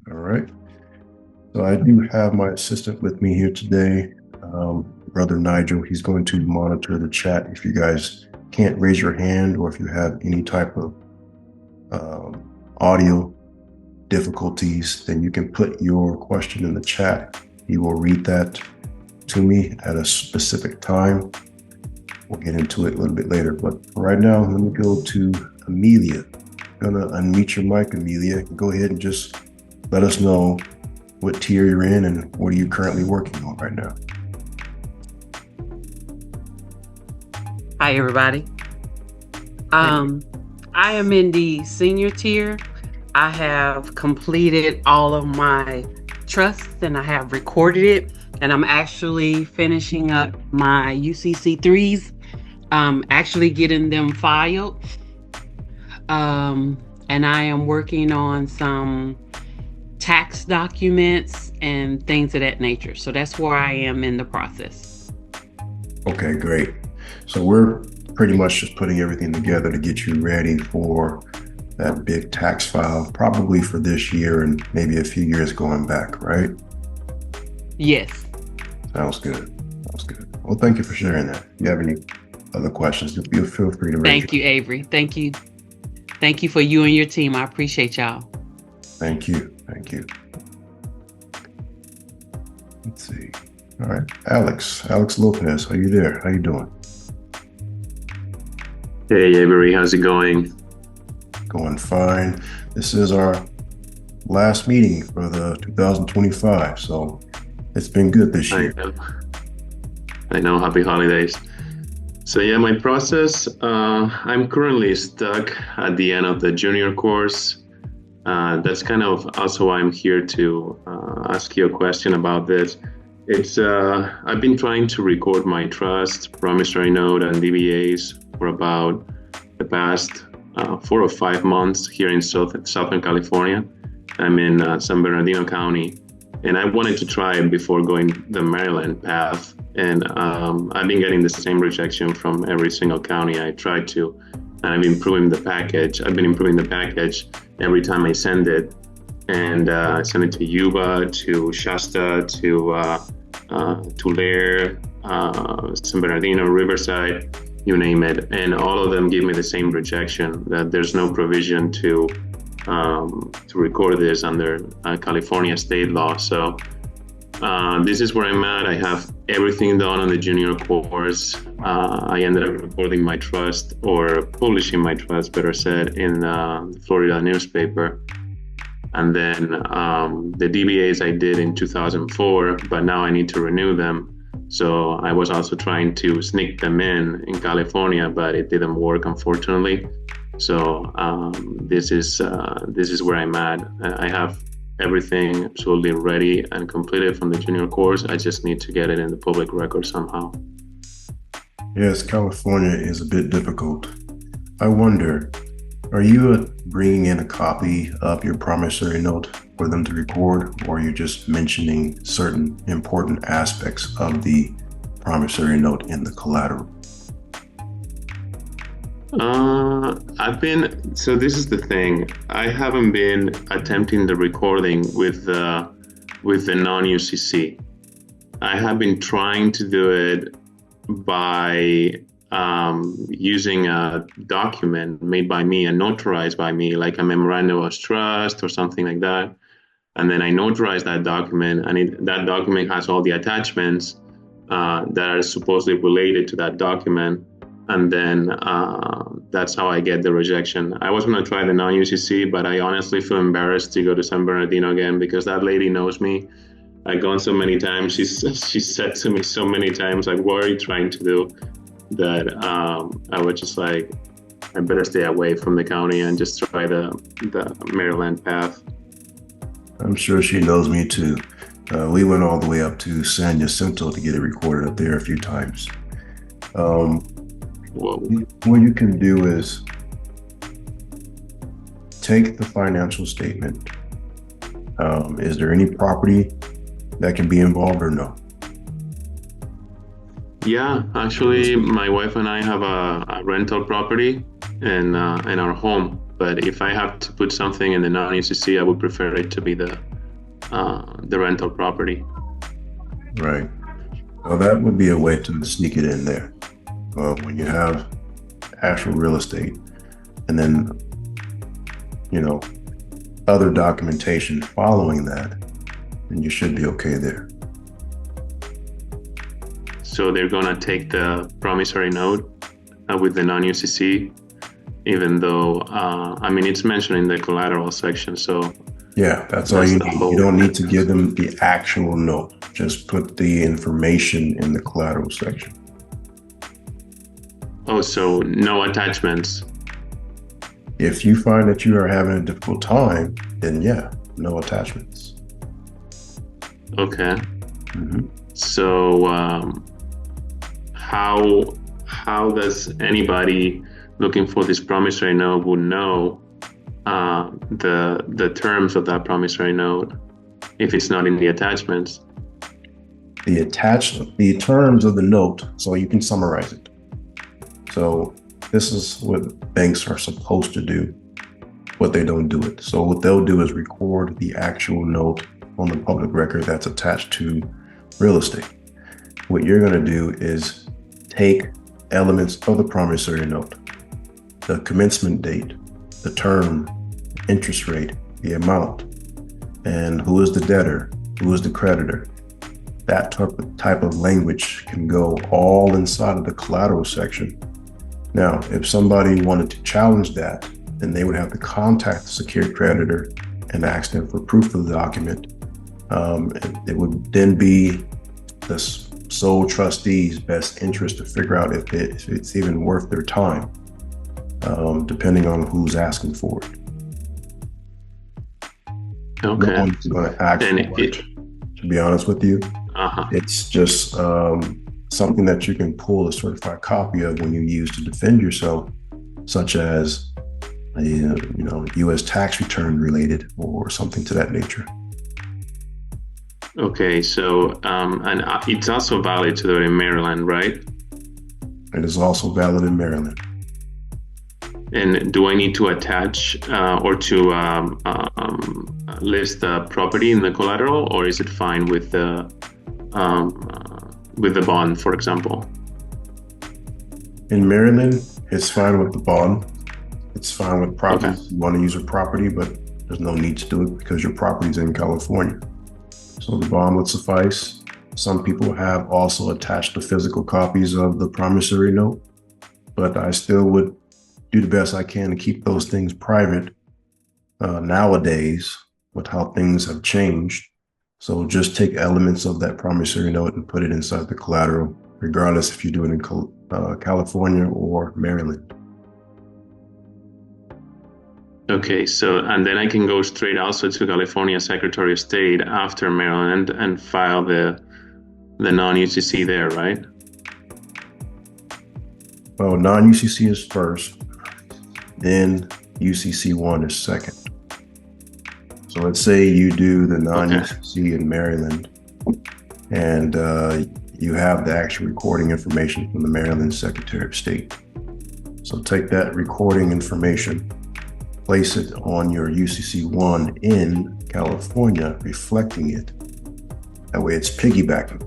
All right. So I do have my assistant with me here today, Brother Nigel. He's going to monitor the chat. If you guys can't raise your hand or if you have any type of audio difficulties, then you can put your question in the chat. He will read that to me at a specific time. We'll get into it a little bit later, but right now, let me go to Amelia. I'm gonna unmute your mic, Amelia. Go ahead and just let us know what tier you're in and what are you currently working on right now. Hi, everybody. I am in the senior tier. I have completed all of my trusts and I have recorded it, and I'm actually finishing up my UCC3s, actually getting them filed. And I am working on some tax documents and things of that nature. So that's where I am in the process. Okay, great. So we're pretty much just putting everything together to get you ready for that big tax file, probably for this year and maybe a few years going back, right? Yes. Sounds good. Sounds good. Well, thank you for sharing that. If you have any other questions, feel free to raise Thank you, Avery. Thank you. Thank you for you and your team. I appreciate y'all. Thank you. Thank you. Let's see. All right. Alex Lopez, are you there? How you doing? Hey, Avery, how's it going? Going fine. This is our last meeting for the 2025, so it's been good this year. I know. Happy holidays. So yeah, my process, I'm currently stuck at the end of the junior course. That's kind of also why I'm here to ask you a question about this. I've been trying to record my trust, promissory note, and DBAs for about the past 4 or 5 months here in Southern California. I'm in San Bernardino County, and I wanted to try it before going the Maryland path. And I've been getting the same rejection from every single county I tried to. And I've been improving the package. Every time I send it. And I send it to Yuba, to Shasta, to Tulare, San Bernardino, Riverside, you name it. And all of them give me the same rejection, that there's no provision to record this under California state law. So this is where I'm at. I have everything done on the junior course. I ended up recording my trust, or publishing my trust, better said, in the Florida newspaper. And then the DBAs I did in 2004, but now I need to renew them. So I was also trying to sneak them in California, but it didn't work, unfortunately. So this is where I'm at. I have everything absolutely ready and completed from the junior course. I just need to get it in the public record somehow. Yes, California is a bit difficult. I wonder, are you bringing in a copy of your promissory note for them to record, or are you just mentioning certain important aspects of the promissory note in the collateral? So this is the thing. I haven't been attempting the recording with the non-UCC. I have been trying to do it by using a document made by me and notarized by me, like a memorandum of trust or something like that. And then I notarize that document, and that document has all the attachments that are supposedly related to that document. And then that's how I get the rejection. I was going to try the non-UCC, but I honestly feel embarrassed to go to San Bernardino again, because that lady knows me. I've gone so many times. She said to me so many times, like, what are you trying to do? That I was just like, I better stay away from the county and just try the Maryland path. I'm sure she knows me too. We went all the way up to San Jacinto to get it recorded up there a few times. What you can do is take the financial statement. Is there any property that can be involved or no? Yeah, actually, my wife and I have a rental property in our home. but if I have to put something in the non-UCC, I would prefer it to be the rental property. Right. Well, that would be a way to sneak it in there. When you have actual real estate and then, other documentation following that, then you should be okay there. So they're gonna take the promissory note with the non-UCC, even though, it's mentioned in the collateral section, so. Yeah, that's all you need. You don't need to give them the actual note. Just put the information in the collateral section. Oh, so no attachments. If you find that you are having a difficult time, then yeah, no attachments. Okay. Mm-hmm. So how does anybody looking for this promissory note would know the terms of that promissory note if it's not in the attachments? The terms of the note, so you can summarize it. So this is what banks are supposed to do, but they don't do it. So what they'll do is record the actual note on the public record that's attached to real estate. What you're going to do is take elements of the promissory note, the commencement date, the term, interest rate, the amount, and who is the debtor, who is the creditor. That type of language can go all inside of the collateral section. Now, if somebody wanted to challenge that, then they would have to contact the secured creditor and ask them for proof of the document. It would then be the sole trustee's best interest to figure out if it's even worth their time, depending on who's asking for it. Okay. No one's going to ask for it, to be honest with you. It's just something that you can pull a certified copy of when you use to defend yourself, such as a U.S. tax return related or something to that nature. Okay, so and it's also valid to do it in Maryland, right? It is also valid in Maryland. And do I need to attach or to list the property in the collateral, or is it fine with the bond, for example? In Maryland, it's fine with the bond. It's fine with property. Okay. You want to use your property, but there's no need to do it because your property is in California. So the bond would suffice. Some people have also attached the physical copies of the promissory note, but I still would do the best I can to keep those things private nowadays with how things have changed. So just take elements of that promissory note and put it inside the collateral, regardless if you do it in California or Maryland. Okay, so and then I can go straight also to California Secretary of State after Maryland and file the non-UCC there, right? Well, non-UCC is first, then UCC1 is second. So let's say you do the non-UCC in Maryland, and you have the actual recording information from the Maryland Secretary of State. So take that recording information, place it on your UCC1 in California, reflecting it. That way it's piggybacking.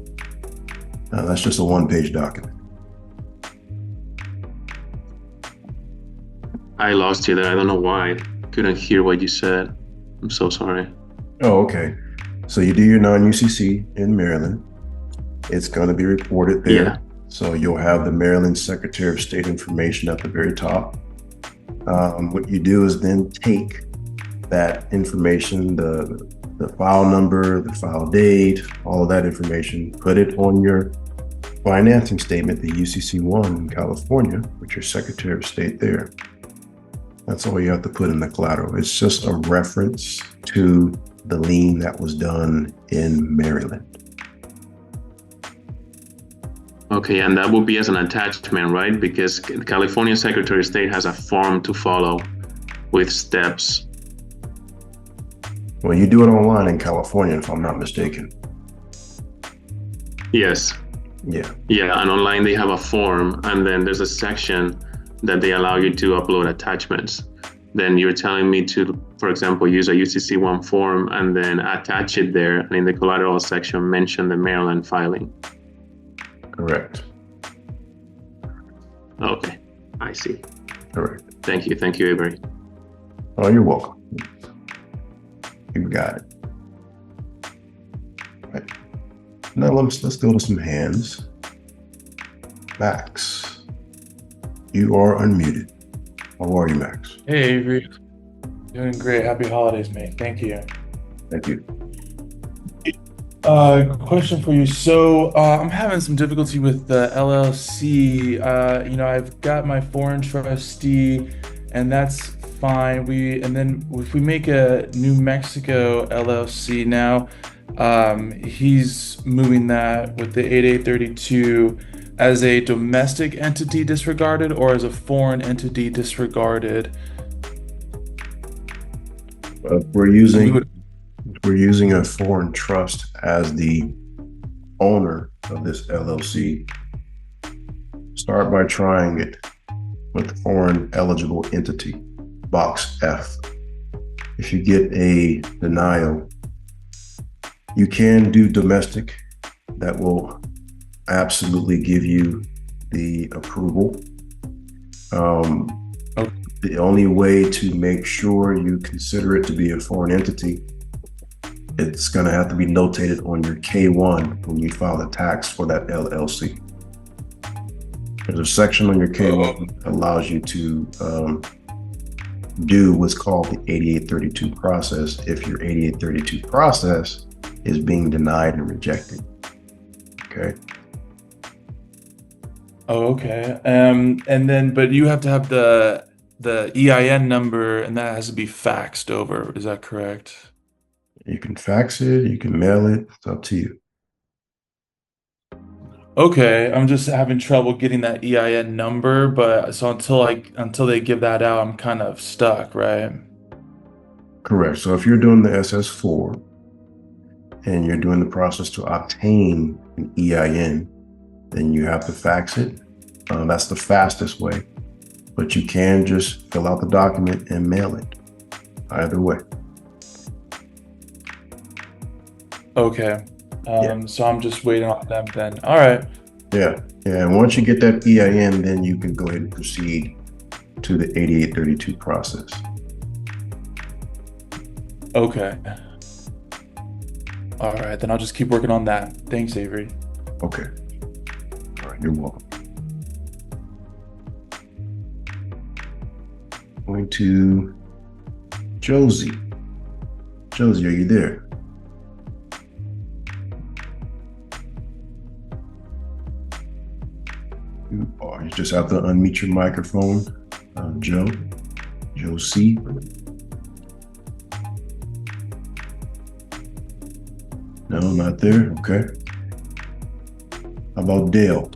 Now that's just a one-page document. I lost you there. I don't know why. Couldn't hear what you said. I'm so sorry. Oh, okay. So you do your non-UCC in Maryland. It's going to be reported there. Yeah. So you'll have the Maryland Secretary of State information at the very top. What you do is then take that information, the file number, the file date, all of that information, put it on your financing statement, the UCC1 in California, with your Secretary of State there. That's all you have to put in the collateral. It's just a reference to the lien that was done in Maryland. Okay, and that would be as an attachment, right? Because California Secretary of State has a form to follow with steps. Well, you do it online in California, if I'm not mistaken. Yes. Yeah. Yeah, and online they have a form, and then there's a section that they allow you to upload attachments. then you're telling me to, for example, use a UCC1 form and then attach it there, and in the collateral section, mention the Maryland filing. Correct. Okay, I see. Correct. Thank you, Avery. Oh, you're welcome. You got it. All right. Now let's go to some hands. Max, you are unmuted. How are you, Max? Hey, Avery. Doing great. Happy holidays, mate. Thank you. Thank you. Question for you. So, I'm having some difficulty with the LLC. I've got my foreign trustee, and that's fine. And then if we make a New Mexico LLC now, he's moving that with the 8832 as a domestic entity disregarded or as a foreign entity disregarded. We're using a foreign trust as the owner of this LLC. Start by trying it with foreign eligible entity, box F. If you get a denial, you can do domestic. That will absolutely give you the approval. The only way to make sure you consider it to be a foreign entity, it's going to have to be notated on your K-1 when you file the tax for that LLC. There's a section on your K-1 that allows you to do what's called the 8832 process if your 8832 process is being denied and rejected. Okay. Oh, okay. But you have to have the EIN number, and that has to be faxed over. Is that correct? You can fax it, you can mail it, it's up to you. Okay, I'm just having trouble getting that EIN number, but so until they give that out, I'm kind of stuck, right? Correct. So if you're doing the SS4 and you're doing the process to obtain an EIN, then you have to fax it. That's the fastest way, but you can just fill out the document and mail it. Either way. Okay. So I'm just waiting on them then. All right. Yeah. And once you get that EIN, then you can go ahead and proceed to the 8832 process. Okay. All right, then I'll just keep working on that. Thanks, Avery. Okay. All right, you're welcome. Going to Josie. Josie, are you there? You are. You just have to unmute your microphone. Josie. No, not there. Okay. How about Dale?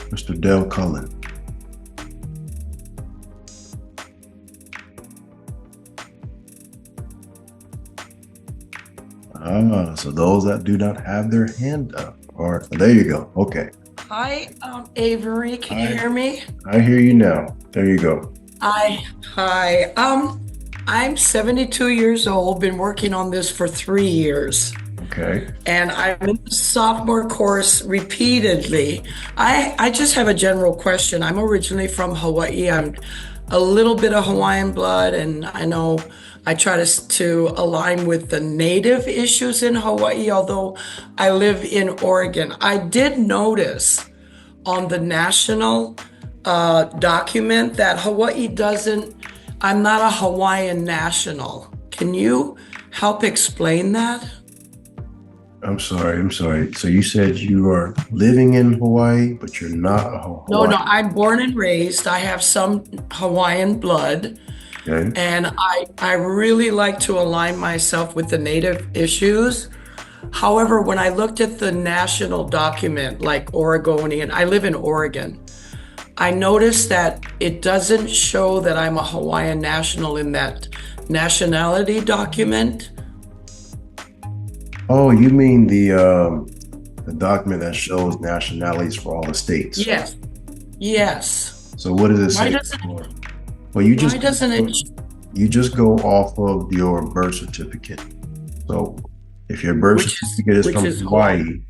Mr. Dale Cullen. So those that do not have their hand up. All right, there you go. Okay. Hi, Avery. Can you hear me? I hear you now. There you go. Hi. I'm 72 years old, been working on this for 3 years. Okay. And I'm in the sophomore course repeatedly. I just have a general question. I'm originally from Hawaii. I'm a little bit of Hawaiian blood, and I know I try to align with the native issues in Hawaii, although I live in Oregon. I did notice on the national document that Hawaii I'm not a Hawaiian national. Can you help explain that? I'm sorry. So you said you are living in Hawaii, but you're not a Hawaiian. No, I'm born and raised. I have some Hawaiian blood. Okay. And I really like to align myself with the native issues. However, when I looked at the national document, like Oregonian, I live in Oregon, I noticed that it doesn't show that I'm a Hawaiian national in that nationality document. Oh, you mean the document that shows nationalities for all the states? Yes. So what does it say? Why doesn't it? You just go off of your birth certificate. So if your birth certificate is from Hawaii,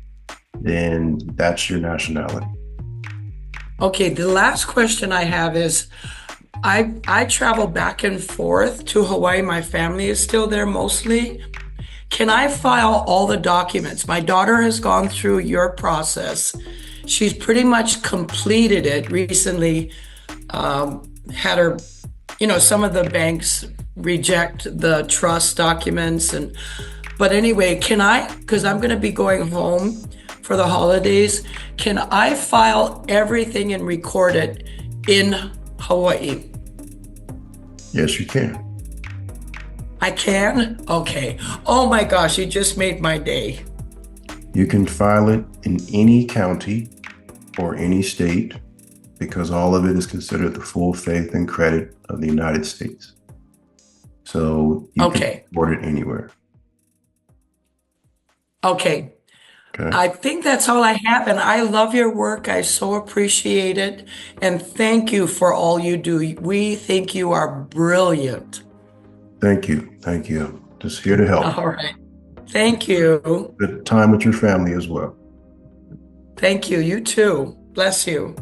then that's your nationality. Okay, the last question I have is, I travel back and forth to Hawaii. My family is still there mostly. Can I file all the documents? My daughter has gone through your process. She's pretty much completed it recently. Had her, some of the banks reject the trust documents, but anyway, because I'm going to be going home for the holidays, can I file everything and record it in Hawaii? Yes, you can. I can? Okay. Oh my gosh, you just made my day. You can file it in any county or any state because all of it is considered the full faith and credit of the United States. So you can record it anywhere. Okay. I think that's all I have, and I love your work. I so appreciate it, and thank you for all you do. We think you are brilliant. Thank you. Thank you. Just here to help. All right. Thank you. Good time with your family as well. Thank you. You too. Bless you.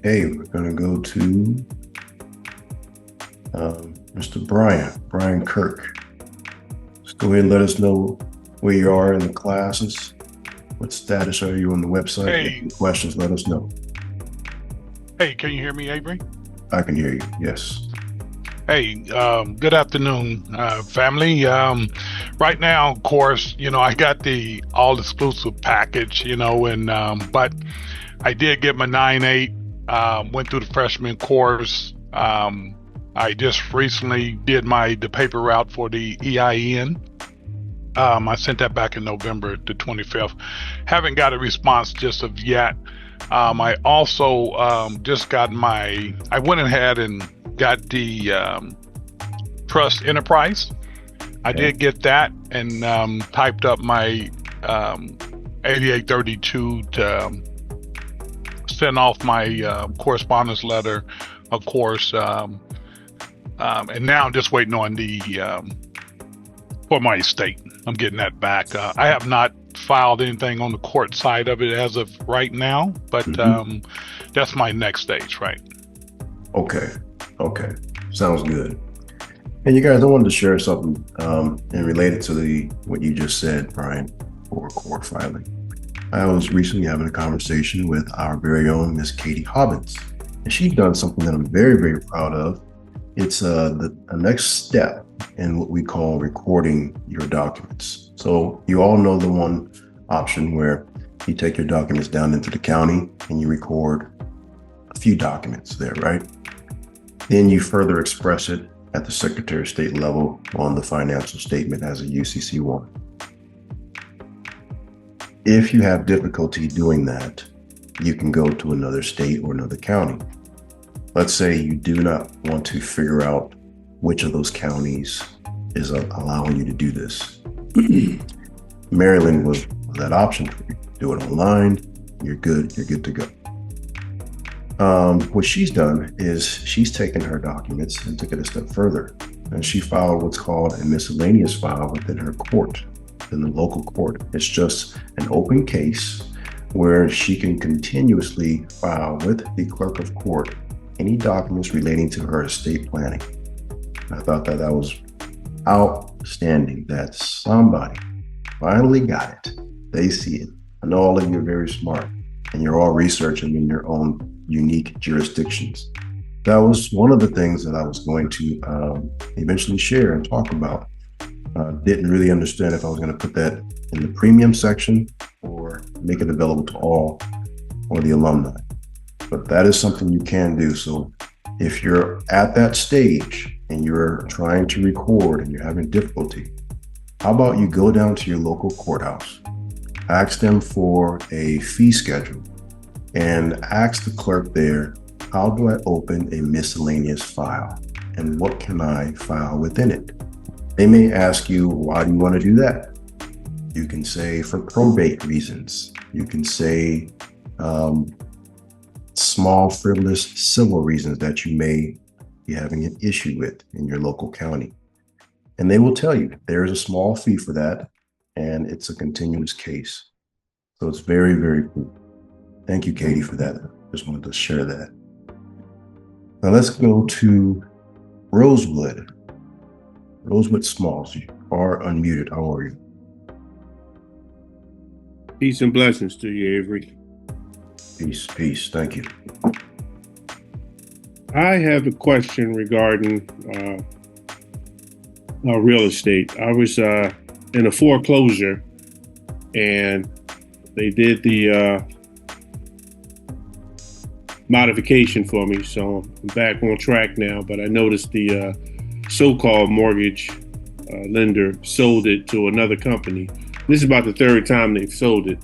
Hey, we're going to go to Mr. Brian Kirk. Just go ahead and let us know where you are in the classes. What status are you on the website? Hey. Any questions, let us know. Hey, can you hear me, Avery? I can hear you, yes. Hey, good afternoon, family. Right now, of course, I got the all-exclusive package, but I did get my 9.8, went through the freshman course. I just recently did the paper route for the EIN. I sent that back in November the 25th. Haven't got a response just of yet. I also just got I went ahead and got the Trust Enterprise. I did get that and typed up my 8832 to send off my correspondence letter, of course. And now I'm just waiting on for my estate. I'm getting that back. I have not filed anything on the court side of it as of right now, but that's my next stage, right? Okay. Sounds good. And you guys, I wanted to share something and related to what you just said, Brian, for court filing. I was recently having a conversation with our very own Miss Katie Hobbins, and she's done something that I'm very, very proud of. It's the next step in what we call recording your documents. So you all know the one option where you take your documents down into the county and you record a few documents there, right? Then you further express it at the Secretary of State level on the financial statement as a UCC-1. If you have difficulty doing that, you can go to another state or another county. Let's say you do not want to figure out which of those counties is allowing you to do this. Maryland was that option for you. Do it online, you're good to go. What she's done is she's taken her documents and took it a step further, and she filed what's called a miscellaneous file within her court, in the local court. It's just an open case where she can continuously file with the clerk of court any documents relating to her estate planning. I thought that was outstanding that somebody finally got it. They see it. I know all of you are very smart and you're all researching in your own unique jurisdictions. That was one of the things that I was going to eventually share and talk about. Didn't really understand if I was going to put that in the premium section or make it available to all or the alumni. But that is something you can do. So if you're at that stage and you're trying to record and you're having difficulty, how about you go down to your local courthouse, ask them for a fee schedule, and ask the clerk there, how do I open a miscellaneous file? And what can I file within it? They may ask you, why do you want to do that? You can say for probate reasons. You can say, small, frivolous civil reasons that you may be having an issue with in your local county. And they will tell you there is a small fee for that, and it's a continuous case. So it's very, very cool. Thank you, Katie, for that. Just wanted to share that. Now let's go to Rosewood. Rosewood Smalls, you are unmuted. How are you? Peace and blessings to you, Avery. Peace, peace. Thank you. I have a question regarding real estate. I was in a foreclosure, and they did the modification for me, so I'm back on track now. But I noticed the so-called mortgage lender sold it to another company. This is about the third time they've sold it.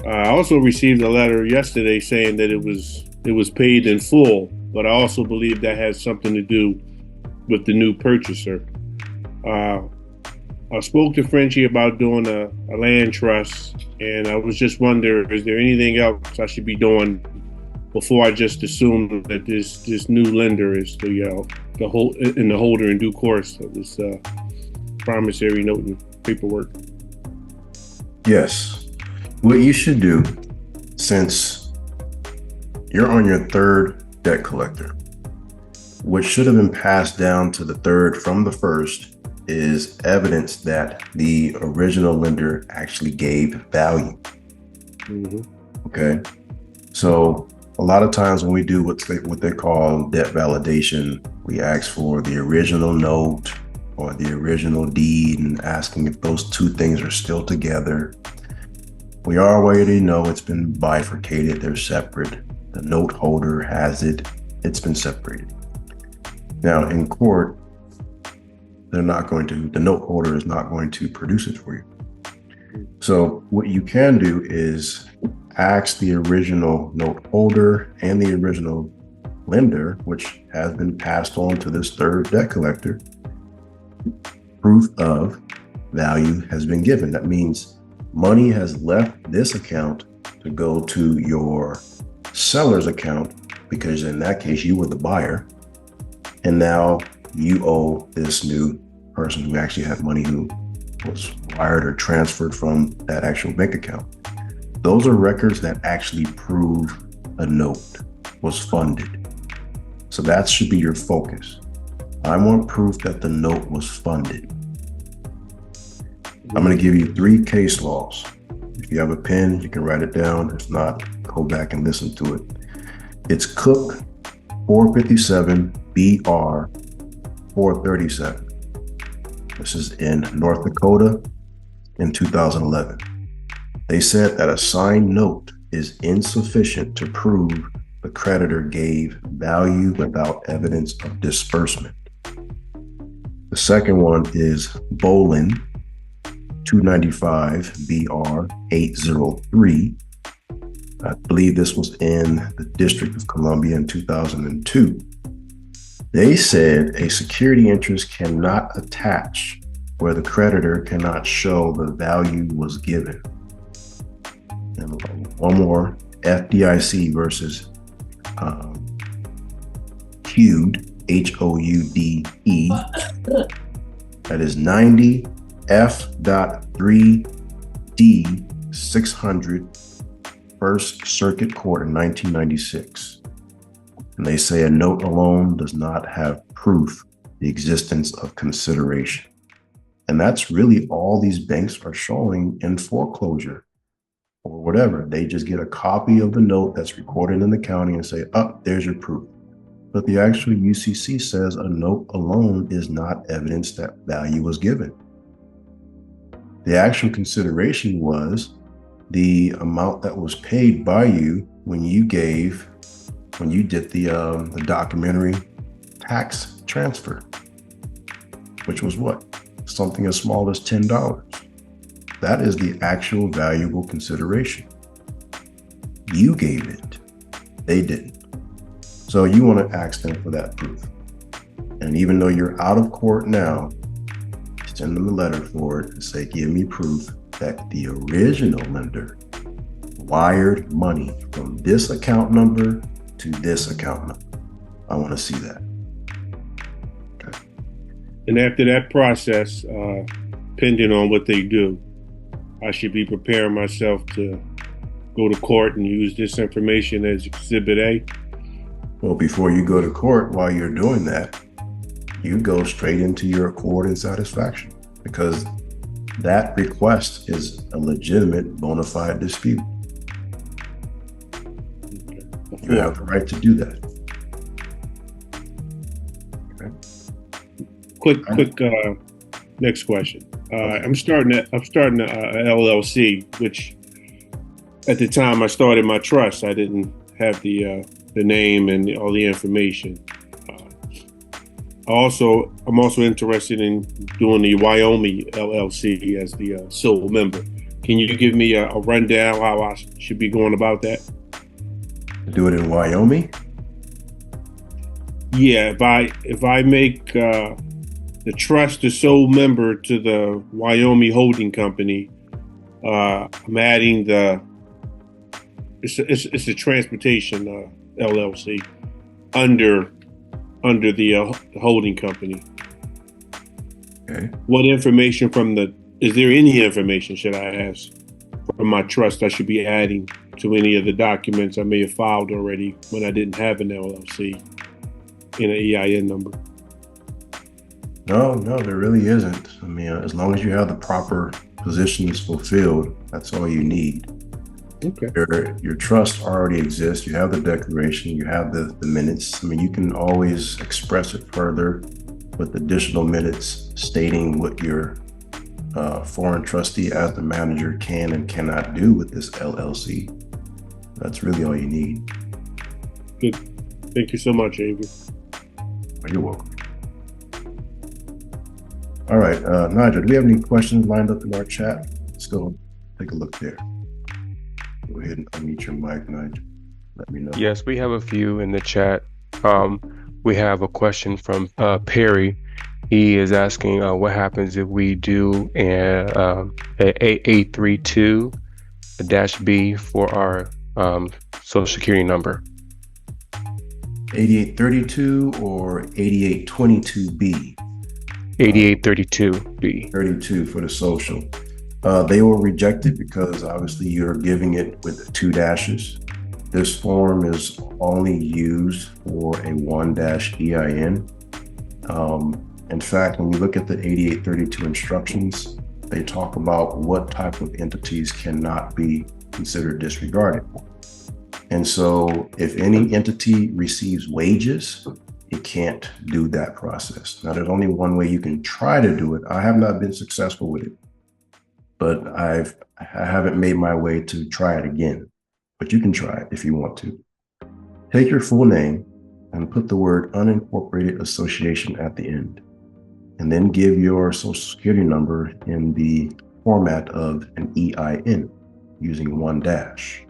I also received a letter yesterday saying that it was paid in full, but I also believe that has something to do with the new purchaser. I spoke to Frenchie about doing a land trust, and I was just wondering, is there anything else I should be doing before I just assume that this new lender is the holder in due course of this promissory note and paperwork? Yes. What you should do, since you're on your third debt collector, what should have been passed down to the third from the first is evidence that the original lender actually gave value. Mm-hmm. Okay. So a lot of times when we do what they call debt validation, we ask for the original note or the original deed and asking if those two things are still together. We already know it's been bifurcated. They're separate. The note holder has it. It's been separated. Now in court, the note holder is not going to produce it for you. So what you can do is ask the original note holder and the original lender, which has been passed on to this third debt collector, proof of value has been given. That means money has left this account to go to your seller's account, because in that case, you were the buyer. And now you owe this new person who actually had money who was wired or transferred from that actual bank account. Those are records that actually prove a note was funded. So that should be your focus. I want proof that the note was funded. I'm going to give you 3 case laws. If you have a pen, you can write it down. If not, go back and listen to it. It's Cook 457 BR 437. This is in North Dakota in 2011. They said that a signed note is insufficient to prove the creditor gave value without evidence of disbursement. The second one is Bolin 295 BR 803. I believe this was in the District of Columbia in 2002. They said a security interest cannot attach where the creditor cannot show the value was given. And one more, FDIC versus Houde, Houde. That is 90 F.3D 600 First Circuit Court in 1996. And they say a note alone does not have proof the existence of consideration. And that's really all these banks are showing in foreclosure or whatever. They just get a copy of the note that's recorded in the county and say, oh, there's your proof. But the actual UCC says a note alone is not evidence that value was given. The actual consideration was the amount that was paid by you when you did the documentary tax transfer, which was what? Something as small as $10. That is the actual valuable consideration. You gave it, they didn't. So you want to ask them for that proof. And even though you're out of court now, send them a letter for it and say, give me proof that the original lender wired money from this account number to this account number. I want to see that. Okay. And after that process, depending on what they do, I should be preparing myself to go to court and use this information as Exhibit A. Well, before you go to court, while you're doing that, you go straight into your accord and satisfaction, because that request is a legitimate bona fide dispute. You have the right to do that. Okay. Quick. Next question. I'm starting a LLC, which at the time I started my trust, I didn't have the name and all the information. I'm also interested in doing the Wyoming LLC as the sole member. Can you give me a rundown how I should be going about that? Do it in Wyoming? Yeah, if I make the trust the sole member to the Wyoming holding company, I'm adding it's a transportation LLC under the holding company. Okay. What information is there any information, should I ask, from my trust I should be adding to any of the documents I may have filed already when I didn't have an LLC in an EIN number? No, there really isn't. I mean, as long as you have the proper positions fulfilled, that's all you need. Okay. Your trust already exists. You have the declaration, you have the minutes. I mean, you can always express it further with additional minutes stating what your foreign trustee as the manager can and cannot do with this LLC. That's really all you need. Good. Thank you so much, Avery. You're welcome. All right, Nigel, do we have any questions lined up in our chat? Let's go take a look there. Go ahead and unmute your mic, Nigel. Let me know. Yes, we have a few in the chat. We have a question from Perry. He is asking what happens if we do a 8832-B for our Social Security number. 8832 or 8822B? 8832B. 32 for the social. They will reject it because obviously you're giving it with 2 dashes. This form is only used for a 1-EIN. In fact, when you look at the 8832 instructions, they talk about what type of entities cannot be considered disregarded. And so if any entity receives wages, it can't do that process. Now, there's only one way you can try to do it. I have not been successful with it, but I haven't made my way to try it again. But you can try it if you want to. Take your full name and put the word unincorporated association at the end, and then give your Social Security number in the format of an EIN using 1 dash.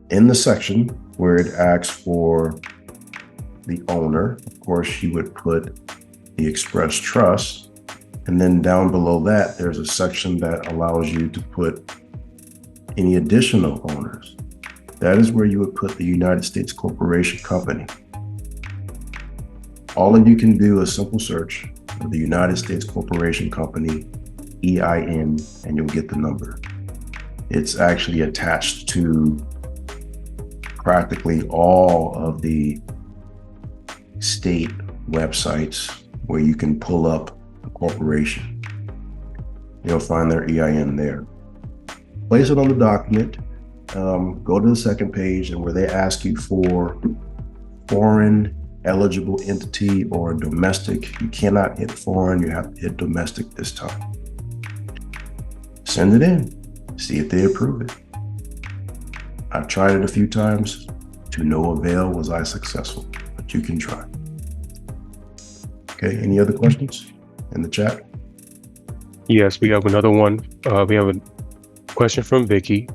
In the section where it asks for the owner, of course, you would put the express trust. And then down below that, there's a section that allows you to put any additional owners. That is where you would put the United States Corporation Company. All of you can do a simple search of the United States Corporation Company, EIN, and you'll get the number. It's actually attached to practically all of the state websites where you can pull up a corporation. You'll find their EIN there. Place it on the document, go to the second page, and where they ask you for foreign eligible entity or domestic, you cannot hit foreign, you have to hit domestic this time. Send it in, see if they approve it. I've tried it a few times. To no avail was I successful, but you can try. Okay, any other questions in the chat? Yes, we have another one. We have a question from Vicky.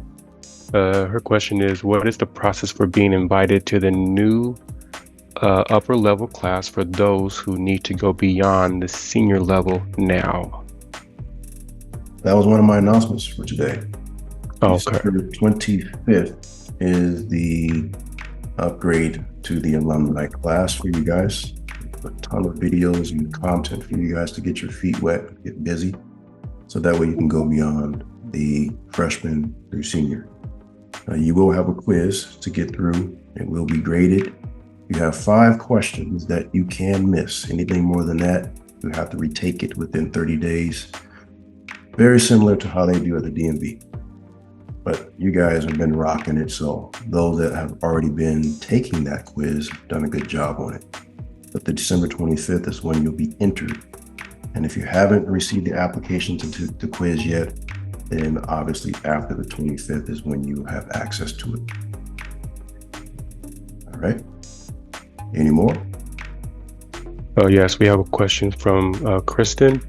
Her question is, what is the process for being invited to the new upper level class for those who need to go beyond the senior level now? That was one of my announcements for today. Oh, okay. December 25th is the upgrade to the alumni class for you guys. A ton of videos and content for you guys to get your feet wet, get busy, so that way you can go beyond the freshman through senior. You will have a quiz to get through. It will be graded. You have 5 questions that you can miss. Anything more than that, you have to retake it within 30 days. Very similar to how they do at the DMV. But you guys have been rocking it, so those that have already been taking that quiz have done a good job on it. But the December 25th is when you'll be entered. And if you haven't received the application to the quiz yet, then obviously after the 25th is when you have access to it. All right. Any more? Oh, yes, we have a question from Kristen.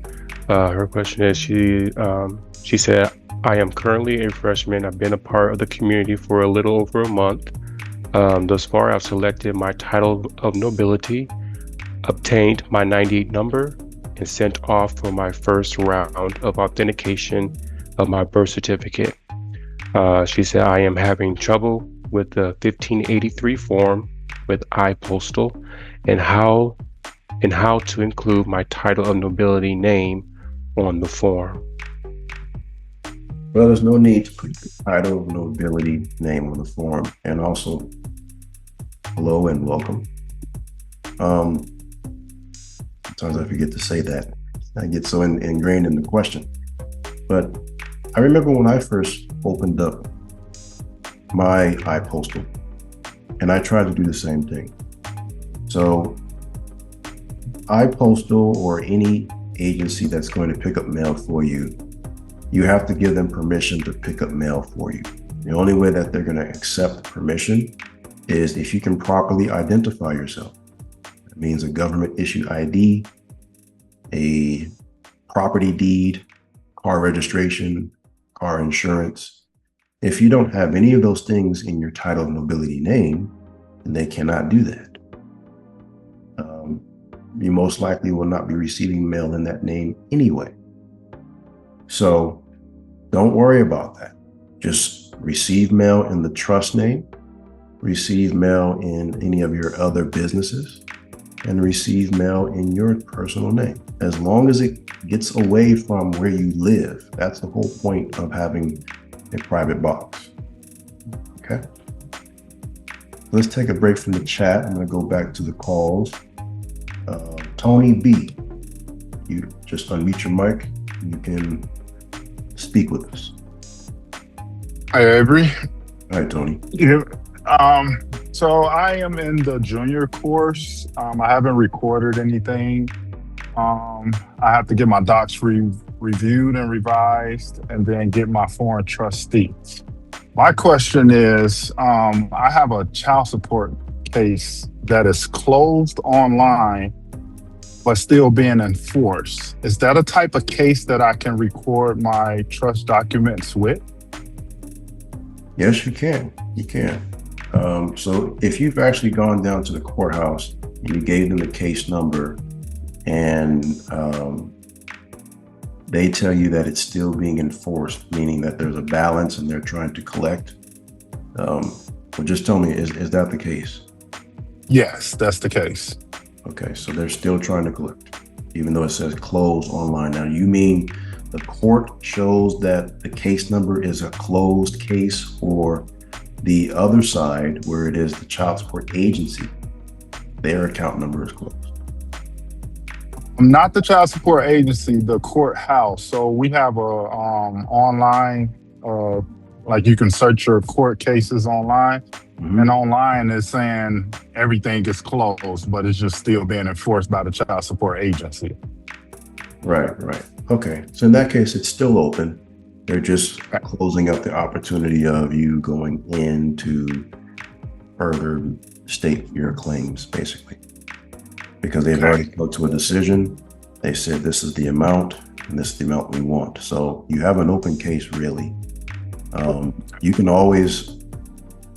Her question is, she said, I am currently a freshman. I've been a part of the community for a little over a month. Thus far, I've selected my title of nobility, obtained my 98 number, and sent off for my first round of authentication of my birth certificate. She said, I am having trouble with the 1583 form with iPostal and how to include my title of nobility name on the form. Well, there's no need to put the title of nobility name on the form. And also, hello and welcome. Sometimes I forget to say that. I get so ingrained in the question. But I remember when I first opened up my iPostal, and I tried to do the same thing. So iPostal or any agency that's going to pick up mail for you, you have to give them permission to pick up mail for you. The only way that they're going to accept permission is if you can properly identify yourself. That means a government issued ID, a property deed, car registration, car insurance. If you don't have any of those things in your title of nobility name, then they cannot do that. You most likely will not be receiving mail in that name anyway. So don't worry about that. Just receive mail in the trust name, receive mail in any of your other businesses, and receive mail in your personal name. As long as it gets away from where you live, that's the whole point of having a private box. Okay. Let's take a break from the chat. I'm going to go back to the calls. Tony B, you just unmute your mic. You can speak with us. Hi, Avery. All right, Tony. Yeah. So I am in the junior course. I haven't recorded anything. I have to get my docs reviewed and revised, and then get my foreign trustee. My question is, I have a child support case that is closed online, but still being enforced. Is that a type of case that I can record my trust documents with? Yes, you can. You can. So if you've actually gone down to the courthouse, you gave them the case number, and they tell you that it's still being enforced, meaning that there's a balance and they're trying to collect. Well, just tell me, is that the case? Yes, that's the case. Okay, so they're still trying to collect, even though it says closed online. Now, you mean the court shows that the case number is a closed case, or the other side, where it is the child support agency, their account number is closed? Not the child support agency, the courthouse. So we have a online, like you can search your court cases online. And online is saying everything is closed, but it's just still being enforced by the child support agency. Right. Okay. So in that case, it's still open. They're just closing up the opportunity of you going in to further state your claims, basically. Because they've already come to a decision. They said this is the amount, and this is the amount we want. So you have an open case, really. You can always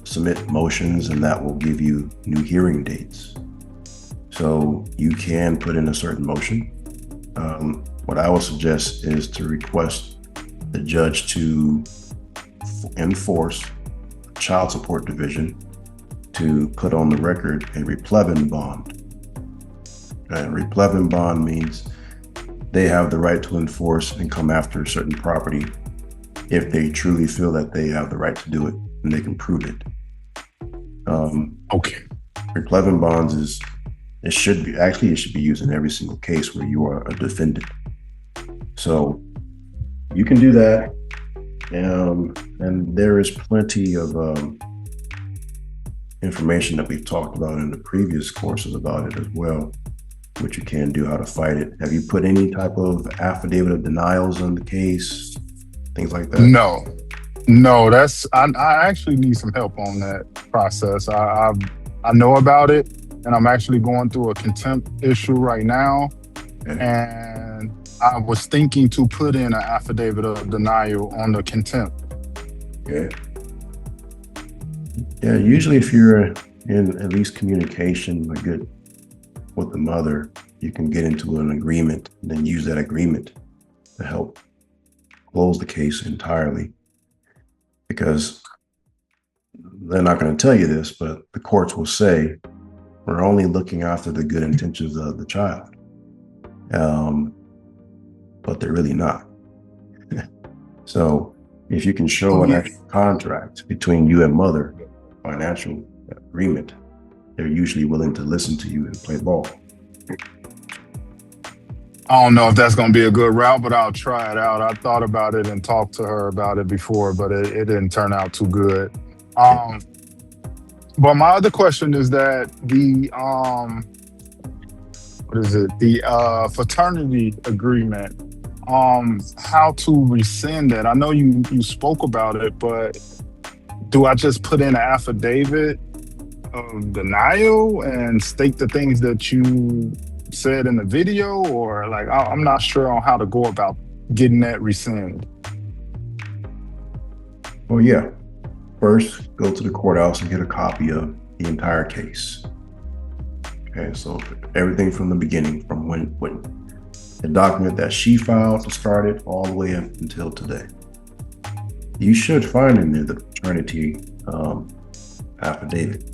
submit motions, and that will give you new hearing dates. So you can put in a certain motion. What I would suggest is to request the judge to enforce child support division to put on the record a replevin bond. And replevin bond means they have the right to enforce and come after a certain property if they truly feel that they have the right to do it and they can prove it. Okay. Replevin bonds it should be used in every single case where you are a defendant. So you can do that. And there is plenty of information that we've talked about in the previous courses about it as well, which you can do, how to fight it. Have you put any type of affidavit of denials on the case, things like that? No, I actually need some help on that process. I know about it, and I'm actually going through a contempt issue right now. Okay. And I was thinking to put in an affidavit of denial on the contempt. Okay. Yeah, usually if you're in at least communication with the mother, you can get into an agreement and then use that agreement to help close the case entirely. Because they're not going to tell you this, but the courts will say, we're only looking after the good intentions of the child. But they're really not. So if you can show an actual contract between you and mother, financial agreement, they're usually willing to listen to you and play ball. I don't know if that's going to be a good route, but I'll try it out. I thought about it and talked to her about it before, but it didn't turn out too good. But my other question is that the fraternity agreement, how to rescind it. I know you spoke about it, but do I just put in an affidavit of denial and state the things that you said in the video, or like I'm not sure on how to go about getting that rescinded? Well, yeah. First, go to the courthouse and get a copy of the entire case. Okay, so everything from the beginning, from when the document that she filed to start it all the way up until today. You should find in there the paternity affidavit.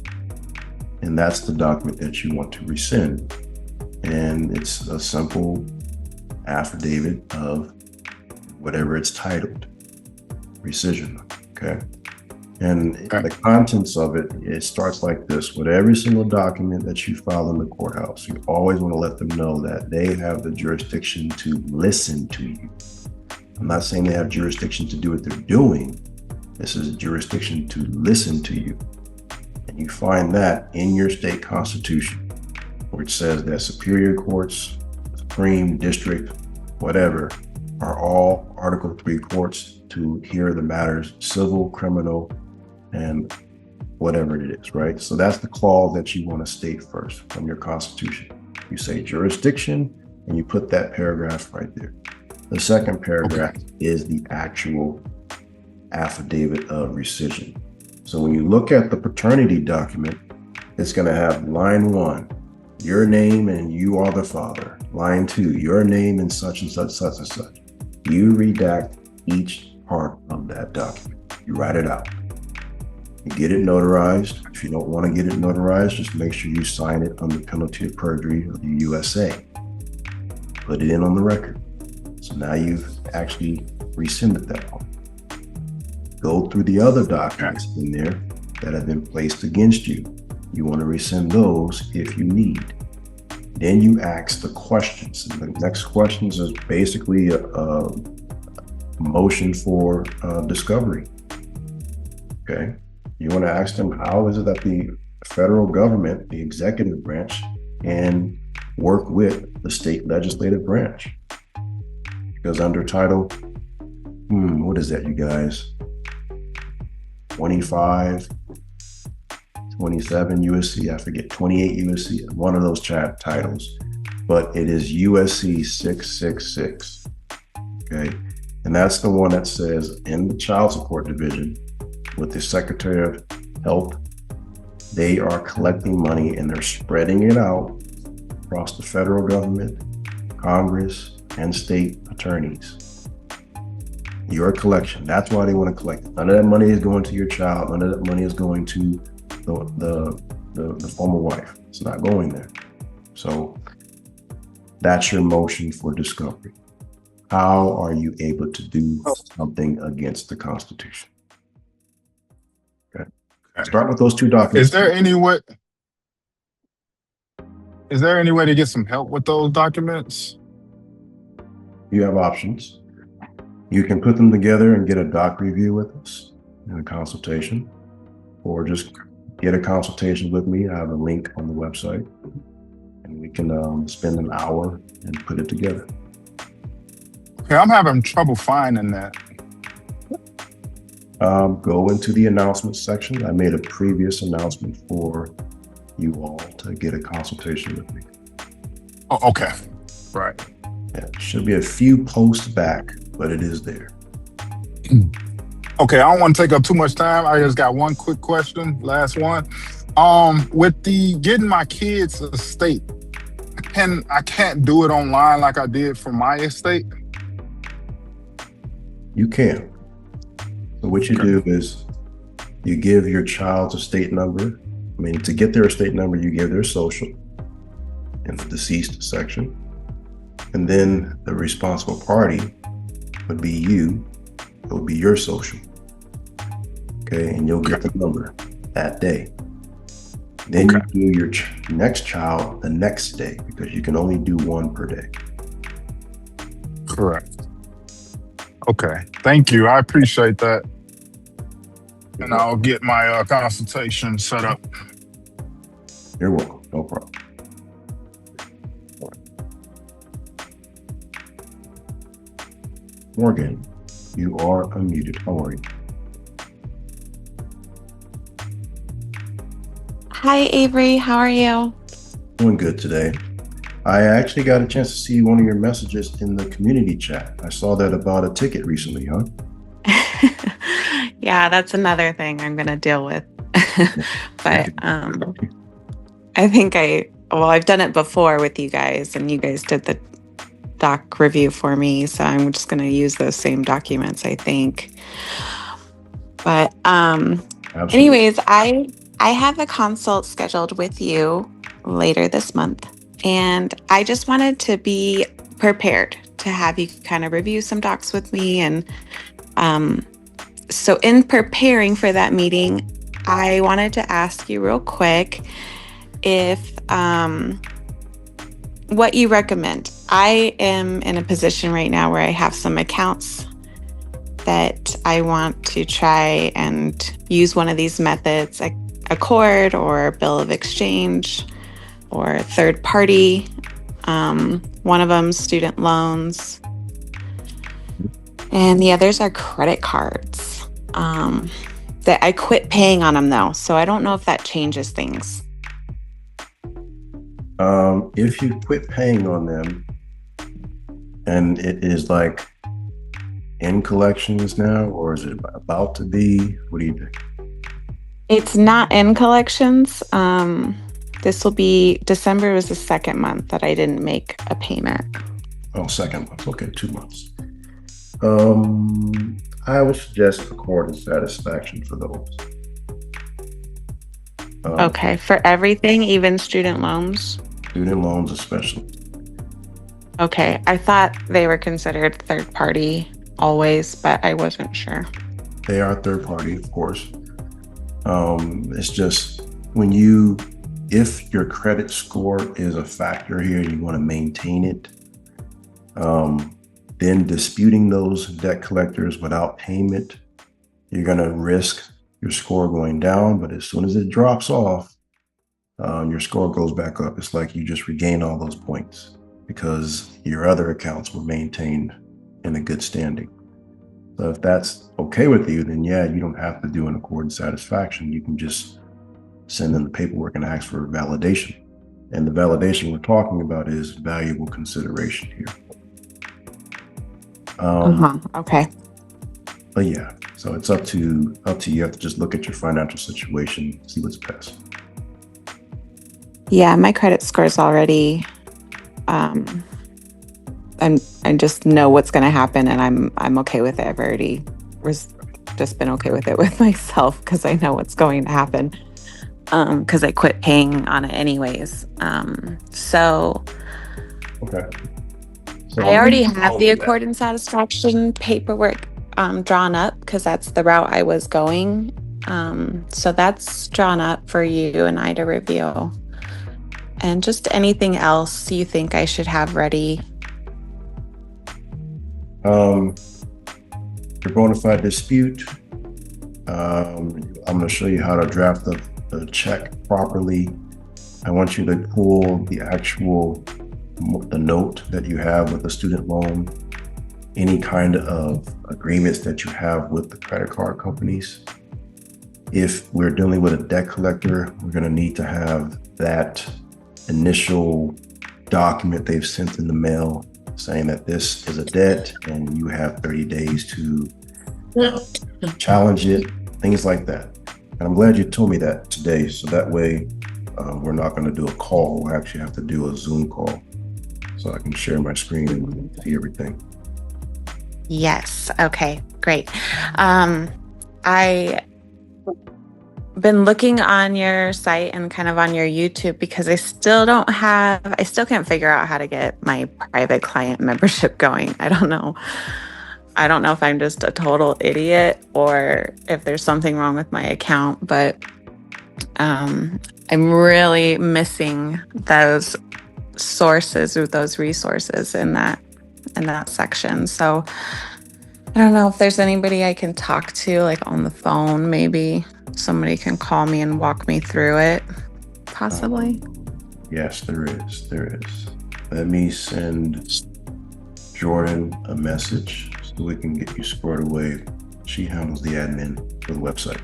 And that's the document that you want to rescind. And it's a simple affidavit of whatever it's titled, rescission, okay? And the contents of it starts like this. With every single document that you file in the courthouse, you always want to let them know that they have the jurisdiction to listen to you. I'm not saying they have jurisdiction to do what they're doing. This is a jurisdiction to listen to you. And you find that in your state constitution, which says that superior courts, supreme, district, whatever, are all Article 3 courts to hear the matters, civil, criminal, and whatever it is, right? So that's the clause that you want to state first from your constitution. You say jurisdiction, and you put that paragraph right there. The second paragraph is the actual affidavit of rescission. So when you look at the paternity document, it's going to have line 1, your name and you are the father. Line 2, your name and such and such, such and such. You redact each part of that document. You write it out. You get it notarized. If you don't want to get it notarized, just make sure you sign it under penalty of perjury of the USA. Put it in on the record. So now you've actually rescinded that one. Go through the other documents in there that have been placed against you. You want to rescind those if you need. Then you ask the questions. And the next questions is basically a motion for discovery. Okay. You want to ask them, how is it that the federal government, the executive branch, can work with the state legislative branch? Because under title, what is that, you guys? 25, 27 USC, I forget, 28 USC, one of those titles, but it is USC 666, okay? And that's the one that says in the child support division with the Secretary of Health, they are collecting money and they're spreading it out across the federal government, Congress, and state attorneys. Your collection. That's why they want to collect it. None of that money is going to your child. None of that money is going to the former wife. It's not going there. So that's your motion for discovery. How are you able to do something against the Constitution? Okay. Start with those two documents. Is there any way to get some help with those documents? You have options. You can put them together and get a doc review with us in a consultation, or just get a consultation with me. I have a link on the website, and we can spend an hour and put it together. Okay, I'm having trouble finding that. Go into the announcements section. I made a previous announcement for you all to get a consultation with me. Oh, okay. Right. Yeah, it should be a few posts back, but it is there. Okay, I don't want to take up too much time. I just got one quick question, last one. With the getting my kids' estate, I can't do it online like I did for my estate? You can. So what you do is you give your child's estate number. I mean, to get their estate number, you give their social in the deceased section. And then the responsible party would be you. It would be your social. Okay, and you'll get the number that day. Then you do your next child the next day, because you can only do one per day. Correct. Okay, thank you. I appreciate that. And I'll get my consultation set up. You're welcome. No problem. Morgan, you are unmuted. How are you? Hi, Avery. How are you? Doing good today. I actually got a chance to see one of your messages in the community chat. I saw that about a ticket recently, huh? Yeah, that's another thing I'm going to deal with. But I think I've done it before with you guys, and you guys did the doc review for me. So I'm just going to use those same documents, I think. But anyways, I have a consult scheduled with you later this month. And I just wanted to be prepared to have you kind of review some docs with me. And so in preparing for that meeting, I wanted to ask you real quick if what you recommend. I am in a position right now where I have some accounts that I want to try and use one of these methods, like Accord or bill of exchange or third party. One of them student loans, and the others are credit cards. That I quit paying on them though, so I don't know if that changes things. If you quit paying on them and it is like in collections now, or is it about to be? What do you think? It's not in collections. This will be December was the second month that I didn't make a payment. Oh, second month. Okay, 2 months. I would suggest Accord and Satisfaction for those. Okay, for everything, even student loans? Student loans especially. Okay, I thought they were considered third party always, but I wasn't sure. They are third party, of course. It's just if your credit score is a factor here and you want to maintain it, then disputing those debt collectors without payment, you're going to risk your score going down. But as soon as it drops off, your score goes back up. It's like you just regain all those points because your other accounts were maintained in a good standing. So if that's okay with you, then yeah, you don't have to do an Accord and Satisfaction. You can just send in the paperwork and ask for validation. And the validation we're talking about is valuable consideration here. Okay. But yeah, so it's up to you. You have to just look at your financial situation, see what's best. Yeah, my credit score is already I just know what's going to happen, and I'm okay with it. I've already just been okay with it with myself because I know what's going to happen. Because I quit paying on it anyways. So Okay. So I already have the accord and satisfaction paperwork drawn up because that's the route I was going. So that's drawn up for you and I to review. And just anything else you think I should have ready. Your bona fide dispute. I'm going to show you how to draft the check properly. I want you to pull the note that you have with the student loan, any kind of agreements that you have with the credit card companies. If we're dealing with a debt collector, we're going to need to have that initial document they've sent in the mail saying that this is a debt and you have 30 days to challenge it, things like that. And I'm glad you told me that today, so that way we're not going to do a call. We'll actually have to do a Zoom call so I can share my screen and see everything. Yes. Okay, great. I been looking on your site and kind of on your YouTube because I still can't figure out how to get my private client membership going. I don't know if I'm just a total idiot or if there's something wrong with my account, but I'm really missing those sources or those resources in that section. So I don't know if there's anybody I can talk to, like on the phone, maybe somebody can call me and walk me through it, possibly. Yes, there is. Let me send Jordan a message so we can get you squared away. She handles the admin for the website.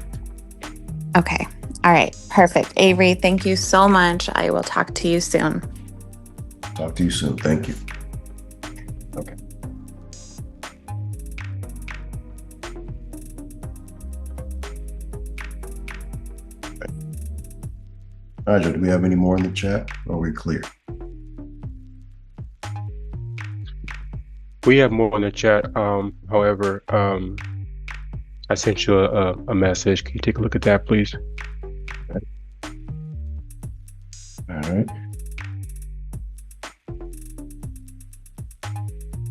Okay. All right. Perfect. Avery, thank you so much. I will talk to you soon. Talk to you soon. Thank you. Okay. Nigel, do we have any more in the chat? Or are we clear? We have more in the chat. However, I sent you a message. Can you take a look at that, please? Okay. All right.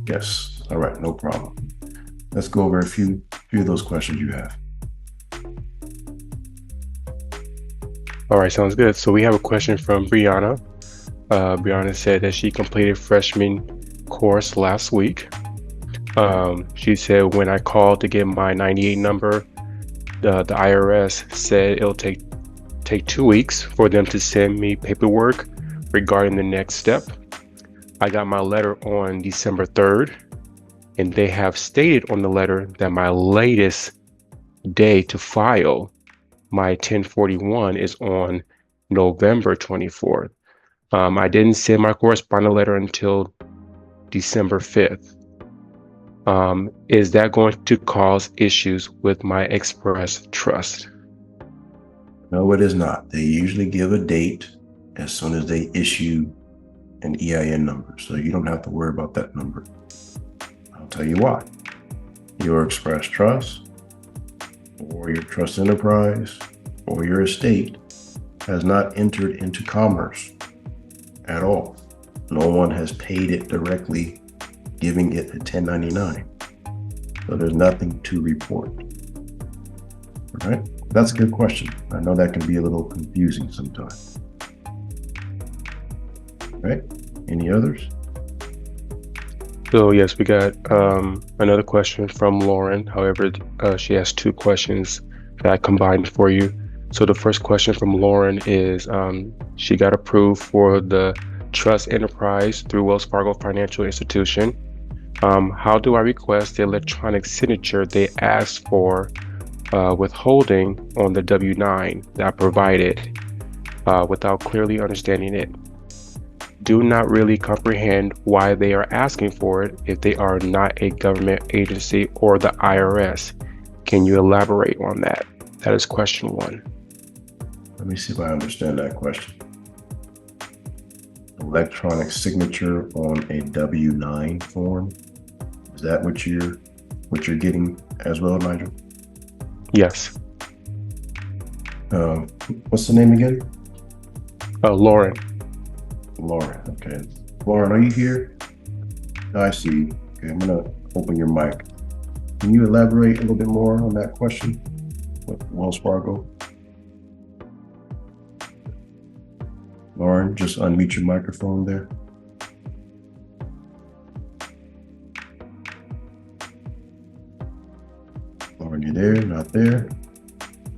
Yes. All right. No problem. Let's go over a few of those questions you have. All right, sounds good. So we have a question from Brianna. Brianna said that she completed freshman course last week. She said when I called to get my 98 number, the IRS said it'll take 2 weeks for them to send me paperwork regarding the next step. I got my letter on December 3rd, and they have stated on the letter that my latest day to file my 1041 is on November 24th. I didn't send my correspondent letter until December 5th. Is that going to cause issues with my Express Trust? No, it is not. They usually give a date as soon as they issue an EIN number, so you don't have to worry about that number. I'll tell you why. Your Express Trust or your trust enterprise or your estate has not entered into commerce at all. No one has paid it directly, giving it a 1099. So there's nothing to report. All right? That's a good question. I know that can be a little confusing sometimes. All right? Any others? So yes, we got another question from Lauren. However, she has 2 questions that I combined for you. So the first question from Lauren is she got approved for the trust enterprise through Wells Fargo Financial Institution. How do I request the electronic signature they asked for withholding on the W-9 that I provided without clearly understanding it? Do not really comprehend why they are asking for it if they are not a government agency or the IRS. Can you elaborate on that? That is question 1. Let me see if I understand that question. electronic signature on a W-9 form. Is that what you're getting as well, Nigel? Yes. What's the name again? Lauren. Lauren. Okay. Lauren, are you here? I see you. Okay, I'm gonna open your mic. Can you elaborate a little bit more on that question with Wells Fargo? Lauren, just unmute your microphone there. Lauren, you there? Not there?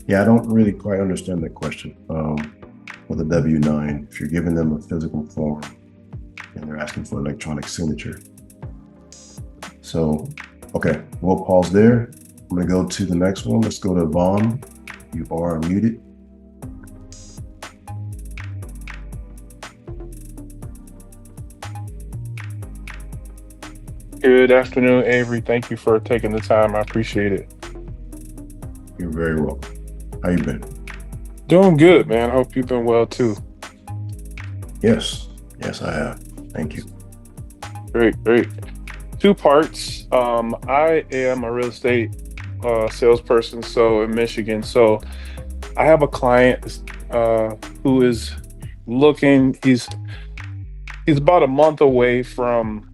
Yeah, I don't really quite understand that question. With a W-9, if you're giving them a physical form and they're asking for electronic signature. So, okay, we'll pause there. I'm gonna go to the next one. Let's go to Vaughn. You are muted. Good afternoon, Avery. Thank you for taking the time. I appreciate it. You're very welcome. How you been? Doing good, man. I hope you've been well too. Yes, I have. Thank you. Great. Two parts. I am a real estate salesperson, so in Michigan. So I have a client who is looking. He's about a month away from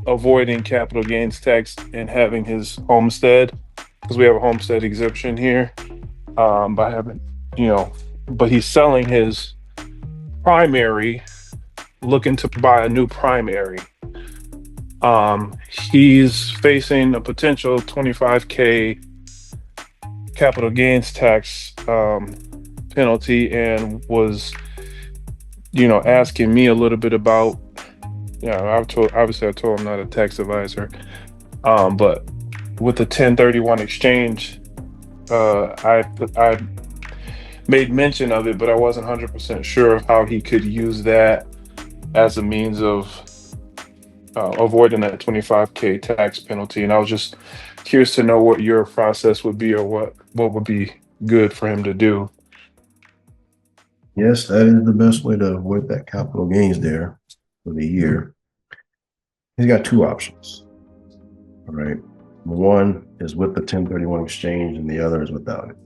avoiding capital gains tax and having his homestead, because we have a homestead exemption here. By having, but he's selling his primary, looking to buy a new primary. He's facing a potential $25K capital gains tax penalty, and was, asking me a little bit about, I told him I'm not a tax advisor, but with the 1031 exchange, I made mention of it, but I wasn't 100% sure of how he could use that as a means of avoiding that 25K tax penalty. And I was just curious to know what your process would be, or what would be good for him to do. Yes, that is the best way to avoid that capital gains there for the year. He's got two options. All right. One is with the 1031 exchange and the other is without it.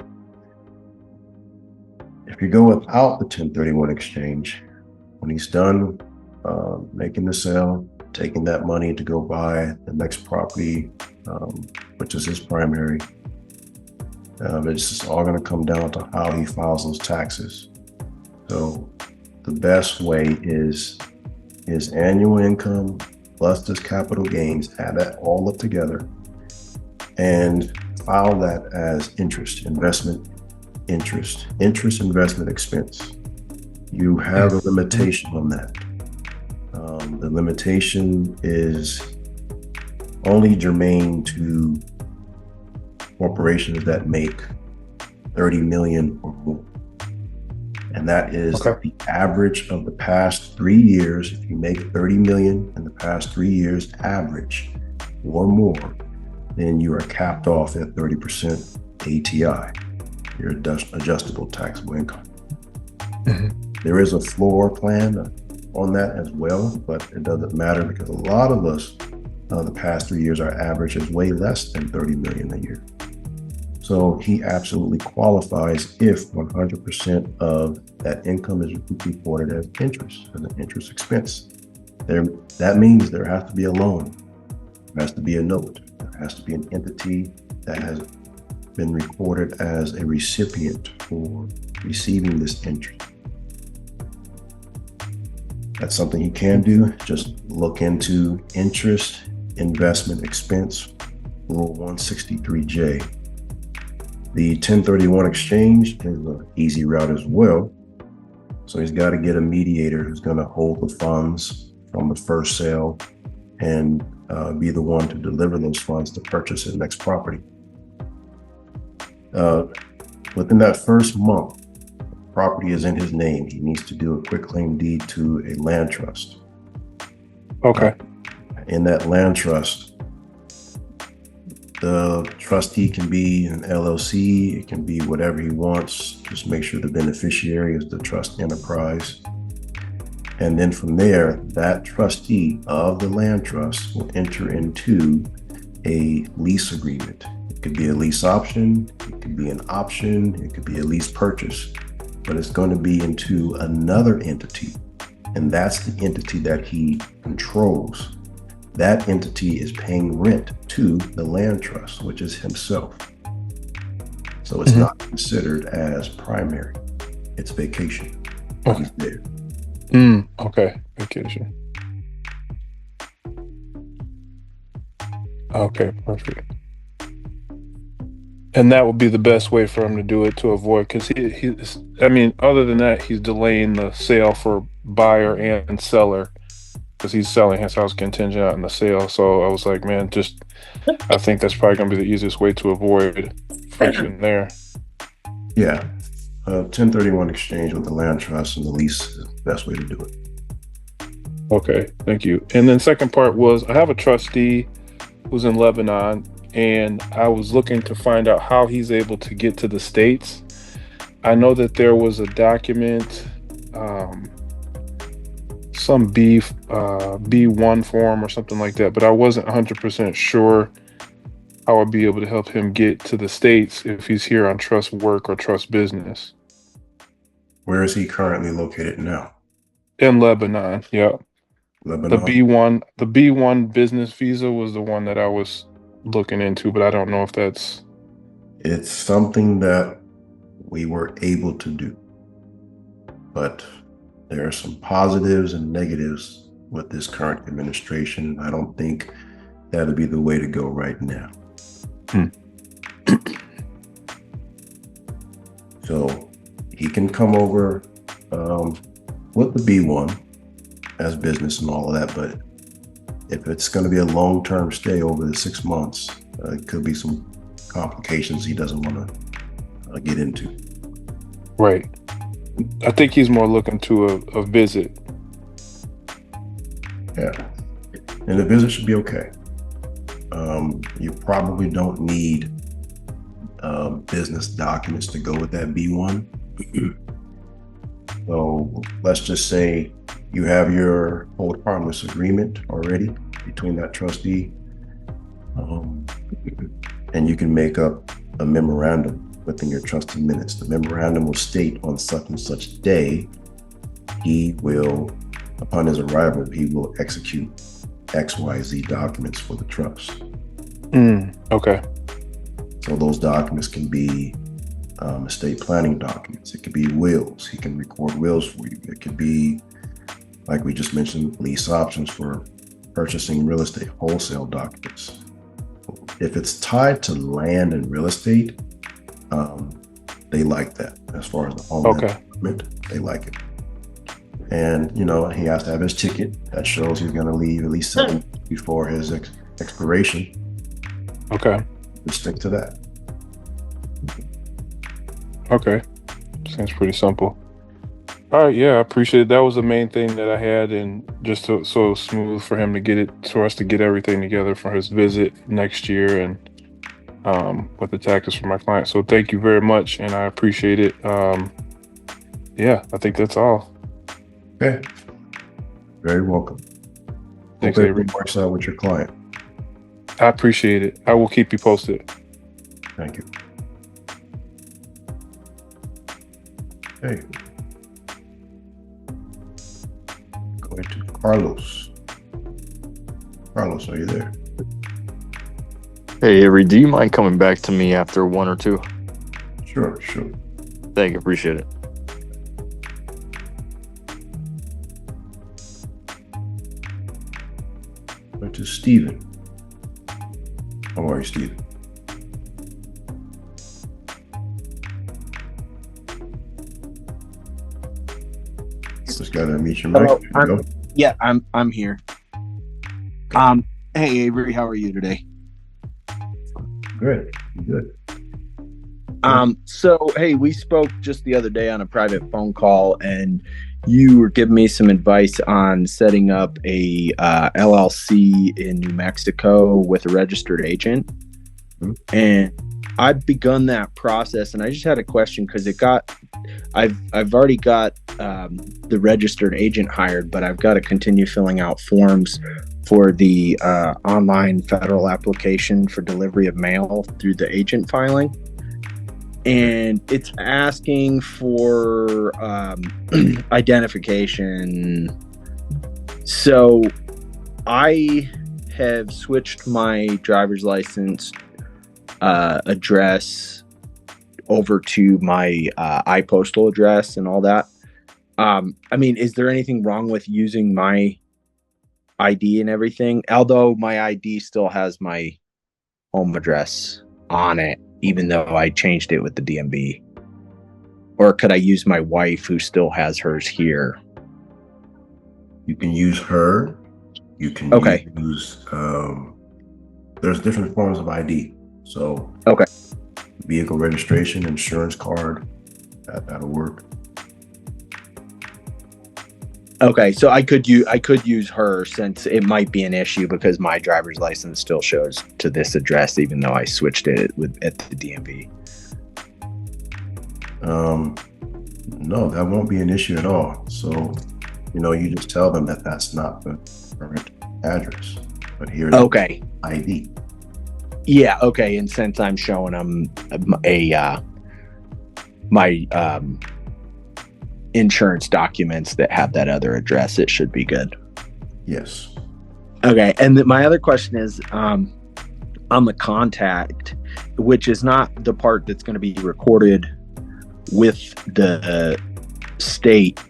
If you go without the 1031 exchange, when he's done making the sale, taking that money to go buy the next property, which is his primary, it's just all going to come down to how he files those taxes. So the best way is his annual income plus his capital gains, add that all up together and file that as interest investment expense. You have a limitation on that. The limitation is only germane to corporations that make 30 million or more. And that is the average of the past 3 years. If you make 30 million in the past 3 years average or more, then you are capped off at 30% ATI, your adjustable taxable income. There is a floor plan on that as well, but it doesn't matter because a lot of us, the past 3 years, our average is way less than 30 million a year. So he absolutely qualifies if 100% of that income is reported as interest, as an interest expense. That means there has to be a loan, there has to be a note, there has to be an entity that has been recorded as a recipient for receiving this interest. That's something he can do. Just look into interest investment expense, Rule 163J. The 1031 exchange is an easy route as well. So he's got to get a mediator who's going to hold the funds from the first sale and be the one to deliver those funds to purchase his next property. Within that first month, property is in his name. He needs to do a quitclaim deed to a land trust. Okay. In that land trust, the trustee can be an LLC, it can be whatever he wants. Just make sure the beneficiary is the trust enterprise. And then from there, that trustee of the land trust will enter into a lease agreement. It could be a lease option, it could be an option, it could be a lease purchase, but it's going to be into another entity. And that's the entity that he controls. That entity is paying rent to the land trust, which is himself. So it's not considered as primary. It's vacation. He's there. Okay, vacation. Okay, perfect. And that would be the best way for him to do it to avoid, because I mean, other than that, he's delaying the sale for buyer and seller, because he's selling his house contingent on the sale. So I was like, man, I think that's probably going to be the easiest way to avoid friction there. Yeah. 1031 exchange with the land trust and the lease is the best way to do it. Okay, thank you. And then second part was, I have a trustee who's in Lebanon, and I was looking to find out how he's able to get to the States. I know that there was a document, some B1 form or something like that, but I wasn't 100% sure how I'd be able to help him get to the States if he's here on trust work or trust business. Where is he currently located now? In Lebanon, yeah. Lebanon. The B1 business visa was the one that I was looking into, but I don't know if that's... It's something that we were able to do, but there are some positives and negatives with this current administration. I don't think that'll be the way to go right now. So he can come over with the B1 as business and all of that, but if it's going to be a long-term stay over the 6 months, it could be some complications he doesn't want to get into. Right. I think he's more looking to a visit. Yeah. And the visit should be okay. You probably don't need business documents to go with that B1. So let's just say you have your hold harmless agreement already between that trustee, and you can make up a memorandum within your trustee minutes. The memorandum will state on such and such day, upon his arrival, he will execute XYZ documents for the trust. Okay. So those documents can be estate planning documents. It could be wills. He can record wills for you. It could be, like we just mentioned, lease options for purchasing real estate, wholesale documents. If it's tied to land and real estate, they like that. As far as the home development, they like it. And, he has to have his ticket that shows he's going to leave at least 7 months before his expiration. Okay. Just stick to that. Okay. Seems pretty simple. All right. Yeah, I appreciate it. That was the main thing that I had, and just so smooth for him to get it, for us to get everything together for his visit next year, and with the taxes for my client. So thank you very much, and I appreciate it. Yeah, I think that's all. Okay. Very welcome. Thanks, Hope Avery. everything works out with your client. I appreciate it. I will keep you posted. Thank you. Okay. Going to Carlos. Carlos, are you there? Hey, Avery, do you mind coming back to me after one or two? Sure. Thank you. Appreciate it. Going to Stephen. How are you, Stephen? Just gotta unmute your mic. There you go. Yeah, I'm here. Hey Avery, how are you today? Good. So hey, we spoke just the other day on a private phone call, and you were giving me some advice on setting up a LLC in New Mexico with a registered agent. And I've begun that process, and I just had a question because I've already got the registered agent hired, but I've got to continue filling out forms for the online federal application for delivery of mail through the agent filing. And it's asking for identification. So I have switched my driver's license address over to my iPostal address and all that. I mean, is there anything wrong with using my ID and everything? Although my ID still has my home address on it, even though I changed it with the DMV. Or could I use my wife who still has hers here? You can use her. You can use, there's different forms of ID. So vehicle registration, insurance card, that'll work. Okay, so I could use her, since it might be an issue because my driver's license still shows to this address, even though I switched it at the DMV. No, that won't be an issue at all. So, you just tell them that that's not the current address, but here's ID. Yeah, okay, and since I'm showing them my insurance documents that have that other address, it should be good. Yes. Okay, and my other question is on the contact, which is not the part that's going to be recorded with the state,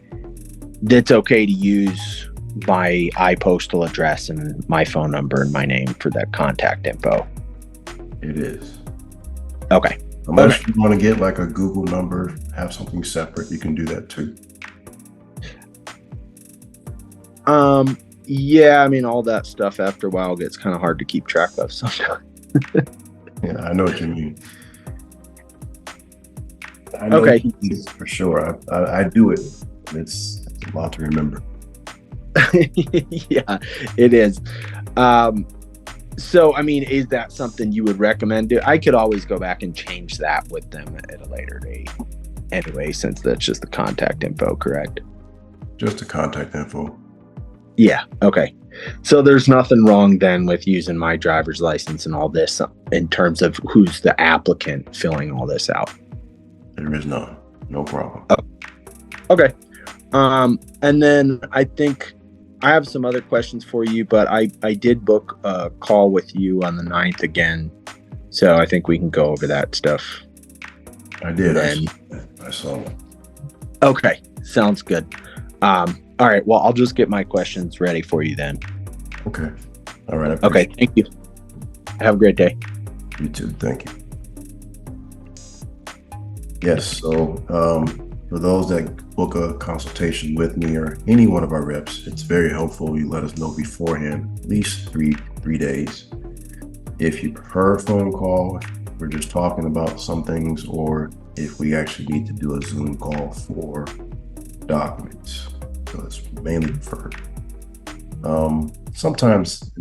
that's okay to use my iPostal address and my phone number and my name for that contact info. It is. Okay. Unless you want to get like a Google number, have something separate, you can do that too. Yeah, I mean, all that stuff after a while gets kind of hard to keep track of sometimes. Yeah, I know what you mean. I know what you mean for sure. I do it. It's a lot to remember. Yeah, it is. So, I mean, is that something you would recommend? I could always go back and change that with them at a later date. Anyway, since that's just the contact info, correct? Just the contact info. Yeah, okay. So there's nothing wrong then with using my driver's license and all this in terms of who's the applicant filling all this out? There is none. No problem. Oh. Okay. And then I think I have some other questions for you, but I did book a call with you on the 9th again. So I think we can go over that stuff. I did. I saw it. Okay. Sounds good. All right. Well, I'll just get my questions ready for you then. Okay. All right. Okay. Thank you. Have a great day. You too. Thank you. Yes. So, for those that book a consultation with me or any one of our reps, it's very helpful. You let us know beforehand, at least three days. If you prefer a phone call, we're just talking about some things, or if we actually need to do a Zoom call for documents. So it's mainly preferred. Sometimes,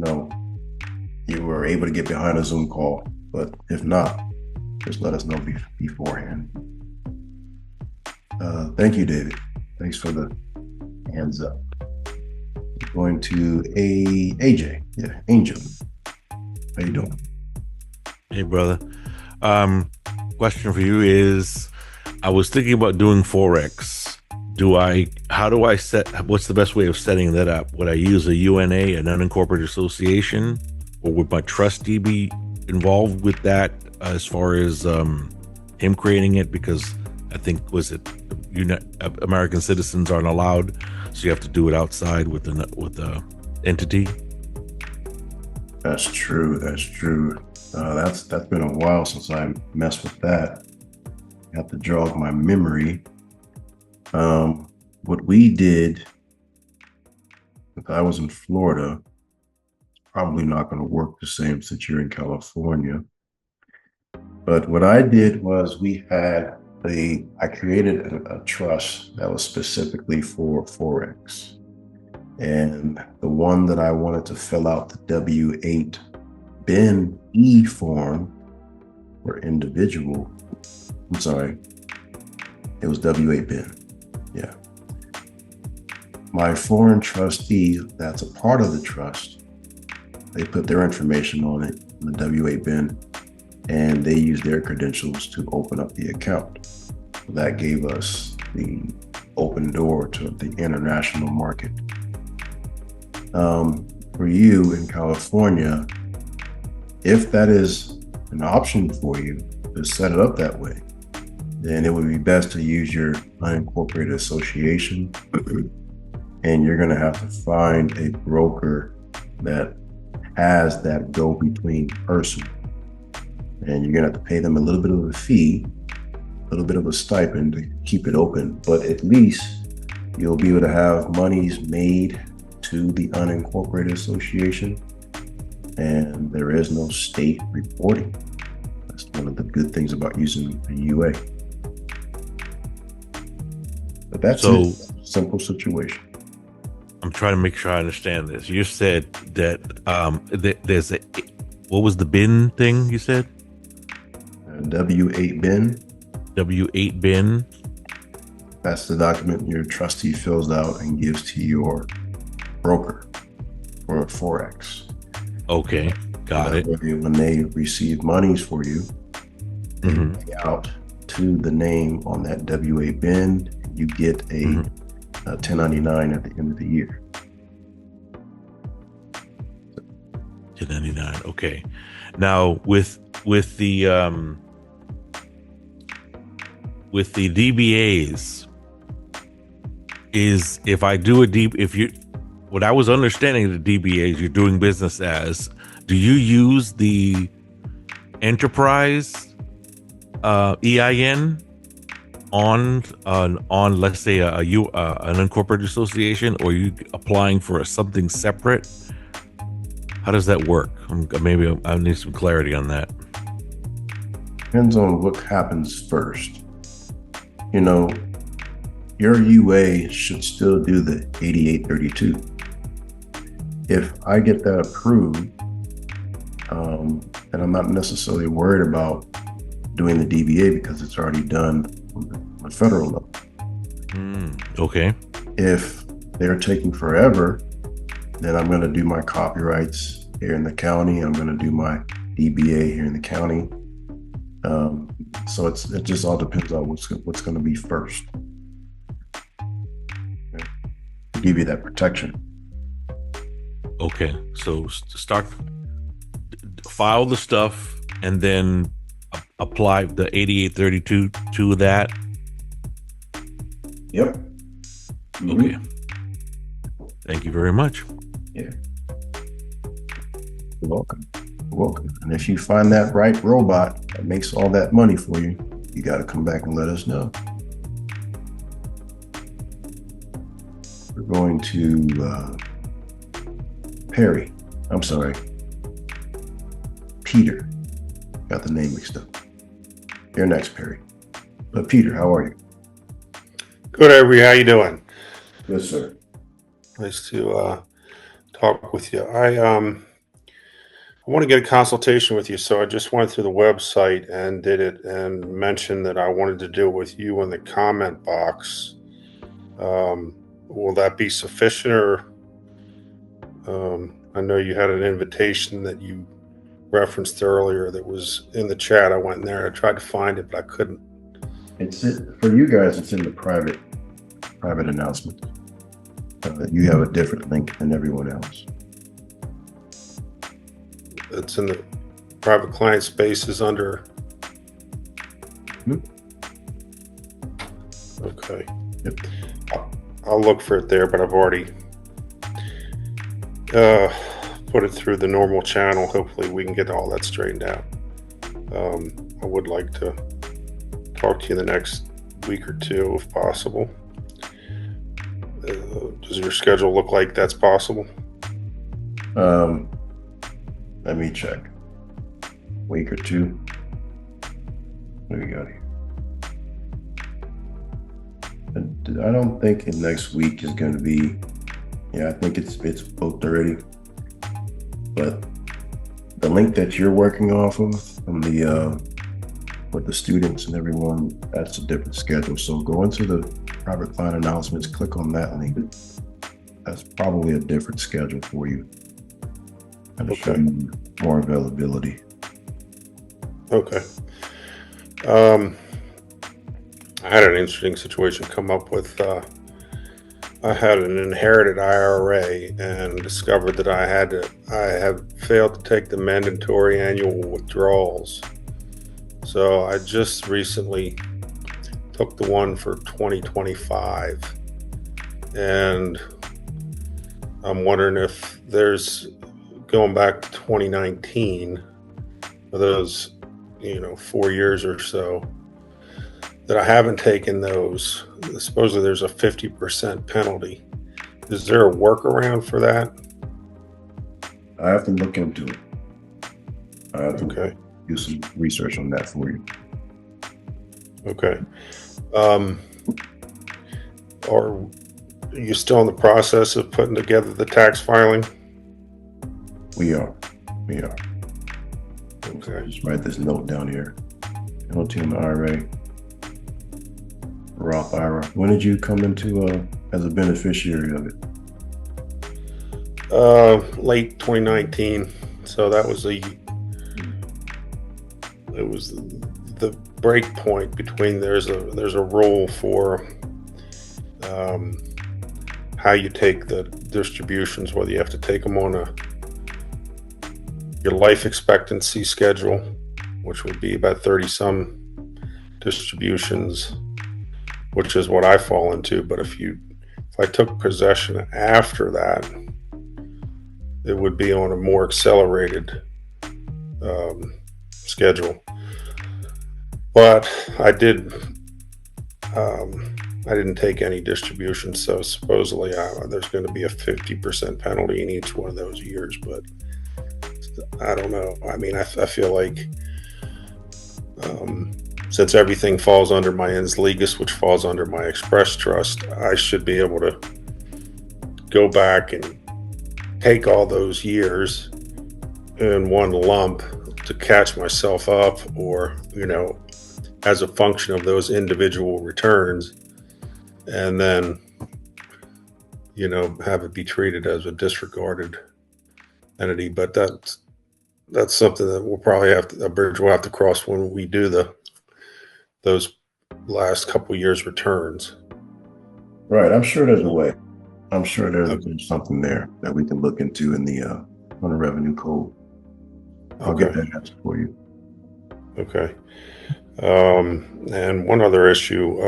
you were able to get behind a Zoom call, but if not, just let us know beforehand. Thank you, David. Thanks for the hands up. Going to AJ. Yeah, Angel. How you doing? Hey, brother. Question for you is, I was thinking about doing Forex. What's the best way of setting that up? Would I use a UNA, an unincorporated association, or would my trustee be involved with that as far as him creating it? Because I think, American citizens aren't allowed, so you have to do it outside with the entity. That's true. That's been a while since I messed with that. I have to jog my memory. What we did, if I was in Florida, it's probably not going to work the same since you're in California. But what I did was I created a trust that was specifically for Forex. And the one that I wanted to fill out the W-8 BIN E form or individual, I'm sorry, it was W-8 bin. Yeah. My foreign trustee, that's a part of the trust, they put their information on it, the W-8 bin, and they used their credentials to open up the account. That gave us the open door to the international market. For you in California, if that is an option for you to set it up that way, then it would be best to use your unincorporated association. And you're going to have to find a broker that has that go-between person. And you're going to have to pay them a little bit of a fee, a little bit of a stipend to keep it open. But at least you'll be able to have monies made to the unincorporated association, and there is no state reporting. That's one of the good things about using the UA. But that's a simple situation. I'm trying to make sure I understand this. You said that there's a, what was the bin thing you said? W-8 bin. W-8 bin. That's the document your trustee fills out and gives to your broker for Forex. Okay, got it. When they receive monies for you, they pay out to the name on that W-8 bin. You get a 1099 at the end of the year. 1099. Okay. Now with the DBAs, is if I do what I was understanding of the DBAs you're doing business as, do you use the enterprise EIN on let's say an unincorporated association, or are you applying for something separate? How does that work? Maybe I need some clarity on that. Depends on what happens first. You know, your UA should still do the 8832. If I get that approved, and I'm not necessarily worried about doing the DBA because it's already done on the federal level. Okay. If they're taking forever, then I'm going to do my copyrights here in the county. I'm going to do my DBA here in the county. So it just all depends on what's going to be first. Okay. To give you that protection. Okay, so file the stuff and then apply the 8832 to that. Yep. Okay. Thank you very much. Yeah. You're welcome. You're welcome. And if you find that right robot that makes all that money for you, you got to come back and let us know. We're going to Perry. I'm sorry. Peter. Got the name mixed up. You're next, Perry. But Peter, how are you? Good, Avery. How you doing? Good, sir. Nice to talk with you. I want to get a consultation with you, so I just went through the website and did it, and mentioned that I wanted to deal with you in the comment box. Will that be sufficient, or I know you had an invitation that you referenced earlier that was in the chat. I went in there. I tried to find it, but I couldn't. For you guys, it's in the private announcement. You have a different link than everyone else. It's in the private client spaces under. Okay. Yep. I'll look for it there, but I've already put it through the normal channel. Hopefully we can get all that straightened out. I would like to talk to you the next week or two if possible. Does your schedule look like that's possible? Let me check. Week or two. What do we got here? I don't think next week is going to be. Yeah, I think it's booked already. But the link that you're working off of from the But the students and everyone, that's a different schedule. So go into the private client announcements, click on that link. That's probably a different schedule for you. And it'll show you more availability. Okay. I had an interesting situation come up with, I had an inherited IRA and discovered that I have failed to take the mandatory annual withdrawals. So I just recently took the one for 2025, and I'm wondering if there's, going back to 2019, for those 4 years or so, that I haven't taken those. Supposedly there's a 50% penalty. Is there a workaround for that? I have to look into it. I have to do some research on that for you. Okay. Are you still in the process of putting together the tax filing? We are. Okay. Just write this note down here. Penalty on the IRA. Roth IRA. When did you come into as a beneficiary of it? Late 2019. So that was the break point between, there's a rule for how you take the distributions, whether you have to take them on your life expectancy schedule, which would be about 30 some distributions, which is what I fall into. But if I took possession after that, it would be on a more accelerated schedule. But I didn't take any distributions, so supposedly there's going to be a 50% penalty in each one of those years. But I don't know. I mean, I feel like since everything falls under my ens legis, which falls under my express trust, I should be able to go back and take all those years in one lump to catch myself up, or as a function of those individual returns, and then have it be treated as a disregarded entity. But that's something that we'll probably a bridge we'll have to cross when we do those last couple years returns. Right. I'm sure there's a way. I'm sure there's something there that we can look into in the on the revenue code. I'll get that answer for you. Okay. And one other issue.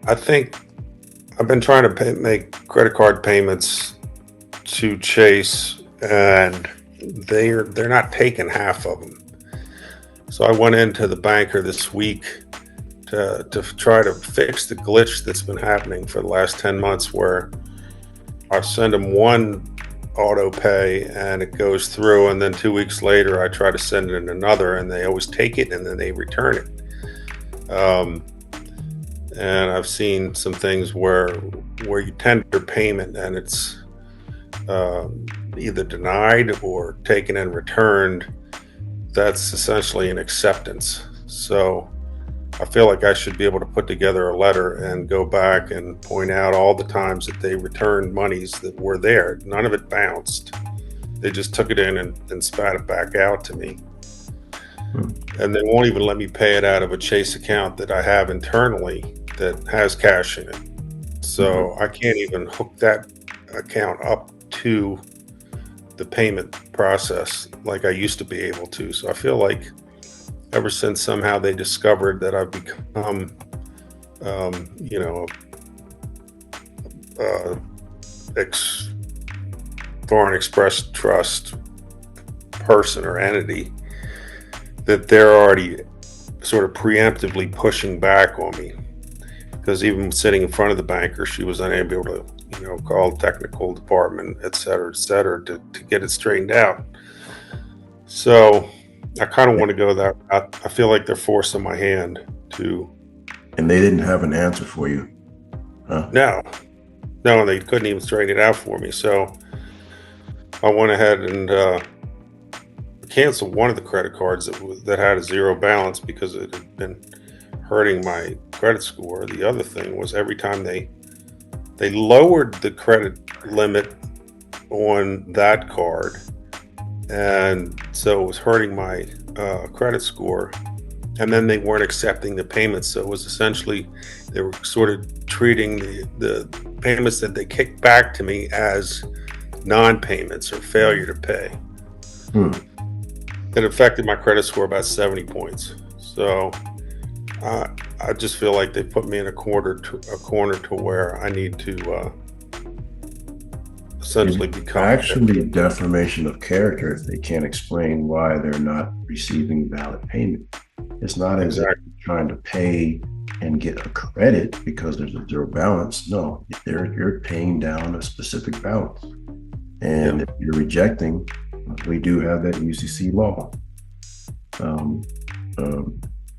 I think I've been trying to make credit card payments to Chase, and they're not taking half of them. So I went into the banker this week to try to fix the glitch that's been happening for the last 10 months, where I send them one auto pay and it goes through, and then 2 weeks later I try to send it in another, and they always take it and then they return it. And I've seen some things where you tender payment and it's either denied or taken and returned. That's essentially an acceptance. So I feel like I should be able to put together a letter and go back and point out all the times that they returned monies that were there. None of it bounced. They just took it in and spat it back out to me. And they won't even let me pay it out of a Chase account that I have internally that has cash in it. So I can't even hook that account up to the payment process like I used to be able to. So I feel like ever since somehow they discovered that I've become, foreign express trust person or entity, that they're already sort of preemptively pushing back on me. Because even sitting in front of the banker, she was unable to, call the technical department, et cetera, to get it straightened out. So I kind of want to go that route. I feel like they're forcing my hand to. And they didn't have an answer for you, huh? No, they couldn't even straighten it out for me. So I went ahead and canceled one of the credit cards that had a zero balance because it had been hurting my credit score. The other thing was every time they lowered the credit limit on that card, and so it was hurting my credit score. And then they weren't accepting the payments, so it was essentially they were sort of treating the payments that they kicked back to me as non-payments or failure to pay. It affected my credit score about 70 points. So I just feel like they put me in a corner to where I need to essentially become actually defamation of character if they can't explain why they're not receiving valid payment. It's not as if you're trying to pay and get a credit because there's a zero balance. No, you're paying down a specific balance. And if you're rejecting, we do have that UCC law.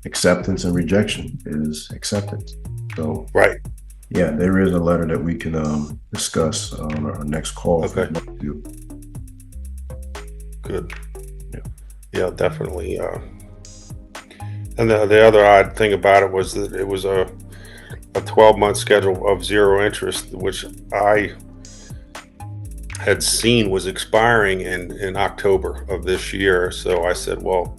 Acceptance and rejection is acceptance. So yeah, there is a letter that we can discuss on our next call. Okay. Good. Yeah, definitely. And the other odd thing about it was that it was a 12-month schedule of zero interest, which I had seen was expiring in October of this year. So I said, well,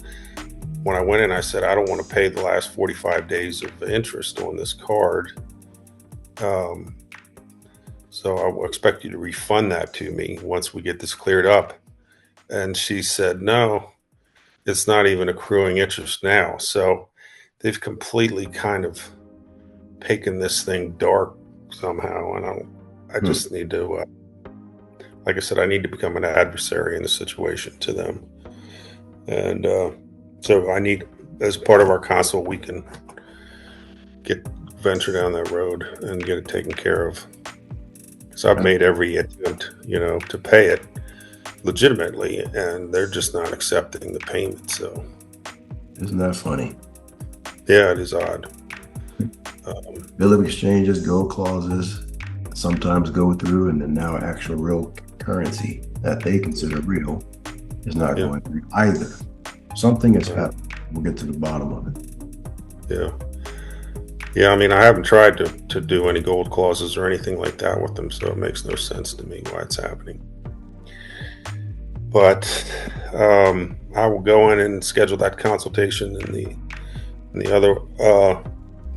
when I went in, I said, I don't want to pay the last 45 days of interest on this card. So I will expect you to refund that to me once we get this cleared up. And she said, no, it's not even accruing interest now. So they've completely kind of taken this thing dark somehow. And I just need to, like I said, I need to become an adversary in the situation to them. And so I need, as part of our consult, we can venture down that road and get it taken care of. So I've made every attempt, to pay it legitimately, and they're just not accepting the payment. So isn't that funny? Yeah, it is odd. Bill of exchanges, gold clauses sometimes go through, and then now actual real currency that they consider real is not going through either. Something has happened. We'll get to the bottom of it. Yeah, I mean, I haven't tried to do any gold clauses or anything like that with them, so it makes no sense to me why it's happening. But I will go in and schedule that consultation in the other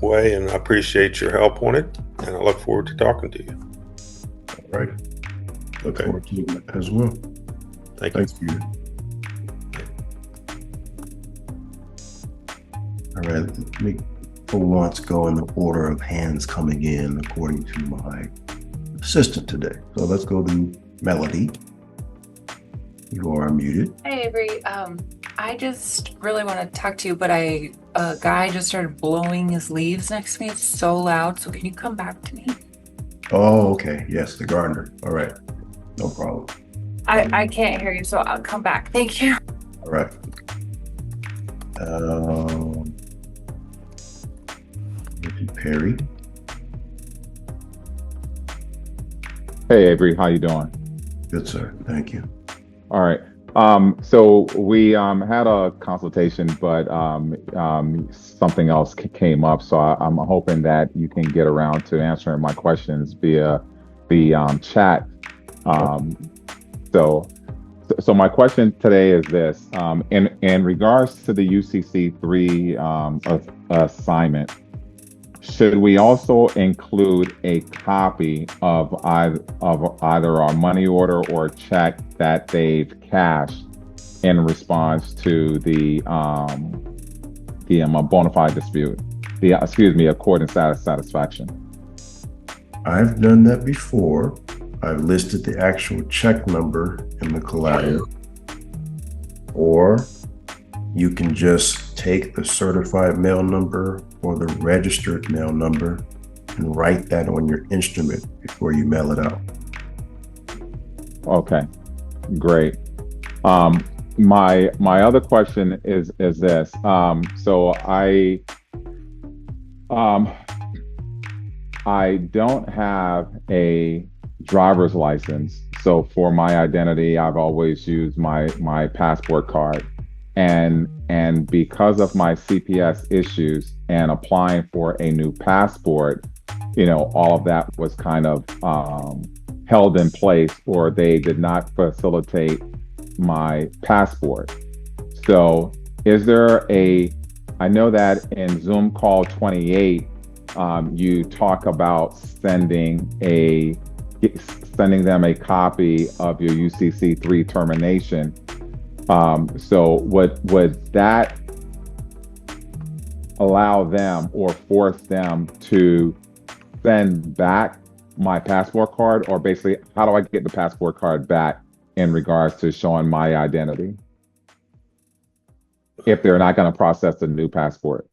way, and I appreciate your help on it, and I look forward to talking to you. All right. Look forward to you as well. Thanks, Peter. All right, let me for once go in the order of hands coming in according to my assistant today. So let's go to Melody. You are muted. Hey Avery, I just really want to talk to you, but a guy just started blowing his leaves next to me. It's so loud, so can you come back to me? Oh, okay. Yes, the gardener. All right. No problem. I can't hear you, so I'll come back. Thank you. All right. Perry. Hey Avery, how you doing? Good, sir. Thank you. All right. So we had a consultation, but something else came up. So I'm hoping that you can get around to answering my questions via the chat. So my question today is this: in regards to the UCC3 assignment, should we also include a copy of either our money order or check that they've cashed in response to the bona fide dispute, accord and satisfaction? I've done that before. I've listed the actual check number in the collateral, or you can just take the certified mail number or the registered mail number and write that on your instrument before you mail it out. Okay, great. My other question is this. So I don't have a driver's license. So for my identity, I've always used my passport card. and because of my CPS issues and applying for a new passport, all of that was kind of held in place, or they did not facilitate my passport. So I know that in Zoom call 28, you talk about sending them a copy of your UCC 3 termination. So would that allow them or force them to send back my passport card, or basically how do I get the passport card back in regards to showing my identity if they're not going to process a new passport?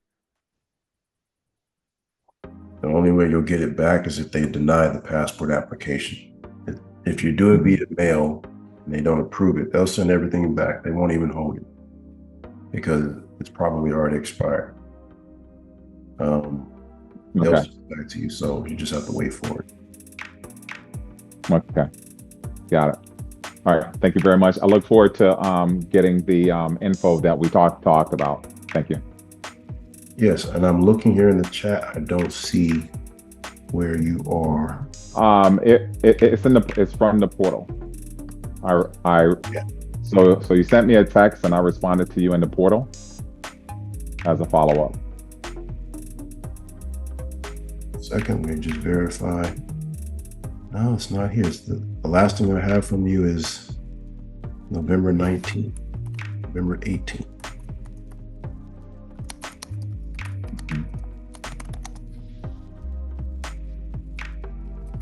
The only way you'll get it back is if they deny the passport application. If you do it via mail and they don't approve it, they'll send everything back. They won't even hold it because it's probably already expired. They'll Okay. send it back to you, so you just have to wait for it. Okay. Got it. All right. Thank you very much. I look forward to getting the info that we talked about. Thank you. Yes, and I'm looking here in the chat. I don't see where you are. It's from the portal. So you sent me a text and I responded to you in the portal as a follow-up. Second, let me just verify. No, it's not here. The last thing I have from you is November 19th, November 18th.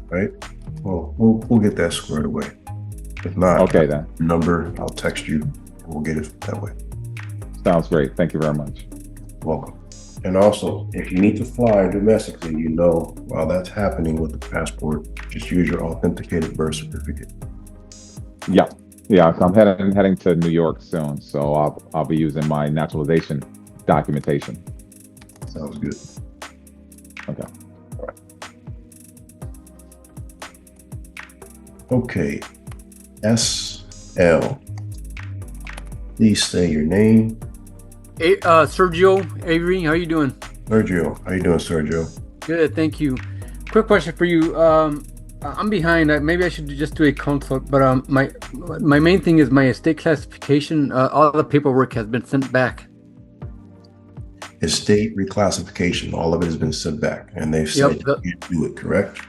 Right? Well, we'll get that squared away. If not, okay, then number, I'll text you and we'll get it that way. Sounds great. Thank you very much. Welcome. And also, if you need to fly domestically, while that's happening with the passport, just use your authenticated birth certificate. Yeah. So I'm heading to New York soon, so I'll be using my naturalization documentation. Sounds good. Okay. All right. Okay. SL. Please say your name. Hey, Sergio Avery, how you doing? Sergio, how you doing, Sergio? Good, thank you. Quick question for you. I'm behind. Maybe I should just do a consult, but my main thing is my estate classification. All the paperwork has been sent back. Estate reclassification, all of it has been sent back, and they've said you can't do it, correct?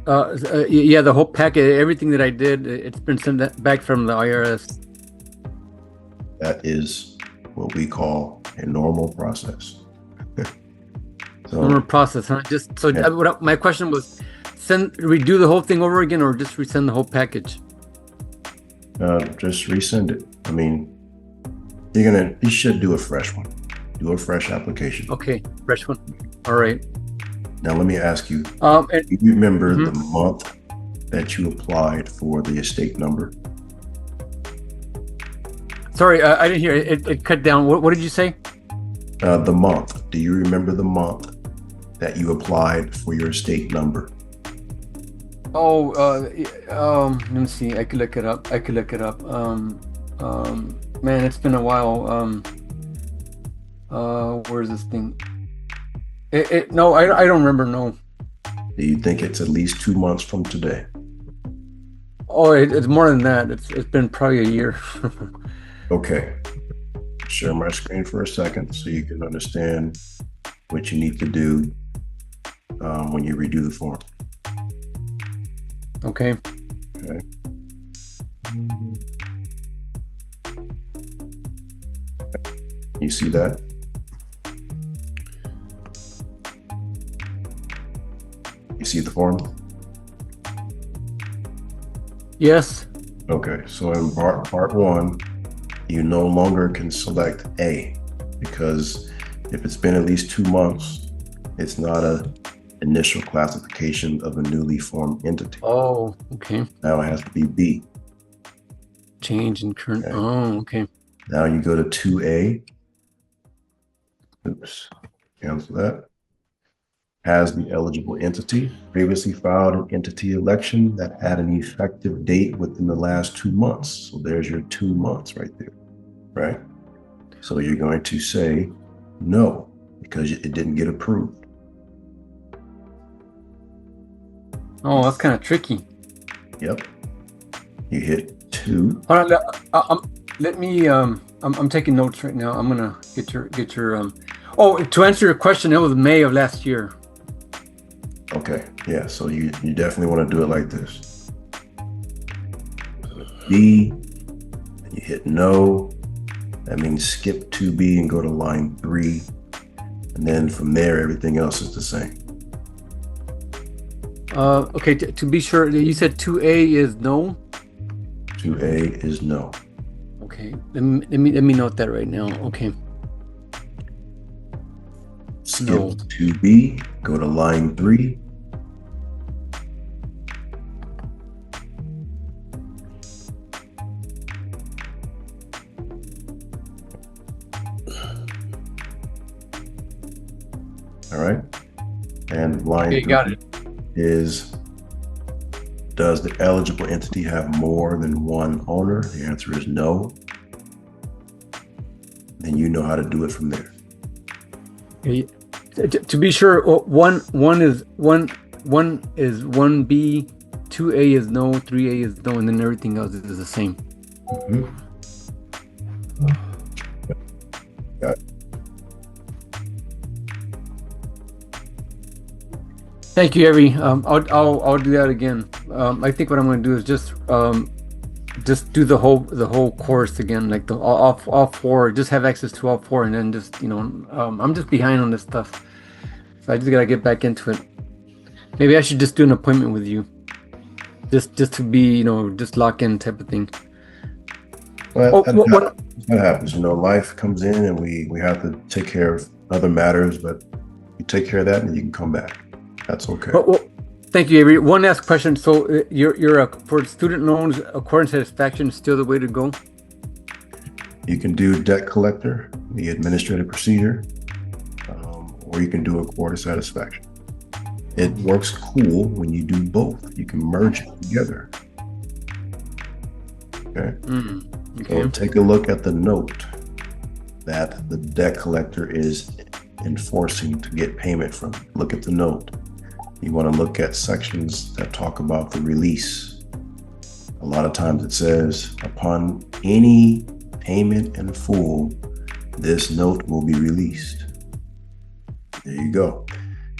Yeah, the whole packet, everything that I did, it's been sent back from the IRS. That is what we call a normal process. Normal process, huh? My question was, redo the whole thing over again, or just resend the whole package? Just resend it. I mean, you should do a fresh one. Do a fresh application. Okay, fresh one. All right. Now let me ask you, do you remember the month that you applied for the estate number? Sorry, I didn't hear it. It cut down. What did you say? The month. Do you remember the month that you applied for your estate number? Oh, let me see. I could look it up. Man, it's been a while. Where's this thing? No, I don't remember. No. Do you think it's at least 2 months from today? Oh, it's more than that. It's been probably a year. Okay. Share my screen for a second so you can understand what you need to do when you redo the form. Okay. Okay. You see that? You see the form? Yes. Okay, so in part one, you no longer can select A because if it's been at least 2 months, it's not a initial classification of a newly formed entity. Oh, okay. Now it has to be B. Change in current. Okay. Oh, okay. Now you go to 2A. Oops, cancel that. Has the eligible entity previously filed an entity election that had an effective date within the last 2 months. So there's your 2 months right there, right? So you're going to say no because it didn't get approved. Oh, that's kind of tricky. Yep. You hit 2. Hold on, let me. I'm taking notes right now. I'm gonna get your. Oh, to answer your question, it was May of last year. Okay. Yeah. So you definitely want to do it like this. B. You hit no. That means skip 2B and go to line 3. And then from there, everything else is the same. Okay, to be sure, you said 2A is no? 2A is no. Okay, let me note that right now. Okay. Skip No. 2B, go to line 3. All right. And line Okay, 3 got it. is, does the eligible entity have more than one owner? The answer is no. Then you know how to do it from there. Okay. To be sure, one is 1B, 2A is no, 3A is no, and then everything else is the same. Got it. Thank you, Avery. I'll do that again. I think what I'm going to do is just do the whole course again, like all 4. Just have access to all 4, and then just I'm just behind on this stuff, so I just gotta get back into it. Maybe I should just do an appointment with you, just to be just lock in type of thing. Well, that happens. Life comes in, and we have to take care of other matters, but you take care of that, and you can come back. That's okay. Well, thank you, Avery. One last question. So you're for student loans, accord and satisfaction is still the way to go? You can do debt collector, the administrative procedure, or you can do accord of satisfaction. It works cool when you do both. You can merge it together. Okay. Okay. So take a look at the note that the debt collector is enforcing to get payment from. Look at the note. You want to look at sections that talk about the release. A lot of times it says, upon any payment in full, this note will be released. There you go.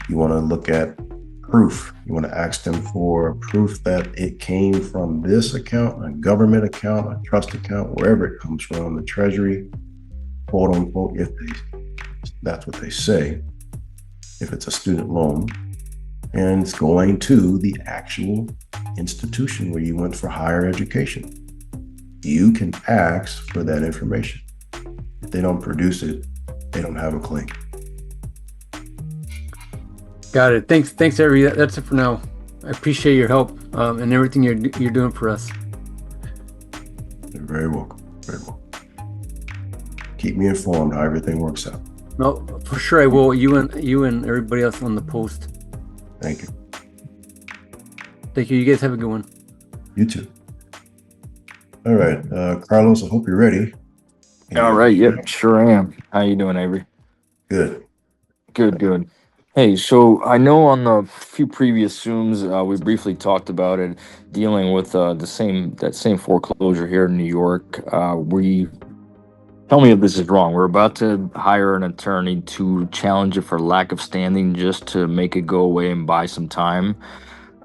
You want to look at proof. You want to ask them for proof that it came from this account, a government account, a trust account, wherever it comes from, the treasury, quote unquote, that's what they say, if it's a student loan. And it's going to the actual institution where you went for higher education. You can ask for that information. If they don't produce it, they don't have a claim. Got it. Thanks, Avery. That's it for now. I appreciate your help and everything you're doing for us. You're very welcome. Very welcome. Keep me informed how everything works out. No, for sure I will. You and everybody else on the post. Thank you. Thank you. You guys have a good one. You too. All right, Carlos, I hope you're ready. All right. Yep. Sure am. How you doing, Avery? Good. Good. Hey, so I know on the few previous Zooms we briefly talked about it, dealing with that same foreclosure here in New York. Tell me if this is wrong. We're about to hire an attorney to challenge it for lack of standing, just to make it go away and buy some time.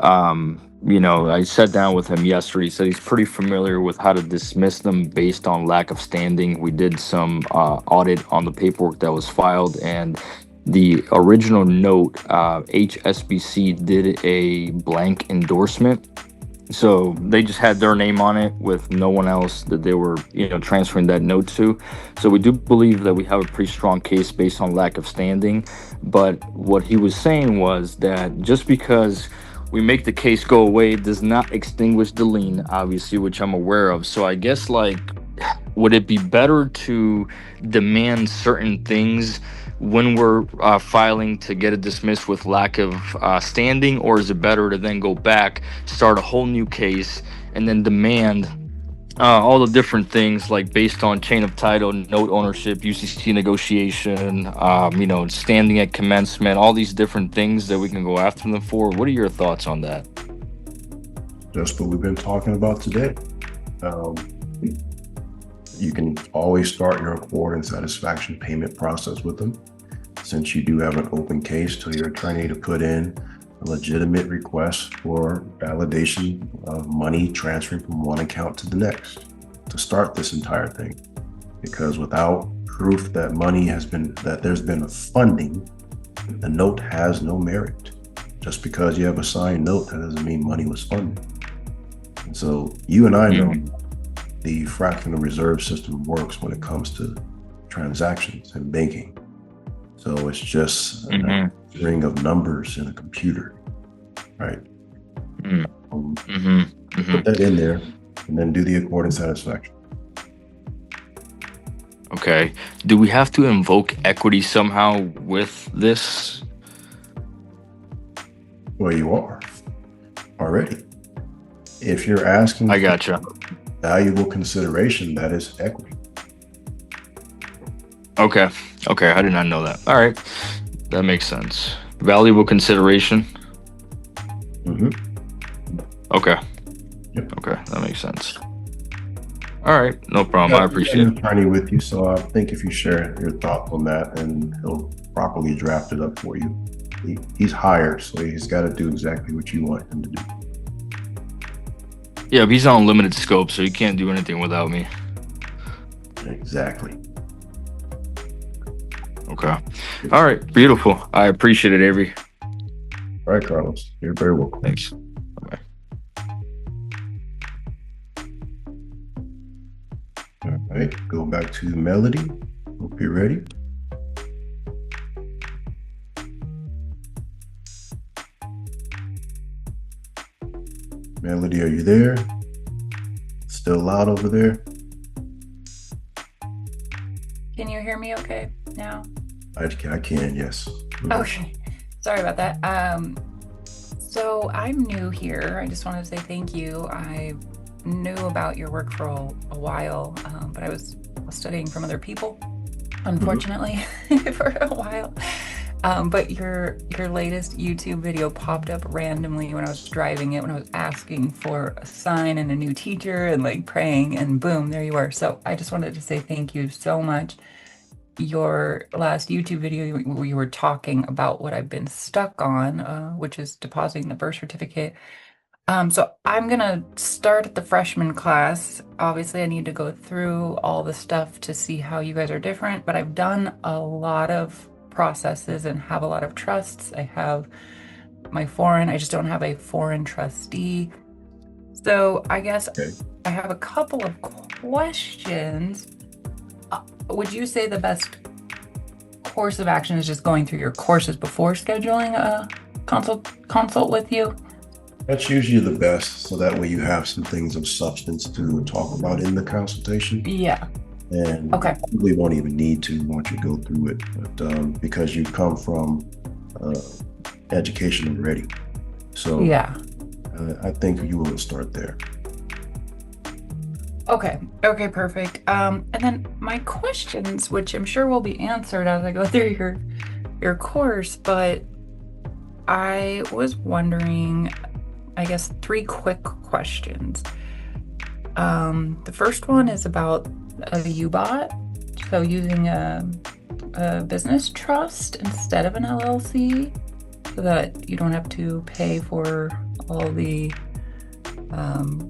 I sat down with him yesterday. He said he's pretty familiar with how to dismiss them based on lack of standing. We did some audit on the paperwork that was filed, and the original note, HSBC did a blank endorsement. So they just had their name on it with no one else that they were, transferring that note to. So we do believe that we have a pretty strong case based on lack of standing. But what he was saying was that just because we make the case go away does not extinguish the lien, obviously, which I'm aware of. So I guess, would it be better to demand certain things when we're filing to get it dismissed with lack of standing, or is it better to then go back, start a whole new case, and then demand all the different things like based on chain of title, note ownership, UCC negotiation, standing at commencement, all these different things that we can go after them for. What are your thoughts on that? Just what we've been talking about today. You can always start your accord and satisfaction payment process with them. Since you do have an open case to your attorney to put in a legitimate request for validation of money transferring from one account to the next to start this entire thing. Because without proof that there's been a funding, the note has no merit. Just because you have a signed note, that doesn't mean money was funded. And so you and I know the fractional reserve system works when it comes to transactions and banking. So it's just a string of numbers in a computer, right? Put that in there and then do the accord and satisfaction. Okay. Do we have to invoke equity somehow with this? Well, you are already. If you're asking I gotcha. valuable consideration, that is equity. Okay. I did not know that. All right. That makes sense. Valuable consideration. Okay. Okay. That makes sense. All right. No problem. I appreciate it. An attorney with you, so I think if you share your thoughts on that, and he'll properly draft it up for you. He's hired, so he's got to do exactly what you want him to do. Yeah, but he's on limited scope, so he can't do anything without me. Exactly. Okay. All right. Beautiful. I appreciate it, Avery. All right, Carlos. You're very welcome. Thanks. Bye. All right. Go back to Melody. Hope you're ready. Melody, are you there? Still loud over there? Can you hear me okay now? I can, yes. Okay. Sorry about that. So I'm new here. I just wanted to say thank you. I knew about your work for a while, but I was studying from other people, unfortunately, for a while. But your latest YouTube video popped up randomly when I was driving it, when I was asking for a sign and a new teacher and like praying, and boom, there you were. So I just wanted to say thank you so much. Your last YouTube video, where you were talking about what I've been stuck on, which is depositing the birth certificate. So I'm gonna start at the freshman class. Obviously, I need to go through all the stuff to see how you guys are different, but I've done a lot of processes and have a lot of trusts. I have my foreign, I just don't have a foreign trustee. So I guess I have a couple of questions. Would you say the best course of action is just going through your courses before scheduling a consult with you? That's usually the best, so that way you have some things of substance to talk about in the consultation. Yeah. And we won't even need to once you go through it, but because you come from education already. So yeah, I think you will start there. Okay, perfect. And then my questions, which I'm sure will be answered as I go through your course, but I was wondering, I guess 3 quick questions. The first one is about a UBOT, so using a business trust instead of an LLC, so that you don't have to pay for all the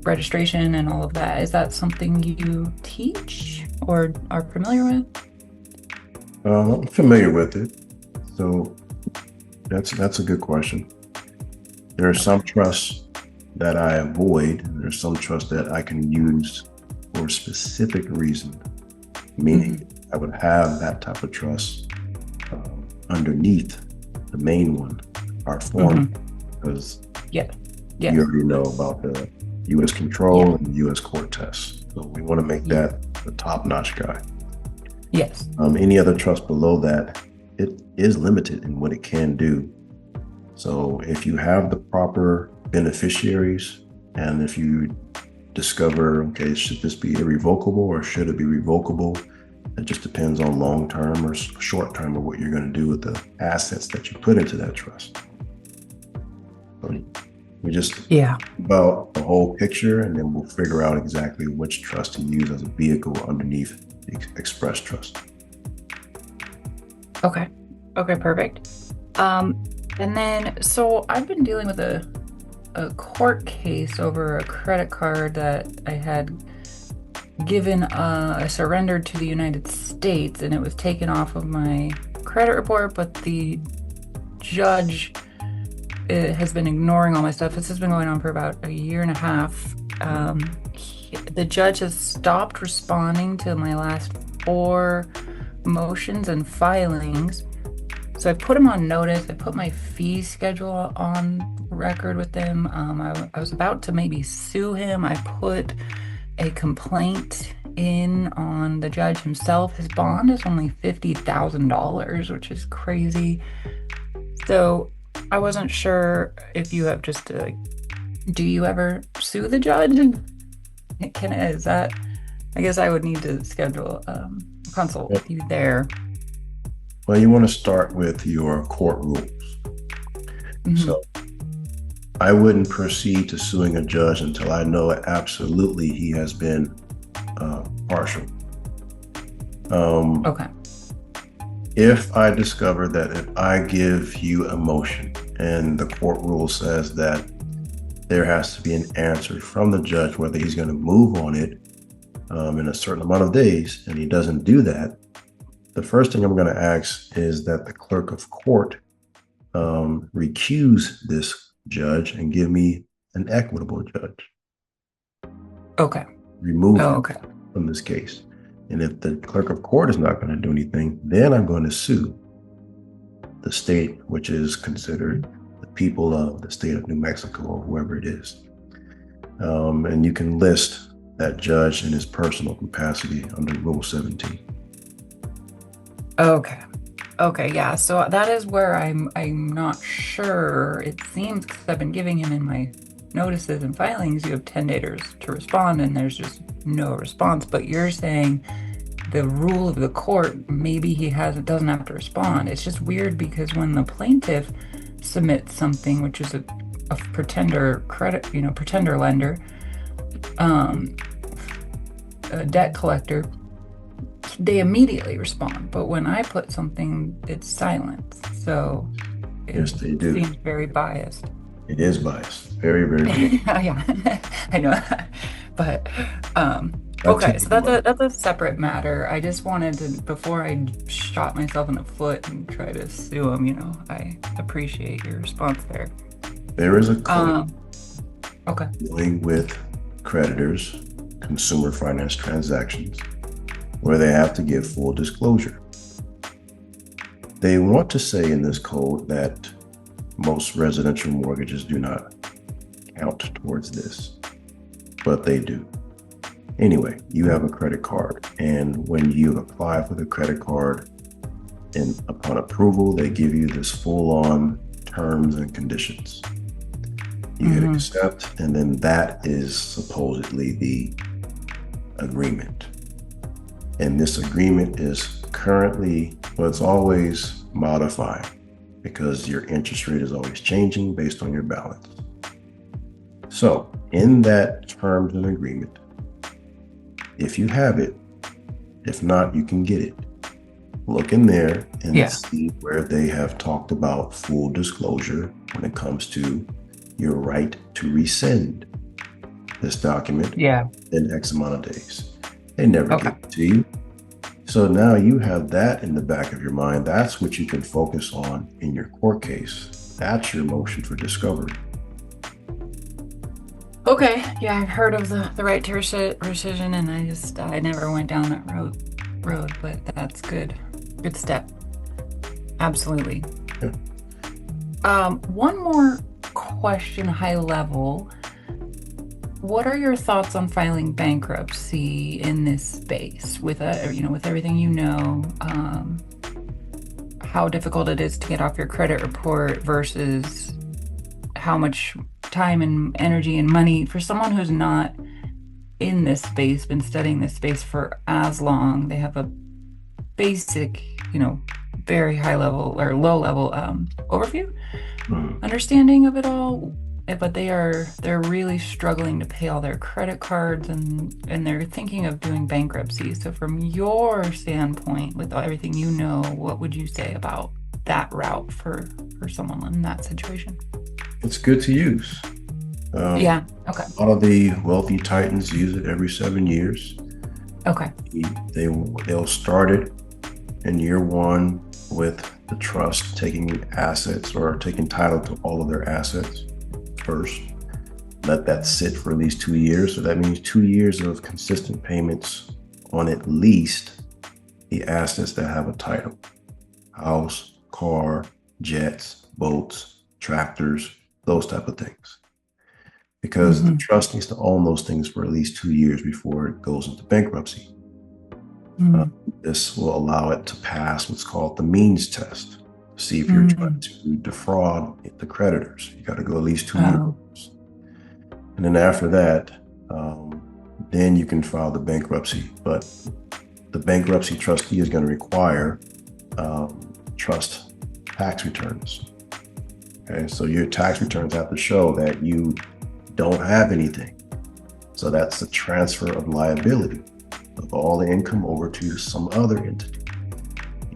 registration and all of that. Is that something you teach or are familiar with? I'm familiar with it, so that's a good question. There are some trusts that I avoid. There's some trusts that I can use for a specific reason, meaning I would have that type of trust underneath the main one, our form, because you already know about the U.S. control and the U.S. court test. So we want to make that the top-notch guy. Yes. Any other trust below that, it is limited in what it can do. So if you have the proper beneficiaries, and if you discover, okay, should this be irrevocable or should it be revocable? It just depends on long term or short term of what you're going to do with the assets that you put into that trust. We just about the whole picture, and then we'll figure out exactly which trust to use as a vehicle underneath the express trust. Okay, perfect. And then, so I've been dealing with a court case over a credit card that I had given, I surrendered to the United States, and it was taken off of my credit report, but the judge has been ignoring all my stuff. This has been going on for about a year and a half. The judge has stopped responding to my last 4 motions and filings. So I put him on notice. I put my fee schedule on record with him. I was about to maybe sue him. I put a complaint in on the judge himself. His bond is only $50,000, which is crazy. So I wasn't sure if you have just do you ever sue the judge? I guess I would need to schedule a consult with you there. Well, you want to start with your court rules. So I wouldn't proceed to suing a judge until I know absolutely he has been partial. Okay. If I discover that if I give you a motion and the court rule says that there has to be an answer from the judge whether he's going to move on it in a certain amount of days, and he doesn't do that, the first thing I'm going to ask is that the clerk of court recuse this judge and give me an equitable judge. Okay. Remove him from this case. And if the clerk of court is not going to do anything, then I'm going to sue the state, which is considered the people of the state of New Mexico or whoever it is. And you can list that judge in his personal capacity under Rule 17. Okay, yeah. So that is where I'm not sure. It seems, because I've been giving him in my notices and filings, you have 10 days to respond, and there's just no response. But you're saying the rule of the court, maybe he doesn't have to respond. It's just weird because when the plaintiff submits something, which is a pretender pretender lender, a debt collector, they immediately respond. But when I put something, it's silence. So yes, they do. Seems very biased. It is biased. Very, very biased. Yeah, I know. But okay, so that's a separate matter. I just wanted to, before I shot myself in the foot and try to sue him, I appreciate your response there. There is a code okay. dealing with creditors, consumer finance transactions, where they have to give full disclosure. They want to say in this code that most residential mortgages do not count towards this, but they do. Anyway, you have a credit card, and when you apply for the credit card, and upon approval, they give you this full-on terms and conditions. You hit accept, and then that is supposedly the agreement. And this agreement is currently, well, it's always modifying because your interest rate is always changing based on your balance. So in that terms and agreement, if you have it, if not, you can get it. Look in there and see where they have talked about full disclosure when it comes to your right to rescind this document in X amount of days. They never give it to you. So now you have that in the back of your mind. That's what you can focus on in your court case. That's your motion for discovery. Okay, yeah, I've heard of the right to rescission, and I never went down that road, but that's good. Good step. Absolutely. Yeah. One more question, high level. What are your thoughts on filing bankruptcy in this space with with everything how difficult it is to get off your credit report versus how much time and energy and money for someone who's not in this space, been studying this space for as long. They have a basic, very high level or low level overview, understanding of it all. But they're really struggling to pay all their credit cards, and they're thinking of doing bankruptcy. So from your standpoint, with everything you know, what would you say about that route for someone in that situation? It's good to use. Yeah. Okay. A lot of the wealthy titans use it every 7 years. Okay. They'll start it in year one with the trust taking assets or taking title to all of their assets first. Let that sit for at least 2 years. So that means 2 years of consistent payments on at least the assets that have a title: house, car, jets, boats, tractors, those type of things. Because the trust needs to own those things for at least 2 years before it goes into bankruptcy. This will allow it to pass what's called the means test. See if you're trying to defraud the creditors. You got to go at least 2 years. And then after that, then you can file the bankruptcy. But the bankruptcy trustee is going to require trust tax returns. Okay, so your tax returns have to show that you don't have anything. So that's the transfer of liability of all the income over to some other entity.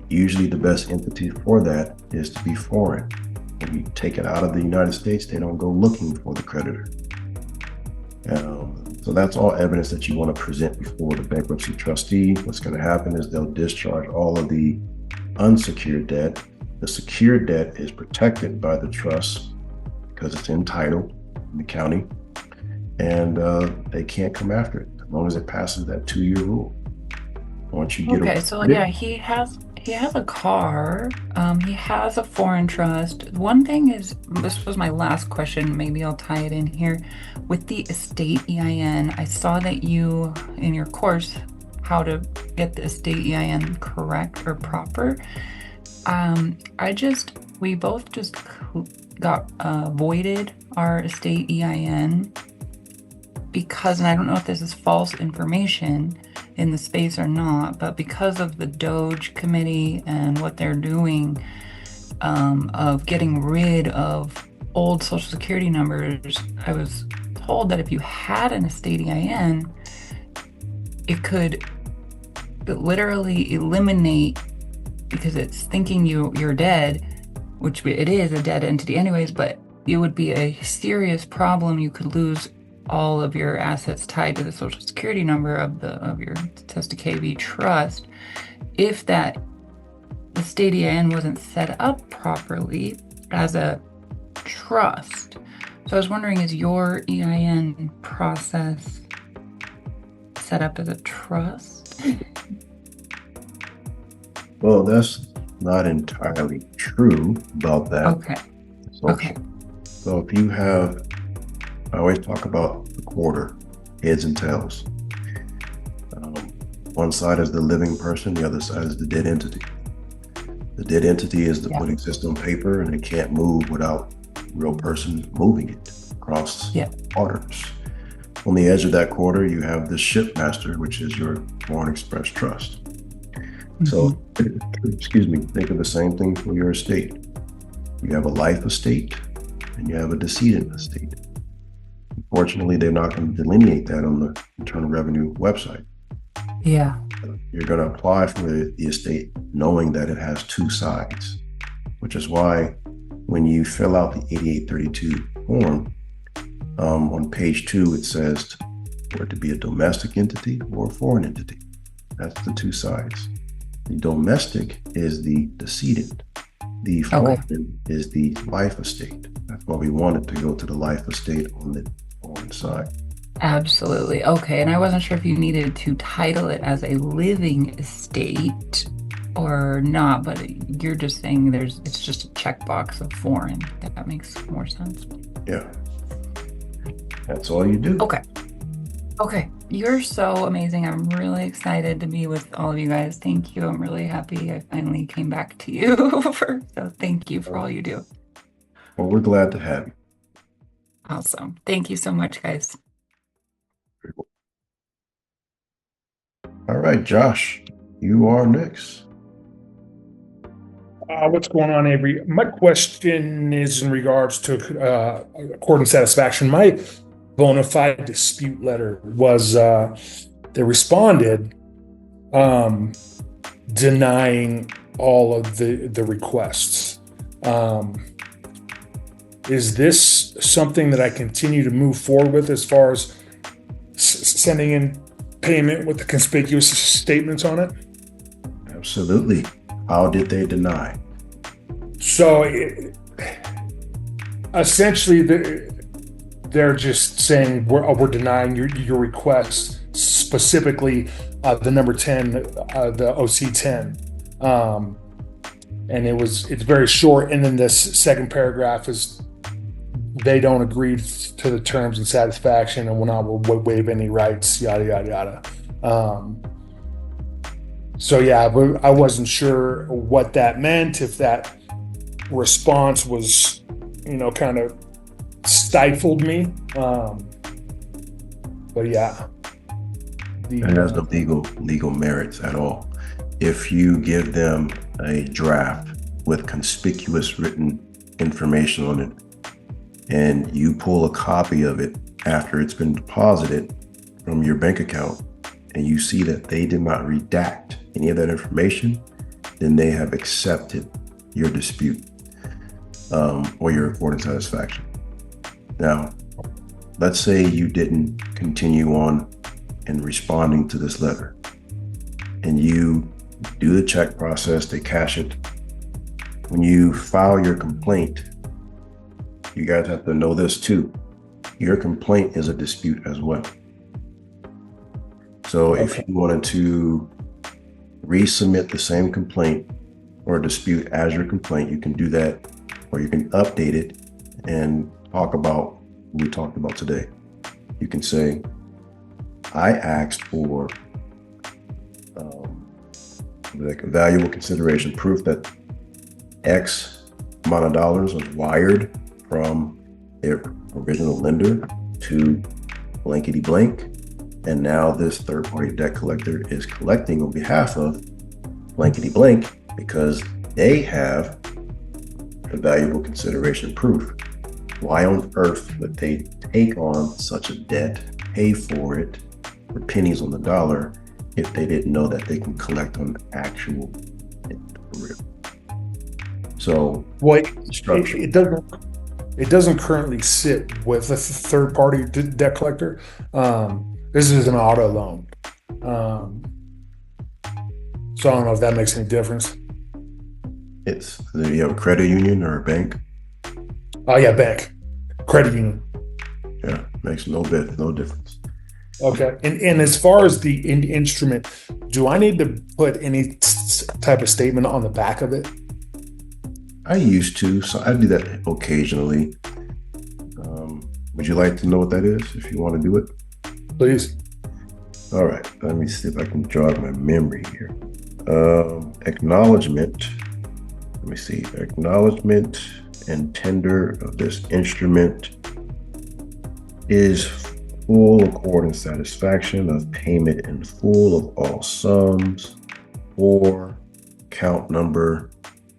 Usually the best entity for that is to be foreign. When you take it out of the United States, they don't go looking for the creditor. So that's all evidence that you want to present before the bankruptcy trustee. What's going to happen is they'll discharge all of the unsecured debt. The secured debt is protected by the trust because it's entitled in the county, and they can't come after it as long as it passes that 2-year rule. Once you get he has a car, he has a foreign trust. One thing is, this was my last question, maybe I'll tie it in here. With the estate EIN, I saw that you, in your course, how to get the estate EIN correct or proper. We both just got voided our estate EIN because, and I don't know if this is false information in the space or not, but because of the Doge committee and what they're doing of getting rid of old social security numbers, I was told that if you had an estate EIN, it could literally eliminate, because it's thinking you're dead, which it is a dead entity anyways, but it would be a serious problem. You could lose all of your assets tied to the social security number of your Testa KV trust if that estate EIN wasn't set up properly as a trust. So I was wondering, is your EIN process set up as a trust? Well, that's not entirely true about that. Okay. So if you have, I always talk about the quarter, heads and tails. One side is the living person, the other side is the dead entity. The dead entity is what exists on paper, and it can't move without a real person moving it across waters. On the edge of that quarter, you have the shipmaster, which is your Foreign Express Trust. So, think of the same thing for your estate. You have a life estate and you have a decedent estate. Unfortunately, they're not going to delineate that on the Internal Revenue website. Yeah. You're going to apply for the estate knowing that it has two sides, which is why when you fill out the 8832 form, on page 2, it says for it to be a domestic entity or a foreign entity. That's the two sides. The domestic is the decedent. The foreign is the life estate. That's why we wanted to go to the life estate on the foreign side. Absolutely. Okay. And I wasn't sure if you needed to title it as a living estate or not, but you're just saying it's just a checkbox of foreign. That makes more sense. Yeah. That's all you do. Okay. You're so amazing. I'm really excited to be with all of you guys. Thank you. I'm really happy I finally came back to you. So thank you for all you do. Well, we're glad to have you. Awesome. Thank you so much, guys. All right, Josh, you are next. What's going on, Avery? My question is in regards to court and satisfaction. My bona fide dispute letter was they responded denying all of the requests. Is this something that I continue to move forward with as far as sending in payment with the conspicuous statements on it? Absolutely. How did they deny? So essentially, they're just saying we're denying your request, specifically the number 10, the OC 10. And it's very short. And then this second paragraph is they don't agree to the terms and satisfaction and will not waive any rights, yada, yada, yada. So yeah, I wasn't sure what that meant, if that response was, kind of stifled me. But yeah. It has no legal merits at all. If you give them a draft with conspicuous written information on it, and you pull a copy of it after it's been deposited from your bank account, and you see that they did not redact any of that information, then they have accepted your dispute or your court and satisfaction. Now, let's say you didn't continue on in responding to this letter, and you do the check process, they cash it. When you file your complaint, you guys have to know this too. Your complaint is a dispute as well. So if you wanted to resubmit the same complaint or dispute as your complaint, you can do that, or you can update it and talk about what we talked about today. You can say, I asked for like a valuable consideration, proof that X amount of dollars was wired from their original lender to blankety blank. And now this third party debt collector is collecting on behalf of blankety blank because they have a valuable consideration proof. Why on earth would they take on such a debt, pay for it for pennies on the dollar, if they didn't know that they can collect on actual real? So it doesn't currently sit with a third party debt collector. This is an auto loan. So I don't know if that makes any difference. You have a credit union or a bank? Oh yeah, bank, credit union. Yeah, makes no difference. Okay, and as far as the instrument, do I need to put any type of statement on the back of it? I used to, so I do that occasionally. Would you like to know what that is if you want to do it? Please. All right, let me see if I can jog my memory here. Acknowledgement. Let me see. Acknowledgement and tender of this instrument is full accord and satisfaction of payment in full of all sums or count number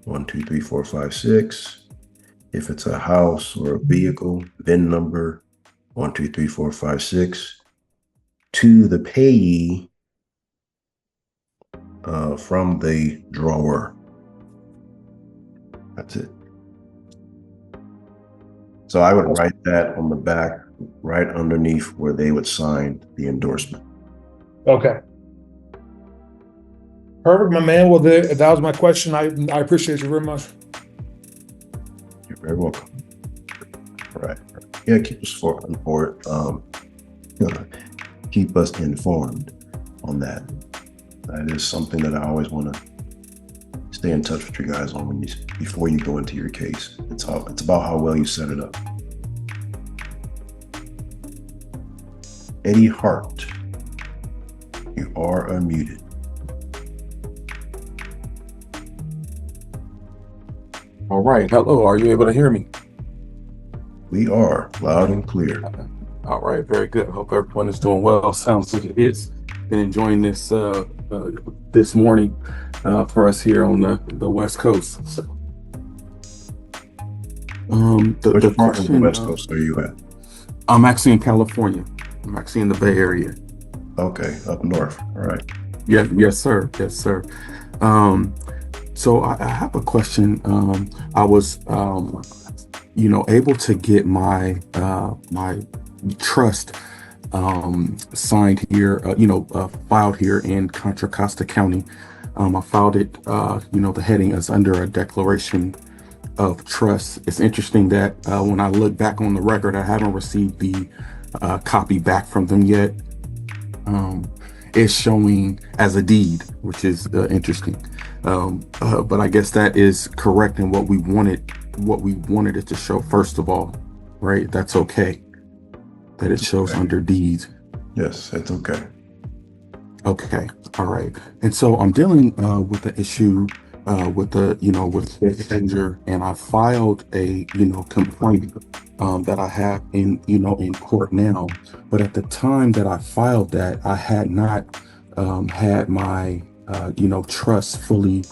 1, 2, 3, 4, 5, 6. If it's a house or a vehicle, VIN number 1, 2, 3, 4, 5, 6 to the payee from the drawer. That's it. So I would write that on the back, right underneath where they would sign the endorsement. Okay. Perfect, my man. Well, that was my question. I appreciate you very much. You're very welcome. All right. Yeah, keep us keep us informed on that. That is something that I always want to stay in touch with you guys on before you go into your case. It's about how well you set it up. Eddie Hart, you are unmuted. All right. Hello. Are you able to hear me? We are loud and clear. All right. Very good. Hope everyone is doing well. Sounds like it is. been enjoying this this morning for us here on the West Coast. So, Which the part of the question, West Coast are you at? I'm actually in California. I'm actually in the Bay Area. Okay, up north. All right. Yes, sir. Yes, sir. So I have a question. I was, able to get my my trust signed here, filed here in Contra Costa County. I filed it, the heading is under a declaration of trust. It's interesting that when I look back on the record, I haven't received the copy back from them yet. It's showing as a deed, which is interesting. But I guess that is correct in what we wanted it to show, first of all, right? That's okay that it shows under deed. Yes, that's okay. Okay, all right. And so I'm dealing with the issue with the danger, and I filed a complaint that I have in court now. But at the time that I filed that, I had not had my trust fully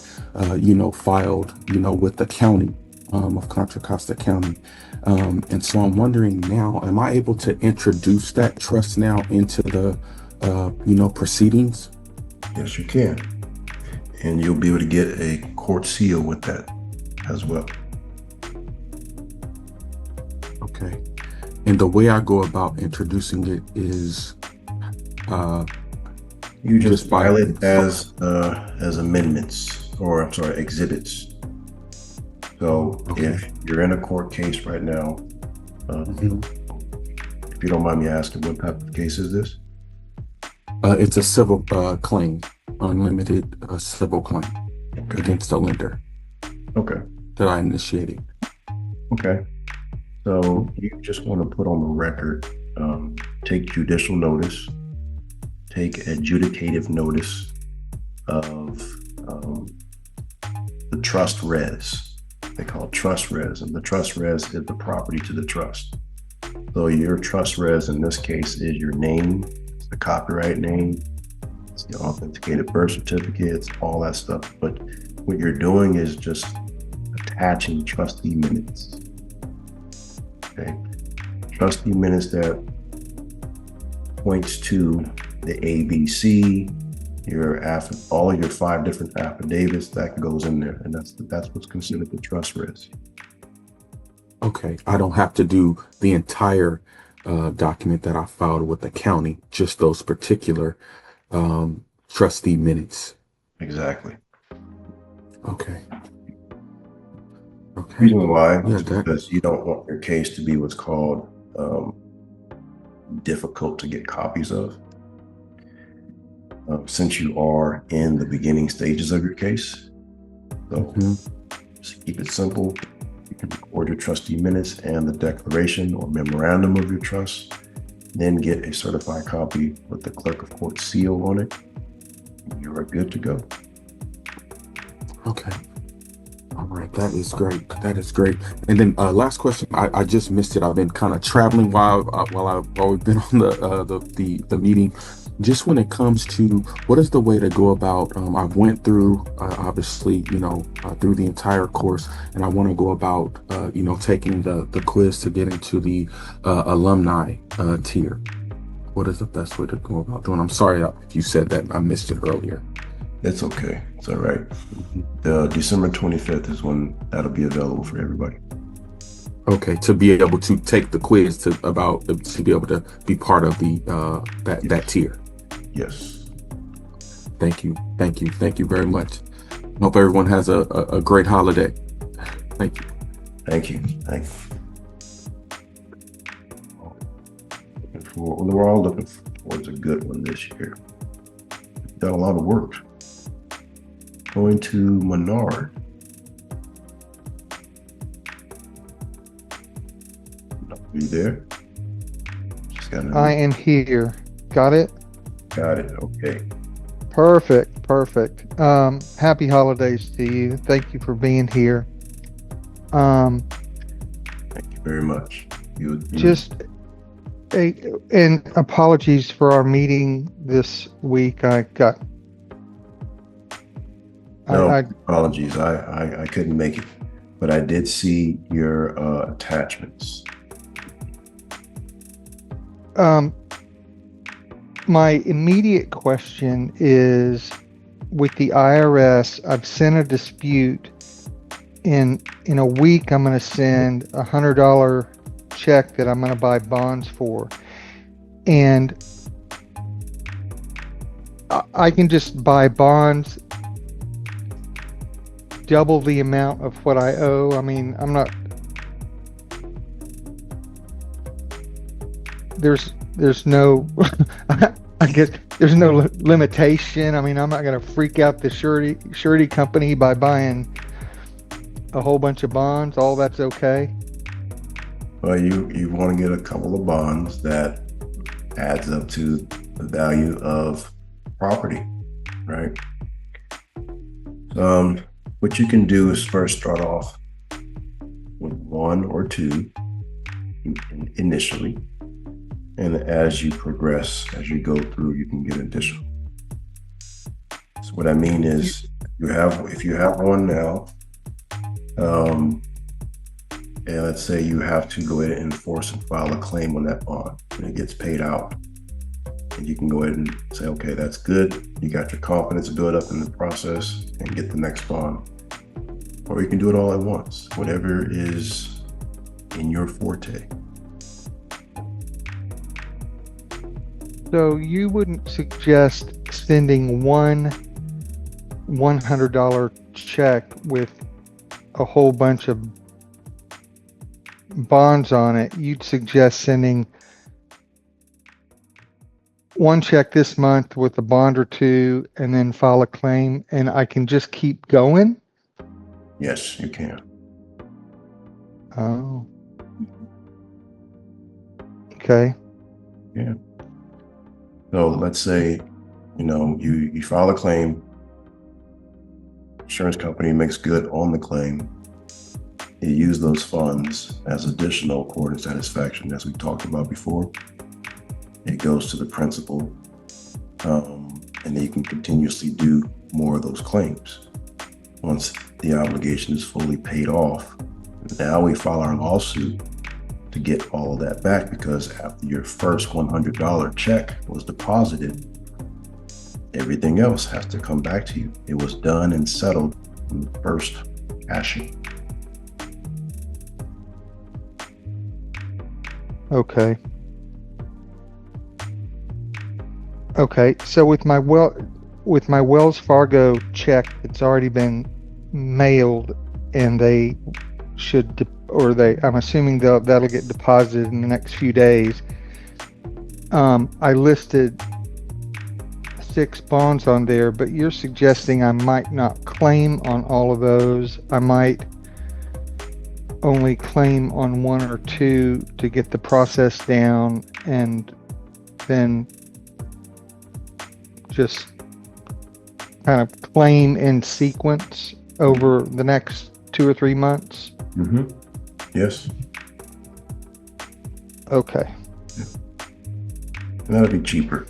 filed with the county of Contra Costa County. And so I'm wondering now, am I able to introduce that trust now into the proceedings? Yes, you can. And you'll be able to get a court seal with that as well. Okay. And the way I go about introducing it is you just file it as amendments, or I'm sorry, exhibits. So if you're in a court case right now, if you don't mind me asking, what type of case is this? It's a civil claim, unlimited civil claim against the lender. Okay. That I initiated. Okay. So you just want to put on the record, take judicial notice, take adjudicative notice of the trust res. They call it trust res, and the trust res is the property to the trust. So your trust res in this case is your name, it's the copyright name, it's the authenticated birth certificates, all that stuff. But what you're doing is just attaching trustee minutes. Okay, trustee minutes that points to the ABC, all of your 5 different affidavits that goes in there, and that's what's considered the trust res. Okay, I don't have to do the entire document that I filed with the county, just those particular trustee minutes. Exactly. Okay. The reason why is because you don't want your case to be what's called difficult to get copies of. Since you are in the beginning stages of your case. So just keep it simple. You can record your trustee minutes and the declaration or memorandum of your trust, then get a certified copy with the clerk of court seal on it. You are good to go. Okay. All right, that is great. That is great. And then last question, I just missed it. I've been kind of traveling while I've always been on the meeting. Just when it comes to what is the way to go about, I went through obviously through the entire course, and I want to go about taking the quiz to get into the alumni tier. What is the best way to go about doing? I'm sorry if you said that, I missed it earlier. It's okay. It's all right. December 25th is when that'll be available for everybody. Okay, to be able to take the quiz to be able to be part of the that tier. Yes. Thank you very much. Hope everyone has a great holiday. Thank you. Thank you. We're all looking towards a good one this year. Done a lot of work. Going to Menard. Are you there? I am here. Got it? Got it. Okay. Perfect. Happy holidays to you. Thank you for being here. Thank you very much. And apologies for our meeting this week. I got. No apologies. I couldn't make it, but I did see your attachments. My immediate question is, with the IRS, I've sent a dispute. In a week, I'm going to send $100 check that I'm going to buy bonds for, and I can just buy bonds double the amount of what I owe. I mean, I'm not. There's no. I guess there's no limitation. I mean, I'm not going to freak out the surety company by buying a whole bunch of bonds. All that's okay. Well, you want to get a couple of bonds that adds up to the value of property, right? What you can do is first start off with one or two initially, and as you progress, as you go through, you can get additional. So what I mean is, if you have one now, and let's say you have to go ahead and enforce and file a claim on that bond, and it gets paid out, and you can go ahead and say, okay, that's good. You got your confidence built up in the process and get the next bond. Or you can do it all at once, whatever is in your forte. So you wouldn't suggest sending one $100 check with a whole bunch of bonds on it. You'd suggest sending one check this month with a bond or two, and then file a claim, and I can just keep going? Yes, you can. Oh. Okay. Yeah. So let's say, you file a claim, insurance company makes good on the claim. You use those funds as additional court and satisfaction, as we talked about before. It goes to the principal, and then you can continuously do more of those claims. Once the obligation is fully paid off, now we file our lawsuit to get all of that back, because after your first $100 check was deposited, everything else has to come back to you. It was done and settled from the first cashing. Okay. Okay. So with my Wells Fargo check, it's already been mailed, and they should, I'm assuming that'll get deposited in the next few days. I listed 6 bonds on there, but you're suggesting I might not claim on all of those. I might only claim on 1 or 2 to get the process down, and then just kind of claim in sequence over the next 2 or 3 months. Mm-hmm. Yes. Okay. Yeah. And that'll be cheaper.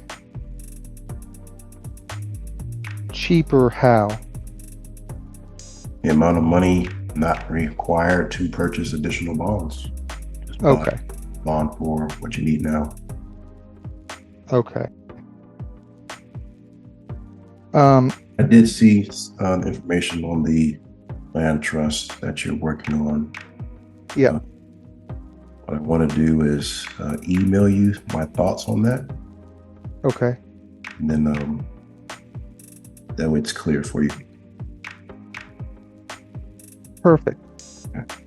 Cheaper how? The amount of money not required to purchase additional bonds. Just okay. Bond for what you need now. Okay. I did see information on the land trust that you're working on. Yeah. What I want to do is email you my thoughts on that. Okay. And then that way it's clear for you. Perfect. Okay.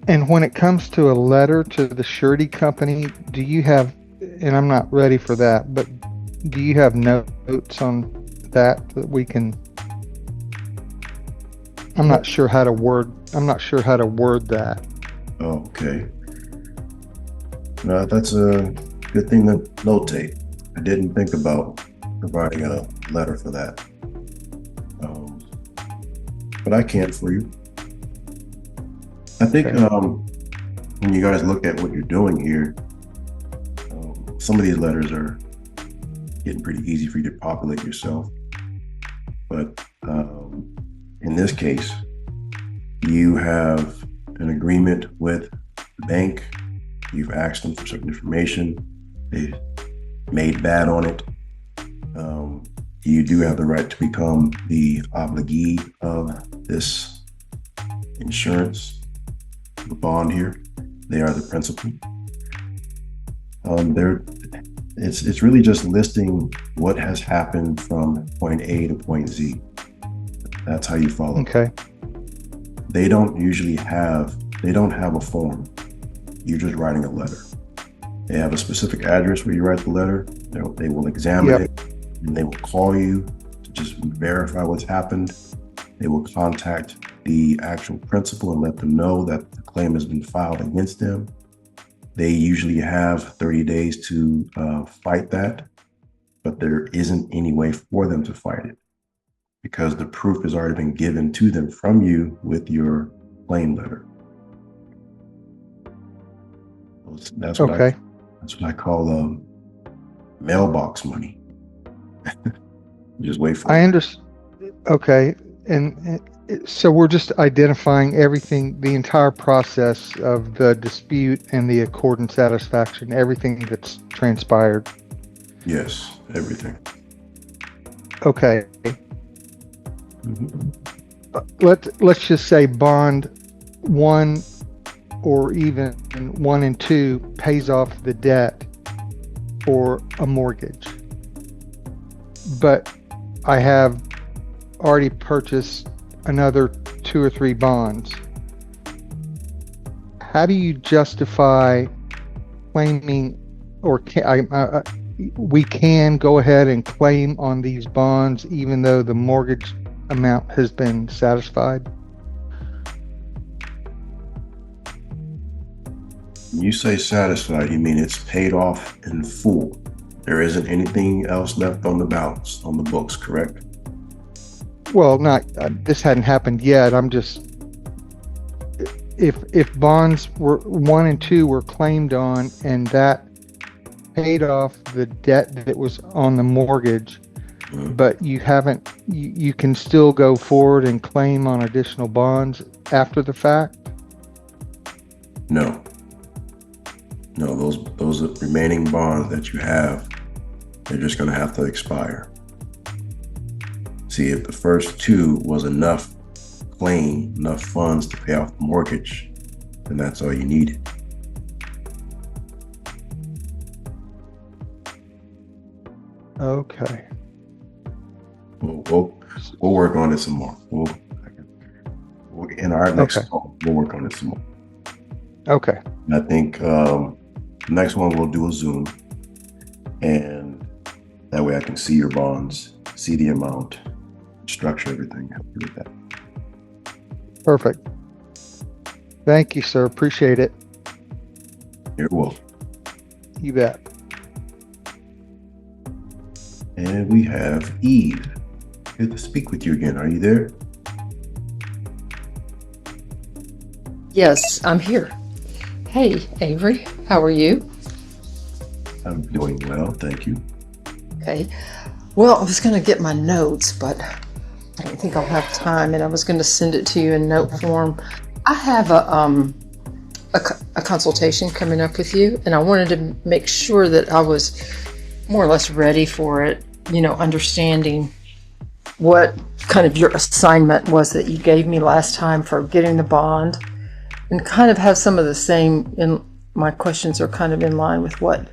And when it comes to a letter to the surety company, do you have, and I'm not ready for that, but do you have notes on that we can, I'm not sure how to word that. Oh, okay. That's a good thing to notate. I didn't think about providing a letter for that. But I can for you. I think when you guys look at what you're doing here, some of these letters are getting pretty easy for you to populate yourself. But in this case, you have an agreement with the bank. You've asked them for certain information. They made bad on it. You do have the right to become the obligee of this insurance, the bond here. They are the principal. It's really just listing what has happened from point A to point Z. That's how you follow. Okay. They don't have a form. You're just writing a letter. They have a specific address where you write the letter. They will examine it, and they will call you to just verify what's happened. They will contact the actual principal and let them know that the claim has been filed against them. They usually have 30 days to fight that, but there isn't any way for them to fight it because the proof has already been given to them from you with your claim letter. That's what I call mailbox money. Just wait for I it. understand. Okay. And so we're just identifying everything, the entire process of the dispute and the accord and satisfaction, everything that's transpired. Yes, everything. Okay. Let's just say bond 1 or even 1 and 2 pays off the debt for a mortgage. But I have already purchased another 2 or 3 bonds. How do you justify claiming, or we can go ahead and claim on these bonds even though the mortgage amount has been satisfied? When you say satisfied, you mean it's paid off in full. There isn't anything else left on the balance, on the books, correct? Well, not this hadn't happened yet. I'm just, if bonds were 1 and 2 were claimed on and that paid off the debt that was on the mortgage, but you haven't, you can still go forward and claim on additional bonds after the fact? No, those remaining bonds that you have, they're just going to have to expire. See, if the first 2 was enough funds to pay off the mortgage, then that's all you needed. Okay. We'll work on it some more. In our next call, we'll work on it some more. Okay. And I think next one we'll do a Zoom, and that way I can see your bonds, see the amount, structure everything. Help you with that. Perfect. Thank you, sir. Appreciate it. You're welcome. You bet. And we have Eve. Good to speak with you again. Are you there? Yes, I'm here. Hey, Avery, how are you? I'm doing well, thank you. Okay. Well, I was going to get my notes, but I don't think I'll have time, and I was going to send it to you in note form. I have a consultation coming up with you, and I wanted to make sure that I was more or less ready for it, you know, understanding what kind of your assignment was that you gave me last time for getting the bond, and kind of have some of the same, my questions are kind of in line with what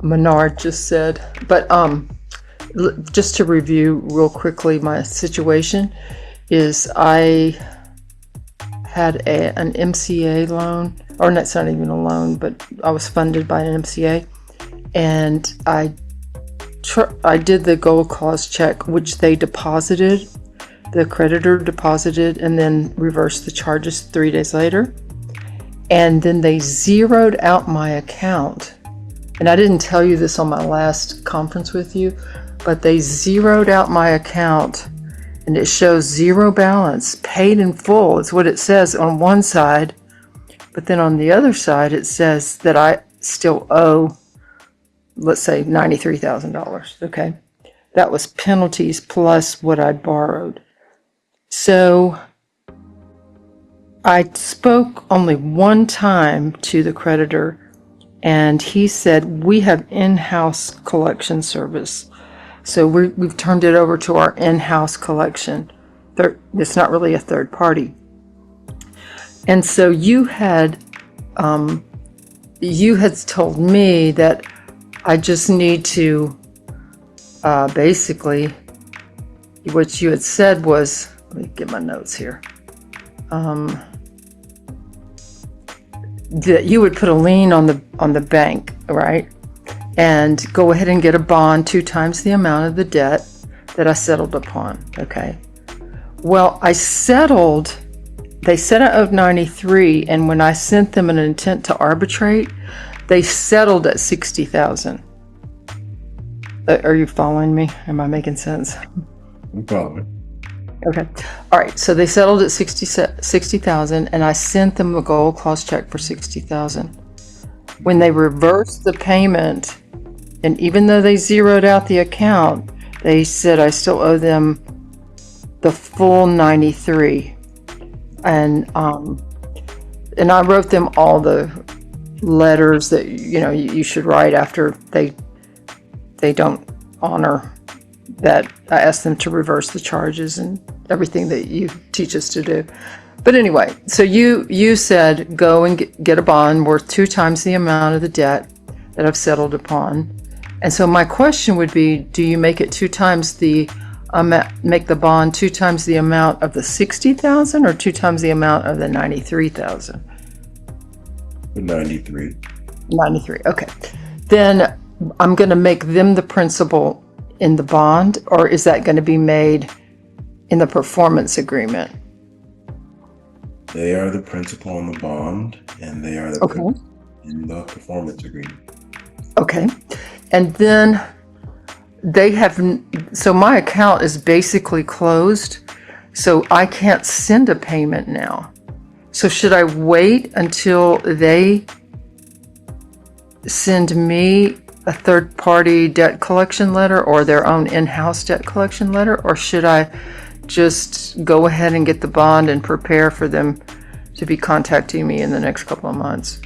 Menard just said. But just to review real quickly, my situation is I had an MCA loan, or that's not even a loan, but I was funded by an MCA, and I did the gold cause check, which they deposited, the creditor deposited, and then reversed the charges 3 days later. And then they zeroed out my account. And I didn't tell you this on my last conference with you, but they zeroed out my account, and it shows zero balance, paid in full. It's what it says on one side, But then on the other side, it says that I still owe, let's say, $93,000. Okay. That was penalties plus what I borrowed. So I spoke only one time to the creditor, and he said, we have in-house collection service. So we've turned it over to our in-house collection. It's not really a third party. And so you had told me that I just need to basically, what you had said was, let me get my notes here, that you would put a lien on the bank, right? And go ahead and get a bond 2 times the amount of the debt that I settled upon. Okay. Well, they said I owed 93, and when I sent them an intent to arbitrate, they settled at 60,000. Are you following me? Am I making sense? I'm following. Okay. All right. So they settled at 60,000, and I sent them a gold clause check for 60,000. When they reversed the payment, and even though they zeroed out the account, they said I still owe them the full 93. And I wrote them all the letters that you should write after they don't honor that. I asked them to reverse the charges and everything that you teach us to do. But anyway, so you said go and get a bond worth 2 times the amount of the debt that I've settled upon. And so my question would be, do you make it 2 times the make the bond 2 times the amount of the 60,000 or 2 times the amount of the 93,000? 93. 93. Okay. Then I'm going to make them the principal in the bond, or is that going to be made in the performance agreement? They are the principal on the bond, and they are the principal in the performance agreement. Okay. And then so my account is basically closed, so I can't send a payment now. So should I wait until they send me a third-party debt collection letter or their own in-house debt collection letter, or should I just go ahead and get the bond and prepare for them to be contacting me in the next couple of months?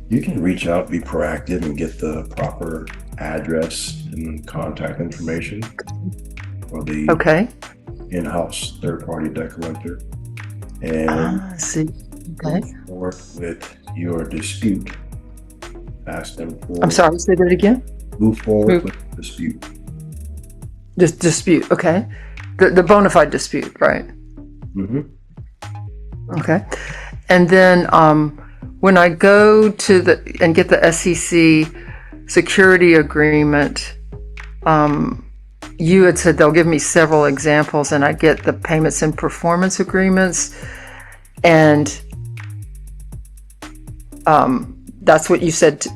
You can reach out, be proactive, and get the proper address and contact information for the in-house third-party debt collector, and see. Okay. move forward with your dispute. Ask them for. I'm sorry. Say that again. Move forward with the dispute. Dispute. Okay. The bona fide dispute, right? Mm-hmm. Okay. And then when I go to and get the SEC security agreement, you had said they'll give me several examples, and I get the payments and performance agreements, and that's what you said.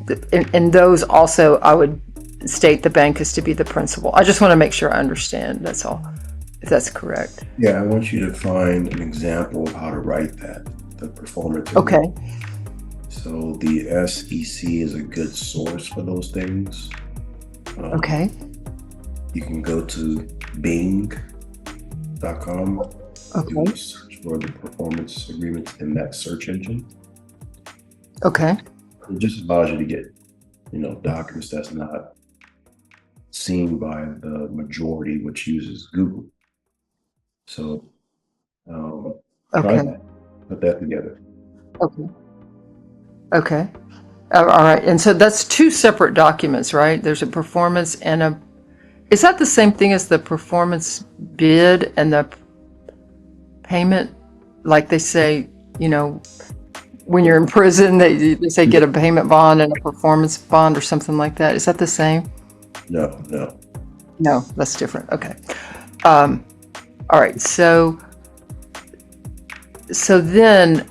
In those also, I would state the bank is to be the principal. I just want to make sure I understand. That's all. If that's correct. Yeah, I want you to find an example of how to write that. The performance. Okay. So the SEC is a good source for those things. Okay. You can go to bing.com. Okay. Search for the performance agreements in that search engine. Okay. It just allows you to get, documents that's not seen by the majority, which uses Google. So, try that. Put that together. Okay. Okay. All right. And so that's 2 separate documents, right? There's a performance and is that the same thing as the performance bid and the payment? Like they say, when you're in prison, they say get a payment bond and a performance bond or something like that. Is that the same? No. No, that's different. Okay. All right. So then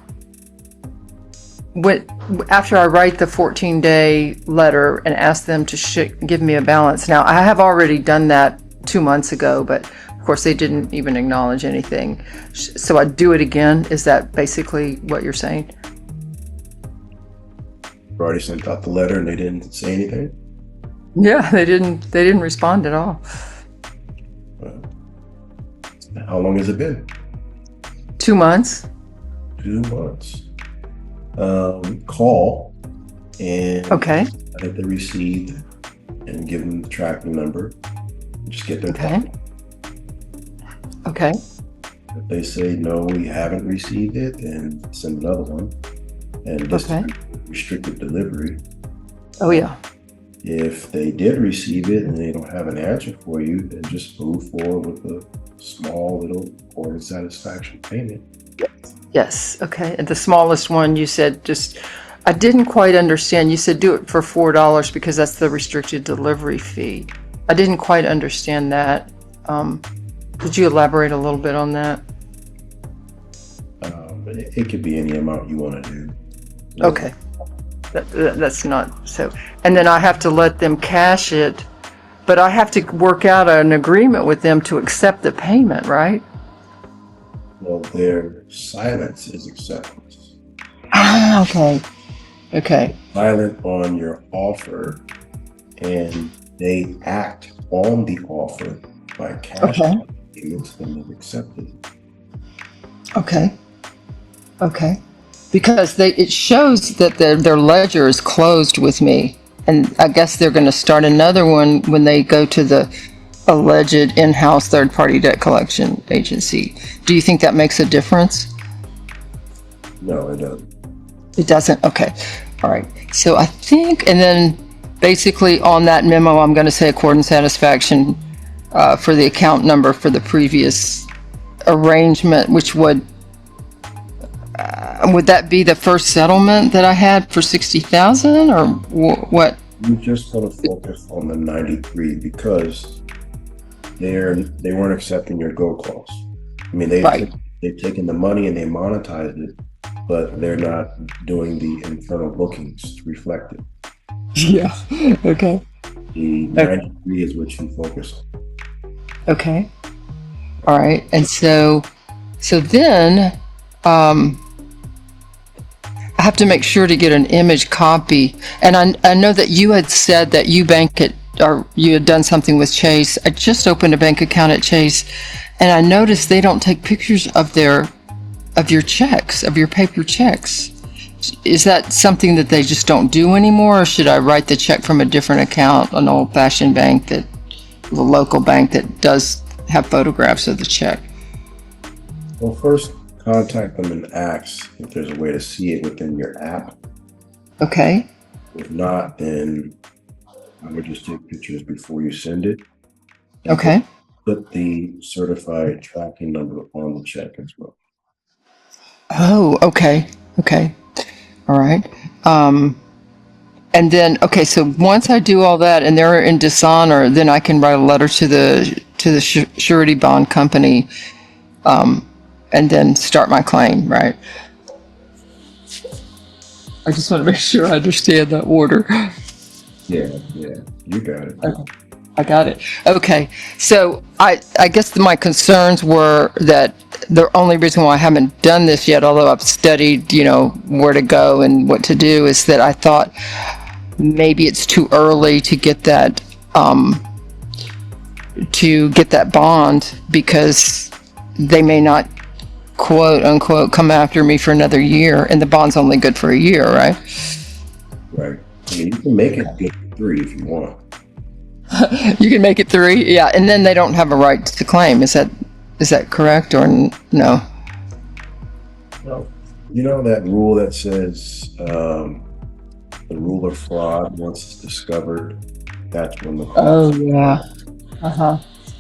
after I write the 14-day letter and ask them to give me a balance. Now, I have already done that 2 months ago, but Of course, they didn't even acknowledge anything. So I'd do it again. Is that basically what you're saying? You already sent out the letter and they didn't say anything? Yeah, they didn't respond at all. How long has it been? 2 months. 2 months. Call and Okay. that they received and give them the tracking number. Just get their Okay. Okay. If they say no, we haven't received it, then send another one. And just Okay. restricted delivery. Oh yeah. If they did receive it and they don't have an answer for you, then just move forward with a small little order satisfaction payment. Yes. Okay. And the smallest one you said I didn't quite understand. You said do it for $4 because that's the restricted delivery fee. I didn't quite understand that. Could you elaborate a little bit on that? It could be any amount you want to do. Okay. That's not so. And then I have to let them cash it, but I have to work out an agreement with them to accept the payment, right? Well, their silence is acceptance. Ah, okay. Okay. Silent on your offer, and they act on the offer by cashing payments, then they've accepted it. Okay. Okay. Because it shows that their ledger is closed with me, and I guess they're going to start another one when they go to the alleged in-house third-party debt collection agency. Do you think that makes a difference? No, it doesn't. It doesn't? Okay. All right. So I think, and then basically on that memo, I'm going to say accord and satisfaction for the account number for the previous arrangement, which would that be the first settlement that I had for $60,000 or what? You just want to focus on the 93 because they weren't accepting your go clause. I mean, they've taken the money and they monetized it, but they're not doing the internal bookings to reflect it. Yeah. Okay. The 93 is what you focus on. Okay. All right. And so then, I have to make sure to get an image copy. And I know that you had said that you bank it, or you had done something with Chase. I just opened a bank account at Chase, and I noticed they don't take pictures of your checks, of your paper checks. Is that something that they just don't do anymore, or should I write the check from a different account, an old-fashioned bank, the local bank that does have photographs of the check? Well, first, contact them and ask if there's a way to see it within your app. Okay. If not, then I would just take pictures before you send it. Okay. Put the certified tracking number on the check as well. Oh, okay. Okay. All right. And then, okay, so once I do all that and they're in dishonor, then I can write a letter to the surety bond company, and then start my claim, right? I just want to make sure I understand that order. Yeah, you got it. Okay. I got it. Okay, so I guess my concerns were that the only reason why I haven't done this yet, although I've studied, where to go and what to do, is that I thought maybe it's too early to get that bond because they may not, quote unquote, come after me for another year, and the bond's only good for a year, right? Right. I mean, you can make it good for 3 if you want. You can make it 3, yeah, and then they don't have a right to claim. Is that correct or no? Well, you know that rule that says the rule of fraud, once it's discovered, that's when the Oh yeah.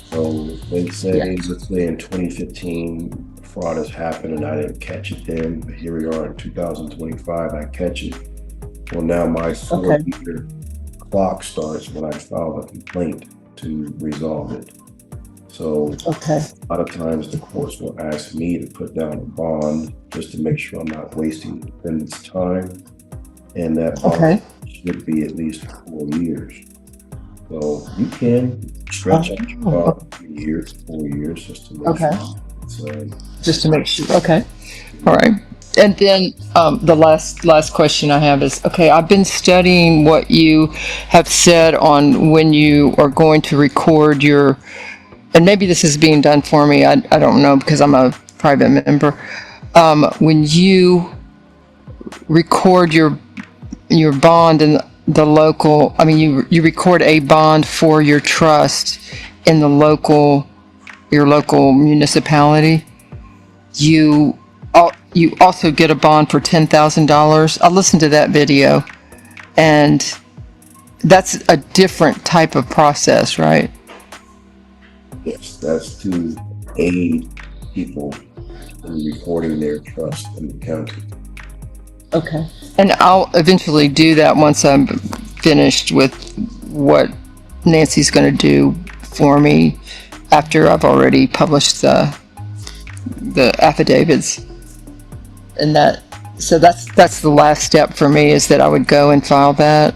So they say, let's say in 2015, fraud has happened and I didn't catch it then, but here we are in 2025, I catch it. Well, now my 4-year clock starts when I file a complaint to resolve it. So a lot of times the courts will ask me to put down a bond just to make sure I'm not wasting the defendant's time. And that bond should be at least 4 years. So you can stretch out about 3 years, 4 years, just to make Okay. sure. So, Just to make sure. Okay. All right. And then the last question I have is, okay, I've been studying what you have said on when you are going to record your, and maybe this is being done for me. I don't know because I'm a private member. When you record your bond in the local, I mean, you record a bond for your trust in the your local municipality. You also get a bond for $10,000. I listened to that video, and that's a different type of process, right? yes, that's to aid people in recording their trust in the county. Okay. And I'll eventually do that once I'm finished with what Nancy's going to do for me after I've already published the affidavits. And so that's the last step for me, is that I would go and file that.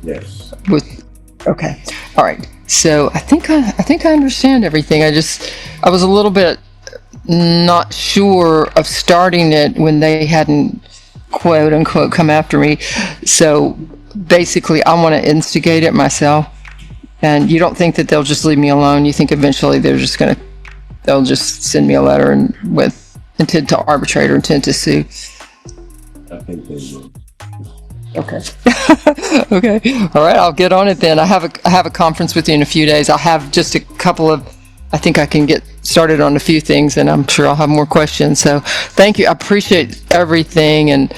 Yes. Okay. All right. So I think I understand everything. I was a little bit not sure of starting it when they hadn't, quote unquote, come after me. So basically I want to instigate it myself. And you don't think that they'll just leave me alone? You think eventually they'll just send me a letter and with intent to arbitrate or intent to sue? I think they will. Okay. Okay. All right. I'll get on it then. I have a conference with you in a few days. I'll have just a couple of, I think I can get started on a few things, and I'm sure I'll have more questions. So thank you. I appreciate everything. And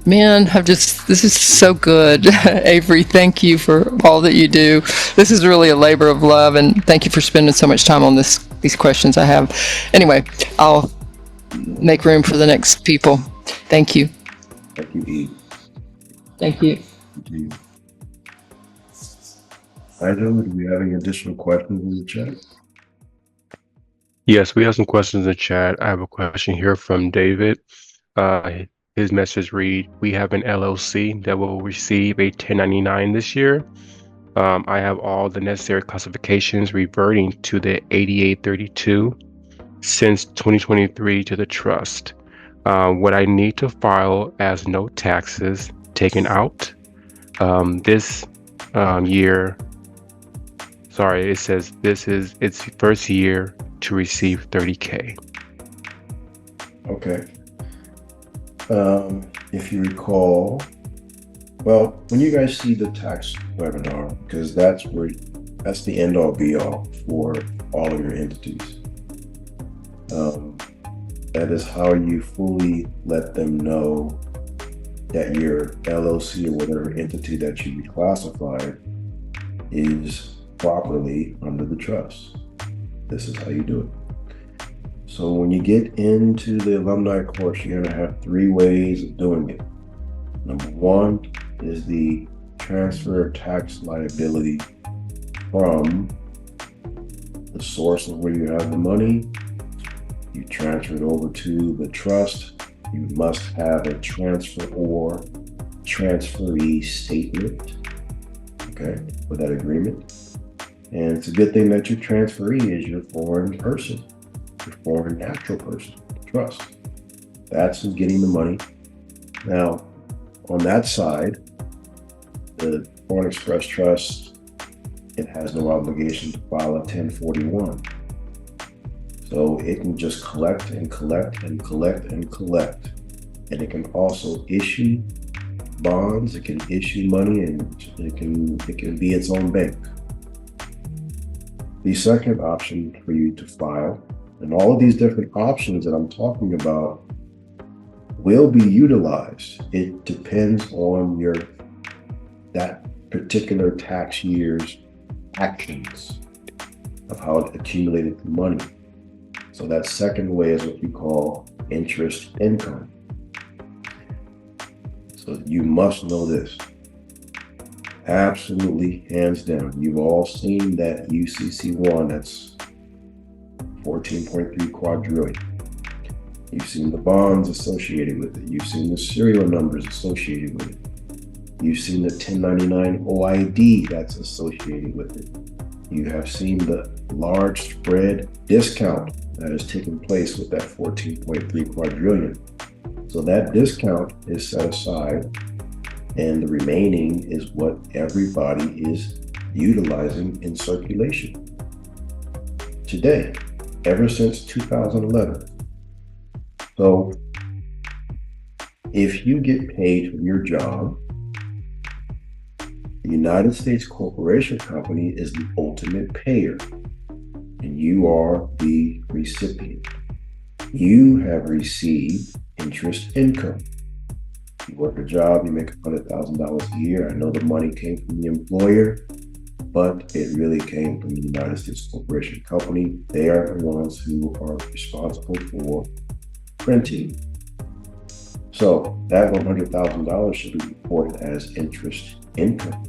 man, this is so good. Avery, thank you for all that you do. This is really a labor of love, and thank you for spending so much time on these questions I have. Anyway, I'll make room for the next people. Thank you. Thank you, Eve. Thank you. I know, do we have any additional questions in the chat? Yes, we have some questions in the chat. I have a question here from David. His message read, we have an LLC that will receive a 1099 this year. I have all the necessary classifications reverting to the 8832 since 2023 to the trust. What I need to file as no taxes taken out this year. Sorry, it says this is its first year to receive $30K. Okay. If you recall, well, when you guys see the tax webinar, because that's the end all be all for all of your entities. That is how you fully let them know that your LLC or whatever entity that you reclassified is properly under the trust. This is how you do it. So when you get into the alumni course, you're going to have 3 ways of doing it. Number 1 is the transfer of tax liability from the source of where you have the money. You transfer it over to the trust. You must have a transfer or transferee statement, okay, for that agreement. And it's a good thing that your transferee is your foreign person, your foreign natural person, trust. That's who's getting the money. Now, on that side, the Foreign Express Trust, it has no obligation to file a 1041. So it can just collect and collect and collect and collect. And it can also issue bonds, it can issue money, and it can be its own bank. The second option for you to file, and all of these different options that I'm talking about will be utilized. It depends on that particular tax year's actions of how it accumulated the money. So that second way is what you call interest income. So you must know this. Absolutely, hands down. You've all seen that UCC1, that's 14.3 quadrillion. You've seen the bonds associated with it. You've seen the serial numbers associated with it. You've seen the 1099 OID that's associated with it. You have seen the large spread discount that has taken place with that 14.3 quadrillion. So that discount is set aside, and the remaining is what everybody is utilizing in circulation today, ever since 2011. So if you get paid from your job, the United States Corporation Company is the ultimate payer, and you are the recipient. You have received interest income. You work a job, you make $100,000 a year. I know the money came from the employer, but it really came from the United States Corporation Company. They are the ones who are responsible for printing. So that $100,000 should be reported as interest income.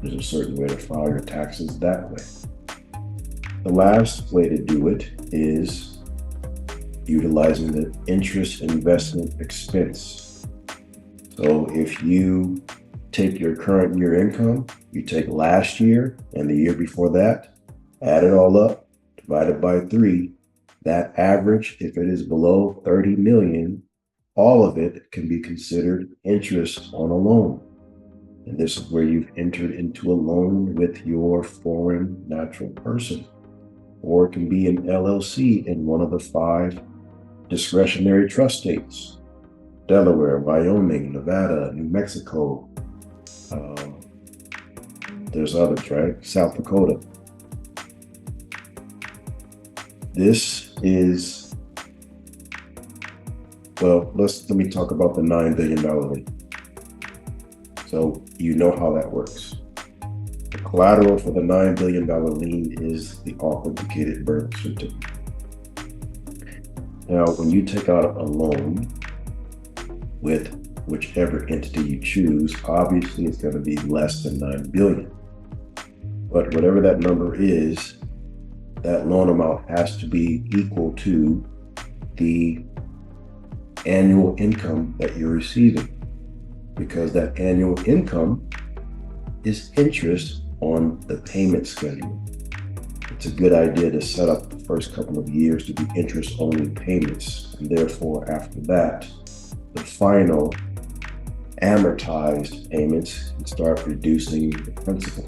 There's a certain way to file your taxes that way. The last way to do it is utilizing the interest investment expense. So if you take your current year income, you take last year and the year before that, add it all up, divide it by 3, that average, if it is below 30 million, all of it can be considered interest on a loan. And this is where you've entered into a loan with your foreign natural person, or it can be an LLC in one of the 5 discretionary trust states: Delaware, Wyoming, Nevada, New Mexico. There's others, right? South Dakota. This is, well, let me talk about the $9 billion lien. So you know how that works. The collateral for the $9 billion lien is the authenticated birth certificate. Now, when you take out a loan with whichever entity you choose, obviously it's going to be less than 9 billion. But whatever that number is, that loan amount has to be equal to the annual income that you're receiving, because that annual income is interest on the payment schedule. It's a good idea to set up the first couple of years to be interest-only payments, and therefore after that, the final amortized payments can start reducing the principal.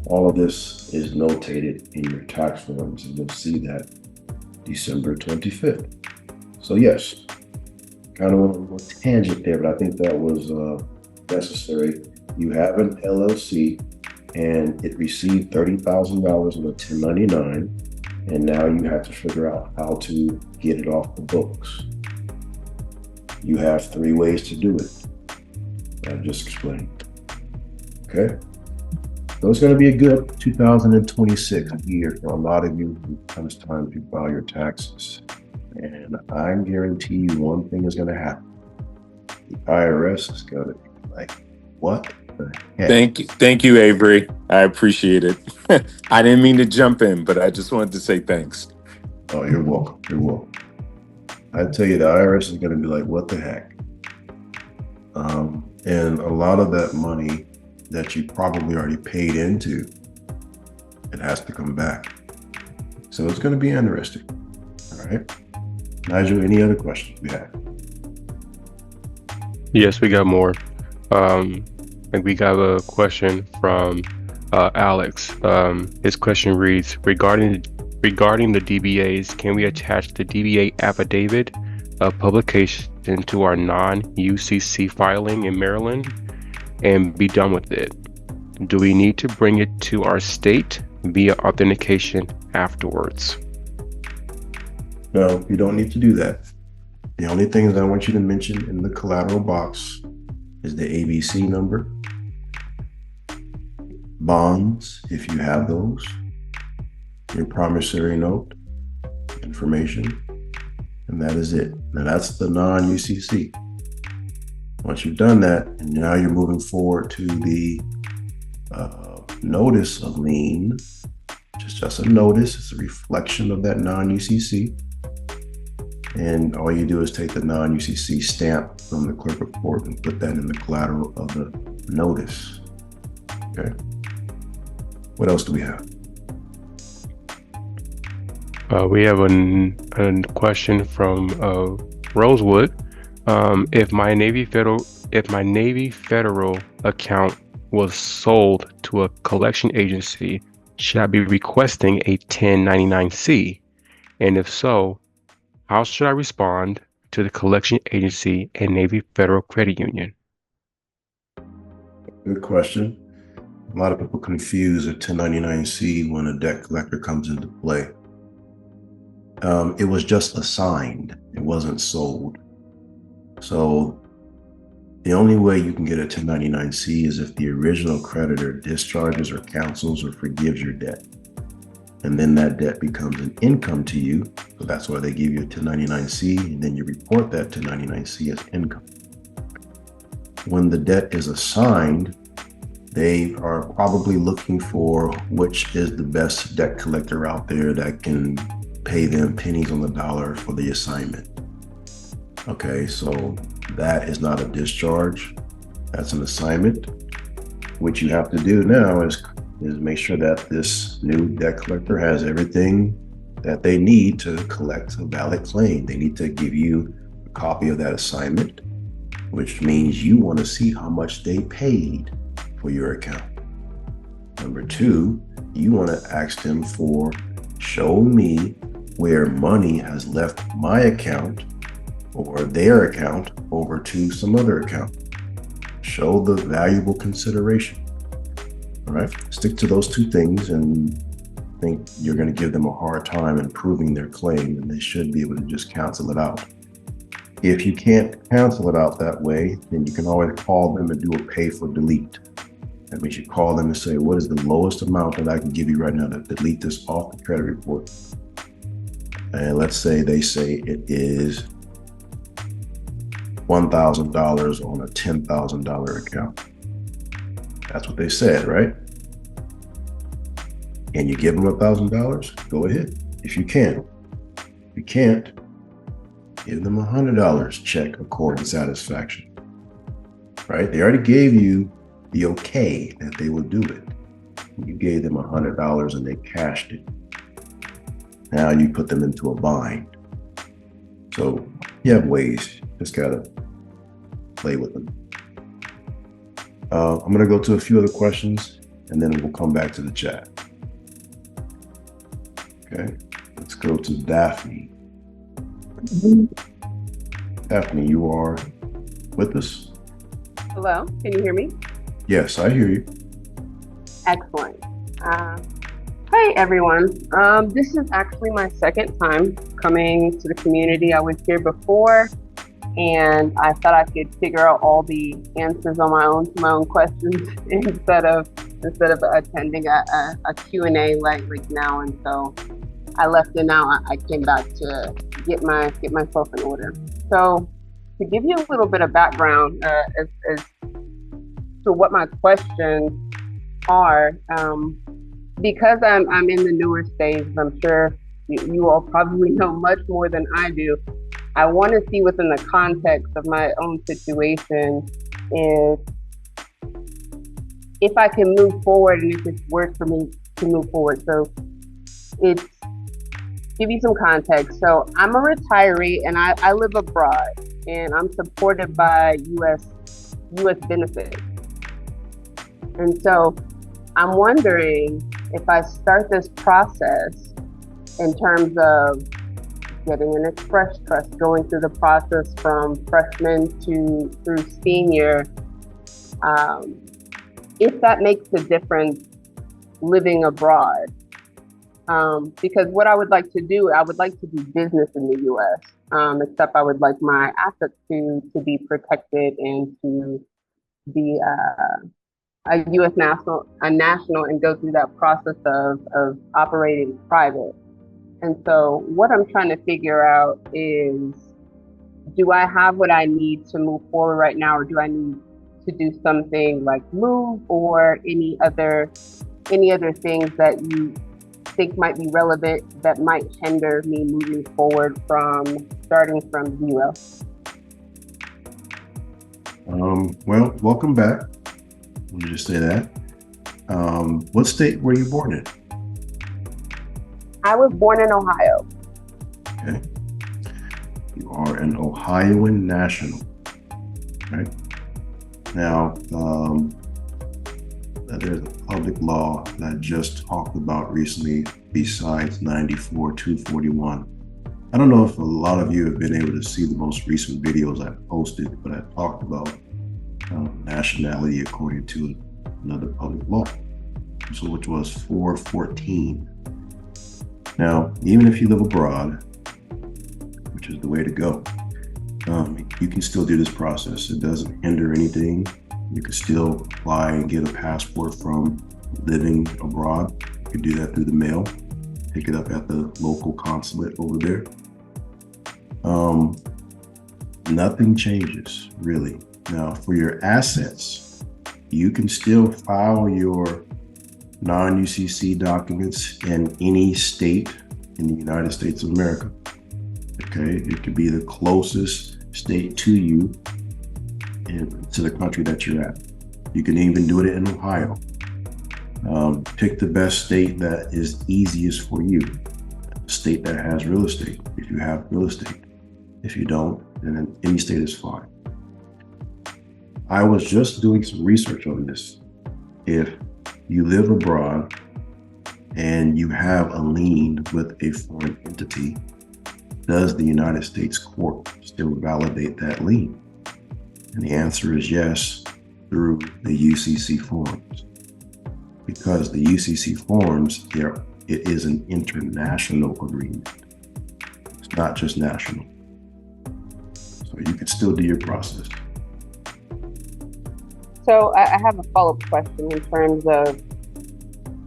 All of this is notated in your tax forms, and you'll see that December 25th. So yes, kind of went on a tangent there, but I think that was necessary. You have an LLC, and it received $30,000 on a 1099, and now you have to figure out how to get it off the books. You have 3 ways to do it. I just explained. Okay? So it's going to be a good 2026 year for a lot of you when it comes time to file your taxes. And I guarantee you one thing is going to happen. The IRS is going to be like, what the heck? Thank you, Avery. I appreciate it. I didn't mean to jump in, but I just wanted to say thanks. Oh, you're welcome. You're welcome. I tell you, the IRS is going to be like, what the heck? And a lot of that money that you probably already paid into, it has to come back. So it's going to be interesting. All right. Nigel, any other questions we have? Yes, we got more. And we got a question from Alex. His question reads, regarding the DBAs, can we attach the DBA affidavit of publication to our non-UCC filing in Maryland and be done with it? Do we need to bring it to our state via authentication afterwards? No, you don't need to do that. The only things I want you to mention in the collateral box is the ABC number, bonds, if you have those, your promissory note information, and that is it. Now that's the non-UCC. Once you've done that, and now you're moving forward to the notice of lien, just a notice, it's a reflection of that non-UCC. And all you do is take the non-UCC stamp from the clerk of court and put that in the collateral of the notice. Okay. What else do we have? We have a question from Rosewood. If my Navy Federal account was sold to a collection agency, should I be requesting a 1099-C? And if so, how should I respond to the collection agency and Navy Federal Credit Union? Good question. A lot of people confuse a 1099-C when a debt collector comes into play. It was just assigned. It wasn't sold. So the only way you can get a 1099-C is if the original creditor discharges or cancels or forgives your debt. And then that debt becomes an income to you. So that's why they give you a 1099-C, and then you report that 1099-C as income. When the debt is assigned, they are probably looking for which is the best debt collector out there that can pay them pennies on the dollar for the assignment. Okay, so that is not a discharge. That's an assignment. What you have to do now is make sure that this new debt collector has everything that they need to collect a valid claim. They need to give you a copy of that assignment, which means you want to see how much they paid for your account. Number two, you want to ask them for, show me where money has left my account or their account over to some other account. Show the valuable consideration. All right, stick to those two things, and I think you're going to give them a hard time in proving their claim, and they should be able to just cancel it out. If you can't cancel it out that way, then you can always call them and do a pay for delete. That means you call them and say, what is the lowest amount that I can give you right now to delete this off the credit report? And let's say they say it is $1,000 on a $10,000 account. That's what they said, right? Can you give them $1,000? Go ahead, if you can. If you can't, give them $100 check of core and satisfaction, right? They already gave you the okay that they would do it. You gave them $100 and they cashed it. Now you put them into a bind. So you have ways, just gotta play with them. I'm gonna go to a few other questions and then we'll come back to the chat. Okay, let's go to Daphne. Daphne, you are with us? Hello, can you hear me? Yes, I hear you. Excellent. Hi, everyone. This is actually my second time coming to the community. I was here before, and I thought I could figure out all the answers on my own to my own questions instead of attending a Q&A like now. And so I left, and now I came back to get myself in order. So to give you a little bit of background as to what my questions are, because I'm in the newer stage, I'm sure you all probably know much more than I do. I want to see within the context of my own situation if I can move forward and if it's worth for me to move forward. So it's give you some context. So I'm a retiree and I live abroad and I'm supported by US benefits. And so I'm wondering if I start this process in terms of getting an express trust, going through the process from freshman through senior, if that makes a difference living abroad. Because what I would like to do, I would like to do business in the US, except I would like my assets to be protected and to be a US national and go through that process of operating private. And so what I'm trying to figure out is, do I have what I need to move forward right now, or do I need to do something like move or any other things that you think might be relevant that might hinder me moving forward starting from zero? Well, welcome back. Let me just say that. What state were you born in? I was born in Ohio. Okay. You are an Ohioan national, right? Now, there's a public law that I just talked about recently besides 94-241. I don't know if a lot of you have been able to see the most recent videos I posted, but I talked about nationality according to another public law, so which was 414. Now, even if you live abroad, which is the way to go, you can still do this process. It doesn't hinder anything. You can still apply and get a passport from living abroad. You can do that through the mail, pick it up at the local consulate over there. Nothing changes, really. Now, for your assets, you can still file your non-UCC documents in any state in the United States of America. Okay, it could be the closest state to you and to the country that you're at. You can even do it in Ohio. Pick the best state that is easiest for you. A state that has real estate, if you have real estate. If you don't, then any state is fine. I was just doing some research on this. If you live abroad and you have a lien with a foreign entity, does the United States court still validate that lien? And the answer is yes, through the UCC forms. Because the UCC forms, it is an international agreement. It's not just national. So you can still do your process. So I have a follow-up question in terms of,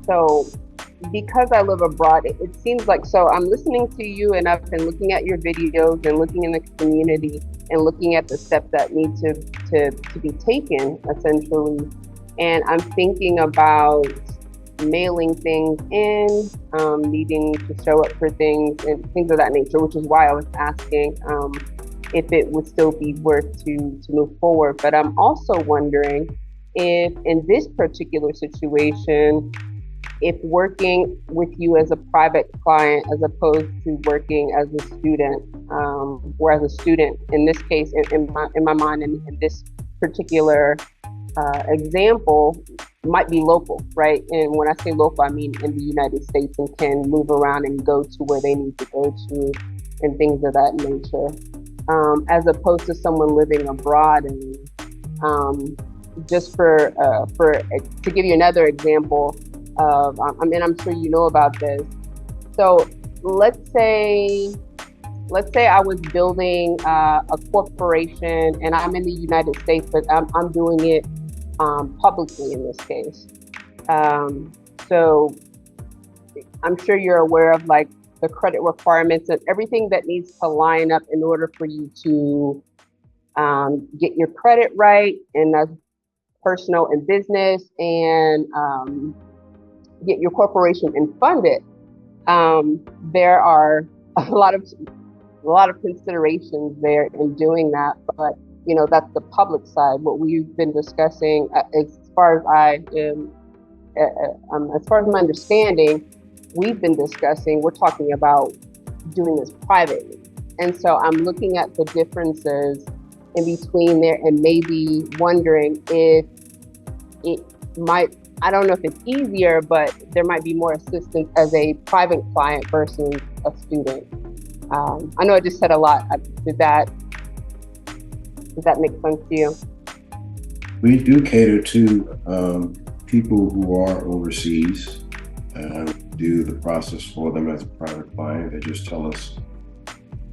so because I live abroad, it seems like, so I'm listening to you and I've been looking at your videos and looking in the community and looking at the steps that need to be taken, essentially. And I'm thinking about mailing things in, needing to show up for things and things of that nature, which is why I was asking if it would still be worth to move forward. But I'm also wondering if in this particular situation, if working with you as a private client as opposed to working as a student, or as a student in this case, in my mind, in this particular example, might be local, right? And when I say local, I mean in the United States and can move around and go to where they need to go to and things of that nature, as opposed to someone living abroad. And just to give you another example of, I mean, I'm sure you know about this. So let's say I was building a corporation and I'm in the United States, but I'm doing it publicly in this case. So I'm sure you're aware of like the credit requirements and everything that needs to line up in order for you to get your credit right, and that's personal and business, and get your corporation and fund it. There are a lot of considerations there in doing that, but you know, that's the public side. What we've been discussing, as far as my understanding, we're talking about doing this privately. And so I'm looking at the differences in between there and maybe wondering if it might, I don't know if it's easier, but there might be more assistance as a private client versus a student. I know I just said a lot. Does that make sense to you? We do cater to people who are overseas and do the process for them as a private client. They just tell us,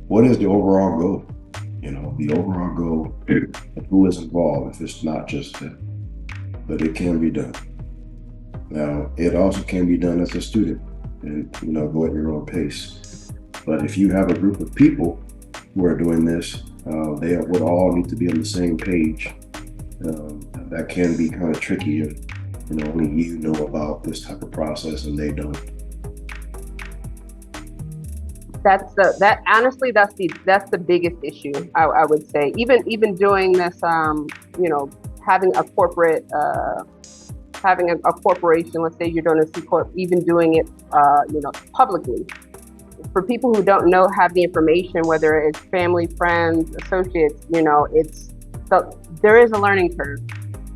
what is the overall goal? You know, the overall goal and who is involved, if it's not just them. But it can be done. Now, it also can be done as a student and, you know, go at your own pace. But if you have a group of people who are doing this, they would all need to be on the same page. That can be kind of tricky if, you know, only you know about this type of process and they don't. Honestly, that's the biggest issue, I would say. Even doing this, you know, having a corporate having a corporation, let's say you're doing a C corp, even doing it, publicly. For people who don't know, have the information, whether it's family, friends, associates, there is a learning curve,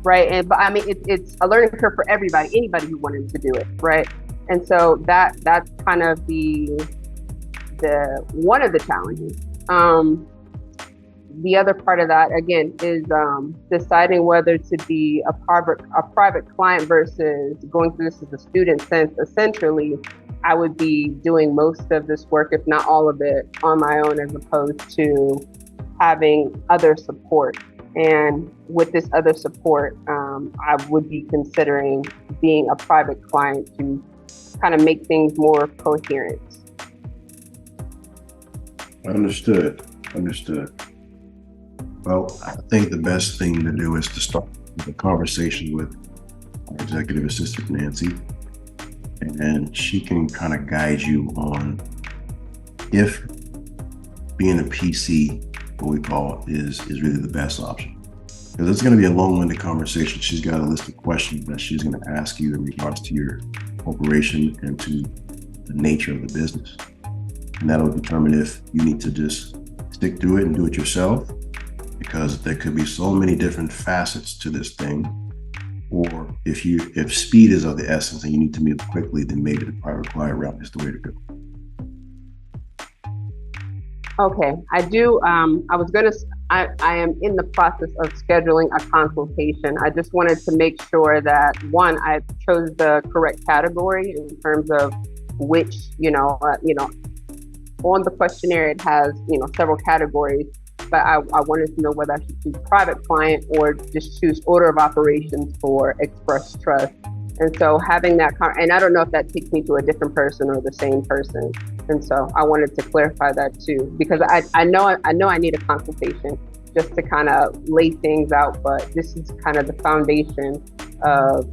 right? But I mean, it's a learning curve for anybody who wanted to do it, right? And so that's kind of the one of the challenges. The other part of that, again, is deciding whether to be a private client versus going through this as a student, since essentially I would be doing most of this work, if not all of it, on my own, as opposed to having other support. And with this other support, I would be considering being a private client to kind of make things more coherent. Understood. Well, I think the best thing to do is to start with a conversation with our executive assistant, Nancy, and she can kind of guide you on if being a PC, what we call it, is really the best option. Because it's going to be a long-winded conversation. She's got a list of questions that she's going to ask you in regards to your corporation and to the nature of the business. And that'll determine if you need to just stick to it and do it yourself, because there could be so many different facets to this thing. Or if speed is of the essence and you need to move quickly, then maybe the private client route is the way to go. Okay, I do. I am in the process of scheduling a consultation. I just wanted to make sure that, one, I chose the correct category in terms of which, on the questionnaire it has, several categories, but I wanted to know whether I should choose private client or just choose order of operations for Express Trust. And so having that, and I don't know if that takes me to a different person or the same person. And so I wanted to clarify that too, because I know I need a consultation just to kind of lay things out, but this is kind of the foundation of,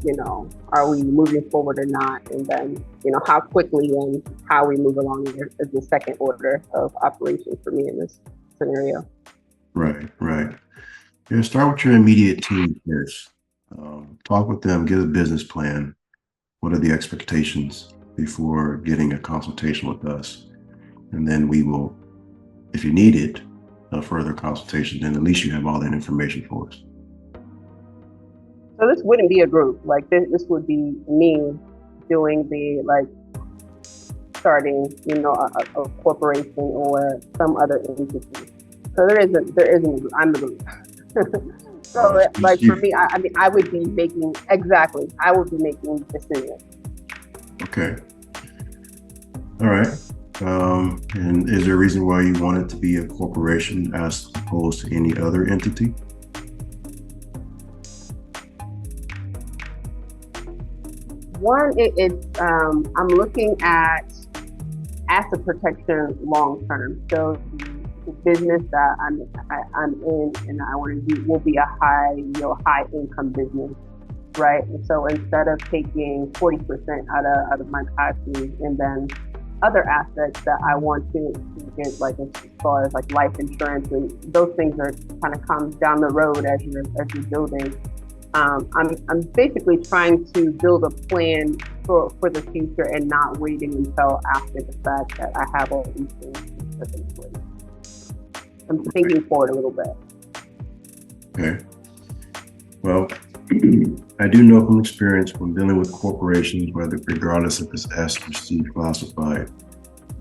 are we moving forward or not? And then, how quickly and how we move along is the second order of operations for me in this scenario. Right. Yeah, start with your immediate team first. Talk with them, get a business plan. What are the expectations before getting a consultation with us? And then we will, if you need it, a further consultation, then at least you have all that information for us. So this wouldn't be a group, like this would be me doing starting, a corporation or some other entity. So there isn't a group, I'm the group. So for me, I would be making decisions. Okay. All right. And is there a reason why you want it to be a corporation as opposed to any other entity? One, I'm looking at asset protection long term. So the business that I'm in and I want to do will be a high income business, right? And so instead of taking 40% out of my capacity, and then other assets that I want to get, like as far as like life insurance, and those things are kind of come down the road as you're building. I'm basically trying to build a plan for the future and not waiting until after the fact that I have all these things put in place. I'm thinking forward a little bit. Okay. Well, I do know from experience when dealing with corporations, regardless if it's S or C classified,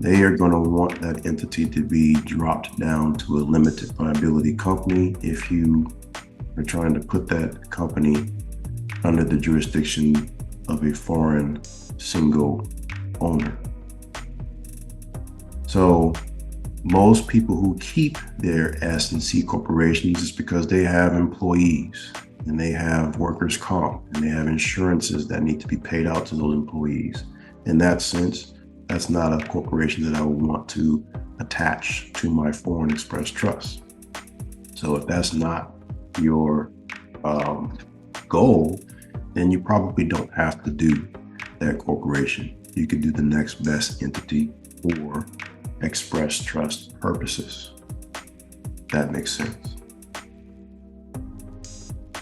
they are going to want that entity to be dropped down to a limited liability company if you are trying to put that company under the jurisdiction of a foreign single owner. So most people who keep their S and C corporations is because they have employees and they have workers' comp and they have insurances that need to be paid out to those employees. In that sense, that's not a corporation that I would want to attach to my foreign express trust. So if that's not your goal, then you probably don't have to do that corporation. You could do the next best entity for express trust purposes. That makes sense.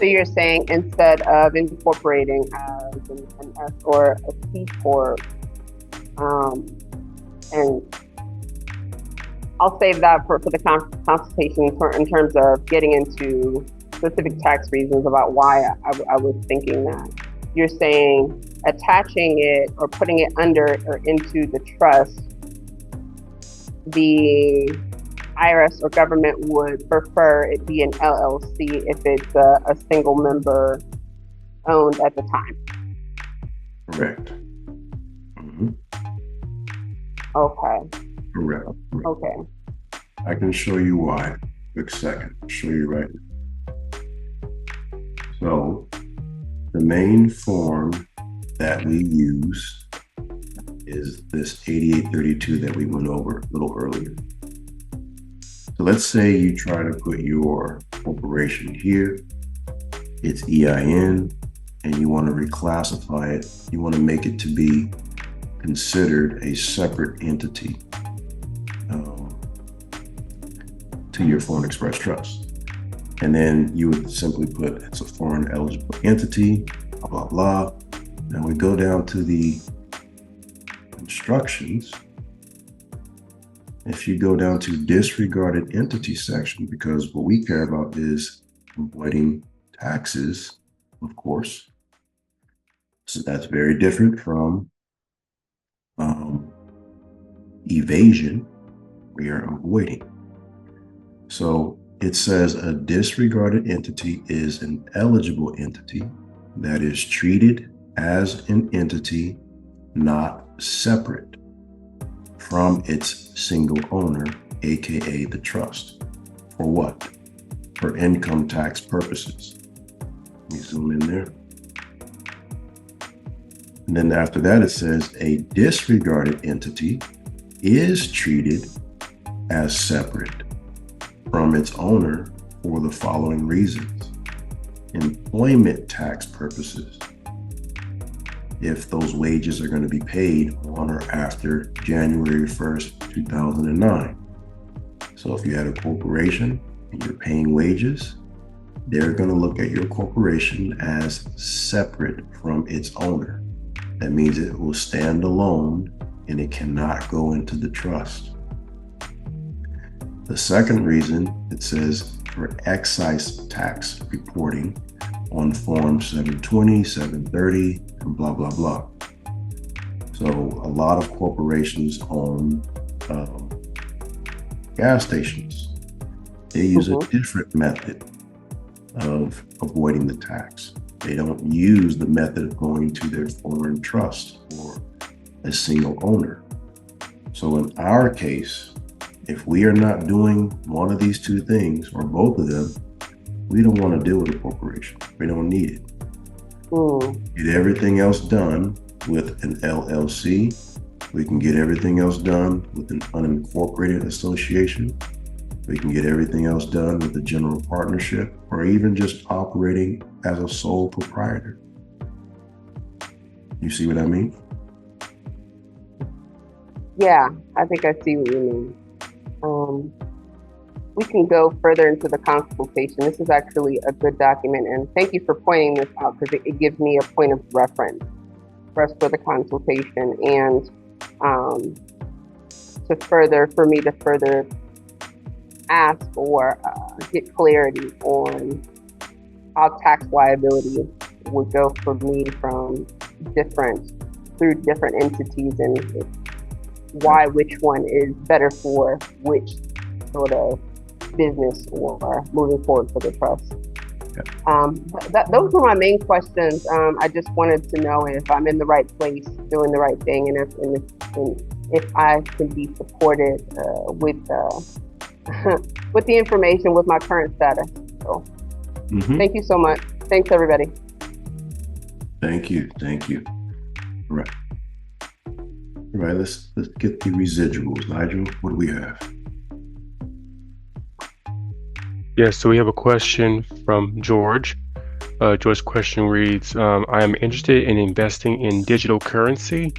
So you're saying instead of incorporating as an S or a C corp, and I'll save that for the consultation in terms of getting into specific tax reasons about why I was thinking that. You're saying attaching it or putting it under or into the trust, the IRS or government would prefer it be an LLC if it's a single member owned at the time. Correct. Okay. Correct. Okay. I can show you why. Quick second. I'll show you right now. So the main form that we use is this 8832 that we went over a little earlier. So let's say you try to put your corporation here, it's EIN, and you want to reclassify it. You want to make it to be considered a separate entity to your Foreign Express Trust. And then you would simply put it's a foreign eligible entity, blah, blah, blah. Now we go down to the instructions. If you go down to disregarded entity section, because what we care about is avoiding taxes, of course. So that's very different from evasion. We are avoiding. So it says a disregarded entity is an eligible entity that is treated as an entity not separate from its single owner, aka the trust. For what? For income tax purposes. Let me zoom in there. And then after that, it says a disregarded entity is treated as separate from its owner for the following reasons. Employment tax purposes. If those wages are going to be paid on or after January 1st, 2009. So if you had a corporation and you're paying wages, they're going to look at your corporation as separate from its owner. That means it will stand alone and it cannot go into the trust. The second reason, it says for excise tax reporting on Form 720, 730, and blah, blah, blah. So a lot of corporations own gas stations. They use a different method of avoiding the tax. They don't use the method of going to their foreign trust or a single owner. So in our case, if we are not doing one of these two things or both of them, we don't want to deal with a corporation. We don't need it. Get everything else done with an LLC. We can get everything else done with an unincorporated association. We can get everything else done with a general partnership or even just operating as a sole proprietor. You see what I mean? Yeah, I think I see what you mean. We can go further into the consultation. This is actually a good document, and thank you for pointing this out because it gives me a point of reference for us for the consultation and for me to further ask or get clarity on how tax liability would go for me through different entities and why which one is better for which sort of business or moving forward for the trust. Those were my main questions. I just wanted to know if I'm in the right place, doing the right thing, and if I can be supported with with the information with my current status. So, Thank you so much. Thanks, everybody. Thank you. All right. All right, let's get the residuals. Nigel, what do we have? Yes, so we have a question from George. George's question reads, I am interested in investing in digital currency.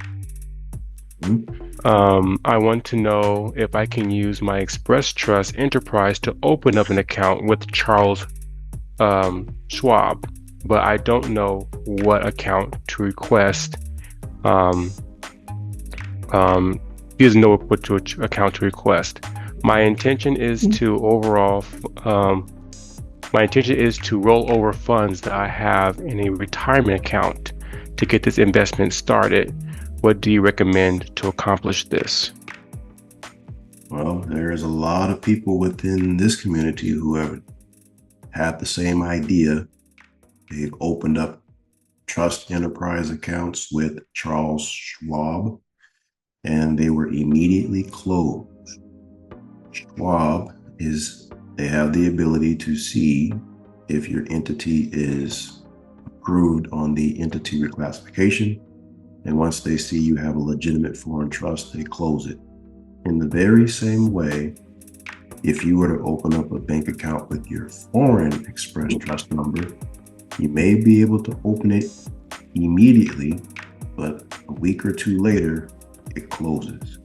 I want to know if I can use my Express Trust enterprise to open up an account with Charles Schwab, but I don't know what account to request. He doesn't know which account to request. My intention is to roll over funds that I have in a retirement account to get this investment started. What do you recommend to accomplish this? Well, there's a lot of people within this community who have had the same idea. They've opened up trust enterprise accounts with Charles Schwab, and they were immediately closed. Schwab they have the ability to see if your entity is approved on the entity reclassification. And once they see you have a legitimate foreign trust, they close it. In the very same way, if you were to open up a bank account with your foreign express trust number, you may be able to open it immediately, but a week or two later, it closes.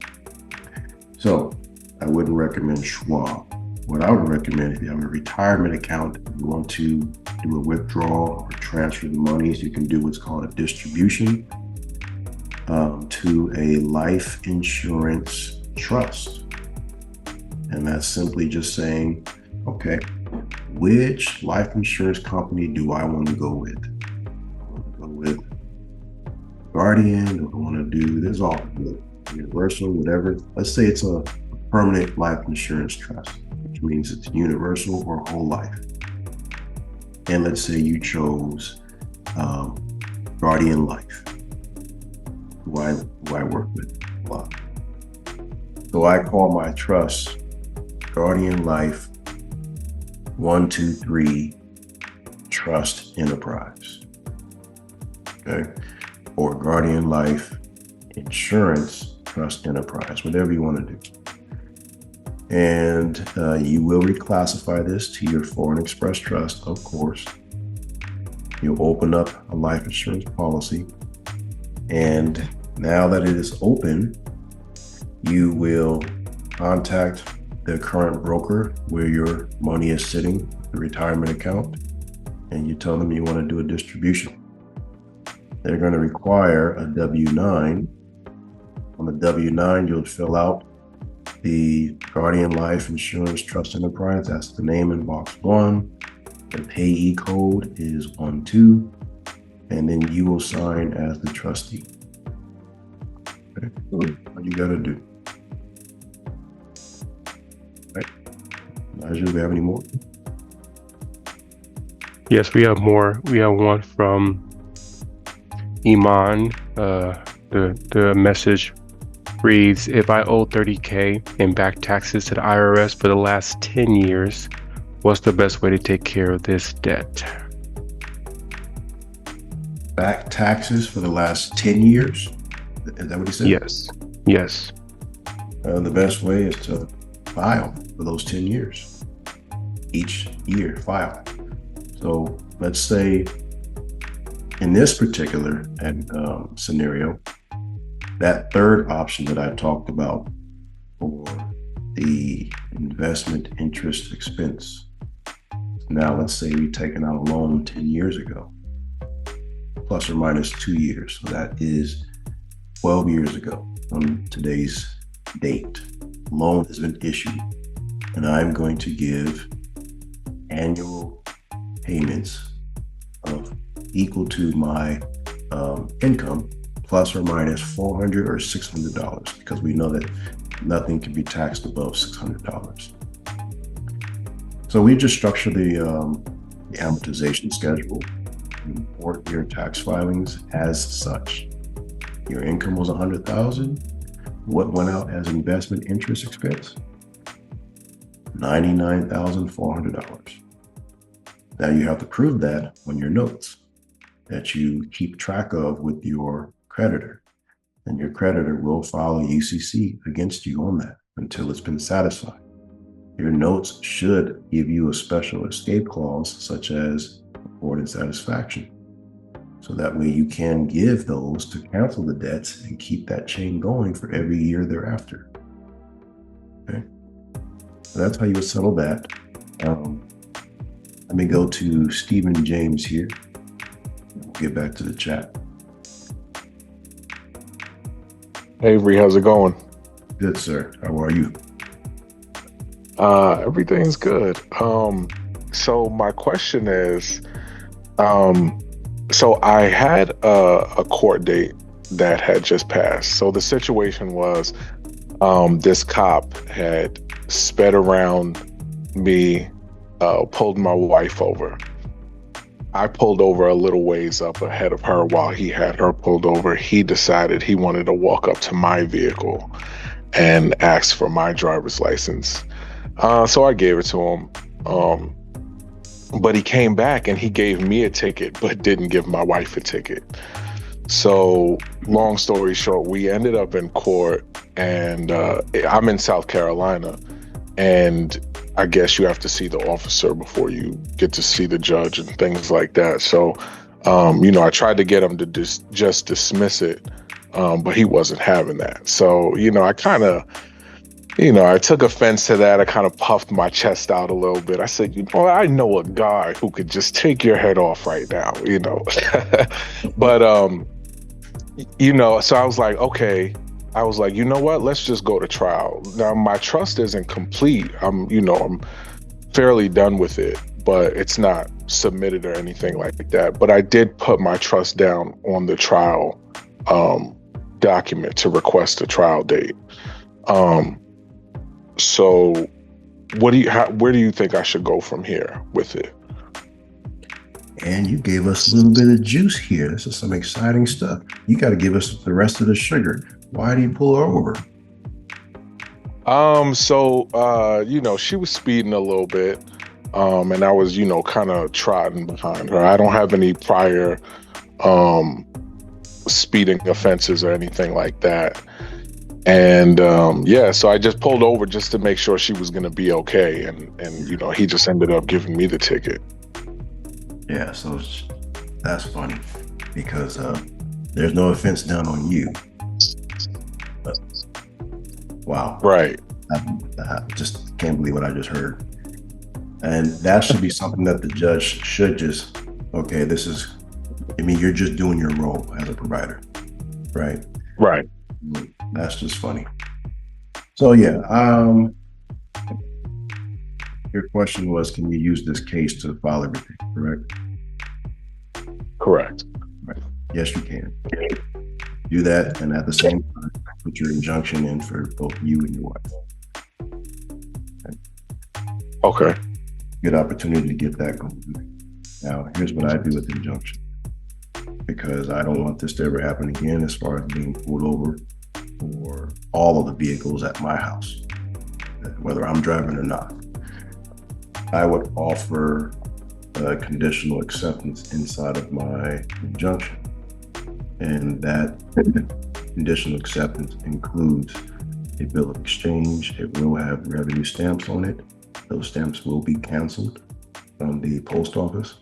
So I wouldn't recommend Schwab. What I would recommend, if you have a retirement account, if you want to do a withdrawal or transfer the monies, you can do what's called a distribution to a life insurance trust. And that's simply just saying, okay, which life insurance company do I want to go with? I want to go with Guardian, or I want to do, there's all Universal, whatever. Let's say it's a permanent life insurance trust, which means it's universal or whole life. And let's say you chose Guardian Life, who I work with a lot. So I call my trust Guardian Life 123 Trust Enterprise, okay? Or Guardian Life Insurance Trust Enterprise, whatever you want to do. And you will reclassify this to your foreign express trust, of course. You'll open up a life insurance policy. And now that it is open, you will contact the current broker where your money is sitting, the retirement account, and you tell them you want to do a distribution. They're going to require a W-9. On the W-9, you'll fill out the Guardian Life Insurance Trust Enterprise. That's the name in box 1. The payee code is 12, and then you will sign as the trustee. Okay, so what you got to do. Right. Elijah, do we have any more? Yes, we have more. We have one from Iman. The message reads, if I owe $30K in back taxes to the IRS for the last 10 years, what's the best way to take care of this debt? Back taxes for the last 10 years? Is that what he said? Yes. Yes. The best way is to file for those 10 years. Each year, file. So let's say in this particular scenario, that third option that I talked about for the investment interest expense. Now, let's say we've taken out a loan 10 years ago, plus or minus 2 years. So that is 12 years ago on today's date. Loan has been issued, and I'm going to give annual payments of equal to my income, plus or minus $400 or $600, because we know that nothing can be taxed above $600. So we just structure the amortization schedule. You report your tax filings as such. Your income was $100,000. What went out as investment interest expense? $99,400. Now you have to prove that on your notes that you keep track of with your creditor, and your creditor will file a UCC against you on that until it's been satisfied. Your notes should give you a special escape clause, such as reported satisfaction. So that way you can give those to cancel the debts and keep that chain going for every year thereafter. Okay, so that's how you would settle that. Let me go to Stephen James here. We'll get back to the chat. Hey, Avery, how's it going? Good, sir. How are you? Everything's good. So my question is, so I had a court date that had just passed. So the situation was, this cop had sped around me, pulled my wife over. I pulled over a little ways up ahead of her while he had her pulled over. He decided he wanted to walk up to my vehicle and ask for my driver's license. So I gave it to him. But he came back and he gave me a ticket, but didn't give my wife a ticket. So long story short, we ended up in court, and I'm in South Carolina, and I guess you have to see the officer before you get to see the judge and things like that. So, I tried to get him to just dismiss it, but he wasn't having that. So, I kind of, I took offense to that. I kind of puffed my chest out a little bit. I said, I know a guy who could just take your head off right now, But, so I was like, okay. I was like, you know what? Let's just go to trial. Now, my trust isn't complete. I'm fairly done with it, but it's not submitted or anything like that. But I did put my trust down on the trial document to request a trial date. So where do you think I should go from here with it? And you gave us a little bit of juice here. This is some exciting stuff. You got to give us the rest of the sugar. Why do you pull her over? She was speeding a little bit, and I was, kind of trotting behind her. I don't have any prior speeding offenses or anything like that. And so I just pulled over just to make sure she was going to be okay. And he just ended up giving me the ticket. Yeah, so that's funny because there's no offense down on you. But, wow. Right. I just can't believe what I just heard. And that should be something that the judge should just, okay, you're just doing your role as a provider, right? Right. That's just funny. So yeah, your question was, can you use this case to file everything, correct? Correct. Right. Yes, you can. Do that, and at the same time, put your injunction in for both you and your wife. Okay. Good opportunity to get that going. Now, here's what I do with the injunction, because I don't want this to ever happen again as far as being pulled over for all of the vehicles at my house, whether I'm driving or not. I would offer a conditional acceptance inside of my injunction. And that conditional acceptance includes a bill of exchange. It will have revenue stamps on it. Those stamps will be canceled from the post office.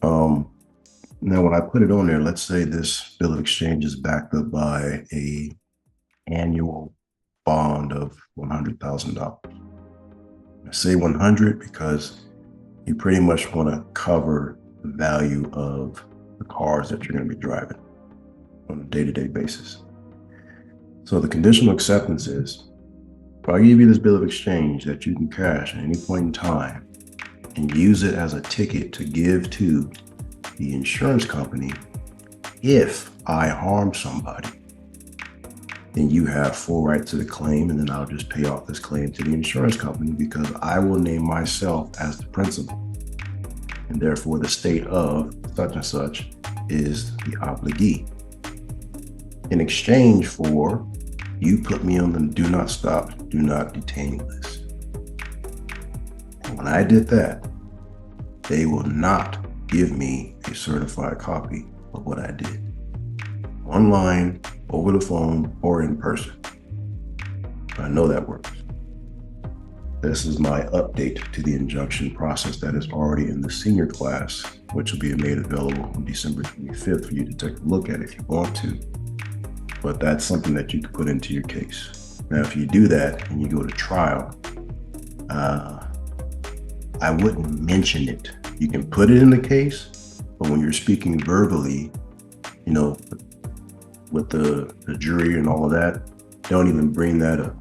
Now, when I put it on there, let's say this bill of exchange is backed up by a annual bond of $100,000. I say 100 because you pretty much want to cover the value of the cars that you're going to be driving on a day-to-day basis. So the conditional acceptance is, if I give you this bill of exchange that you can cash at any point in time and use it as a ticket to give to the insurance company, if I harm somebody, then you have full right to the claim, and then I'll just pay off this claim to the insurance company because I will name myself as the principal. And therefore the state of such and such is the obligee. In exchange for you put me on the do not stop, do not detain list. And when I did that, they will not give me a certified copy of what I did. Online, over the phone, or in person. I know that works. This is my update to the injunction process that is already in the senior class, which will be made available on December 25th for you to take a look at if you want to. But that's something that you can put into your case. Now, if you do that and you go to trial, I wouldn't mention it. You can put it in the case, but when you're speaking verbally, you know, with the jury and all of that, don't even bring that up.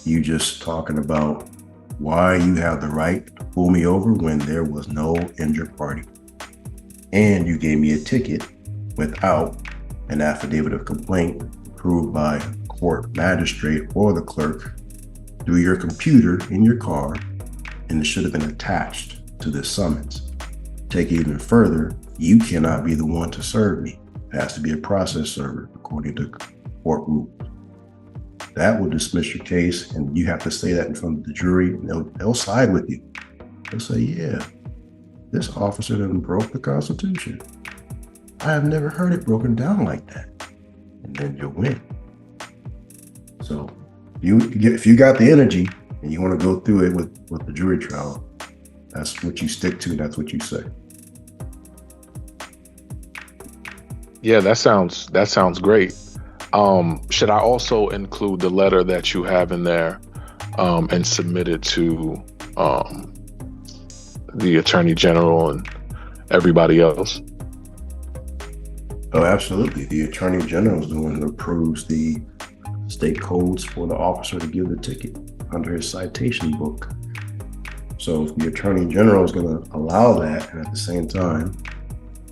You just talking about why you have the right to pull me over when there was no injured party. And you gave me a ticket without an affidavit of complaint approved by a court magistrate or the clerk through your computer in your car, and it should have been attached to this summons. Take it even further, you cannot be the one to serve me. It has to be a process server according to court rules. That will dismiss your case, and you have to say that in front of the jury, and they'll side with you. They'll say, yeah, this officer done broke the Constitution. I have never heard it broken down like that. And then you'll win. So if you got the energy and you want to go through it with the jury trial, that's what you stick to, that's what you say. Yeah, that sounds great. Should I also include the letter that you have in there and submit it to the Attorney General and everybody else? Oh, absolutely. The Attorney General is the one who approves the state codes for the officer to give the ticket under his citation book. So if the Attorney General is going to allow that, and at the same time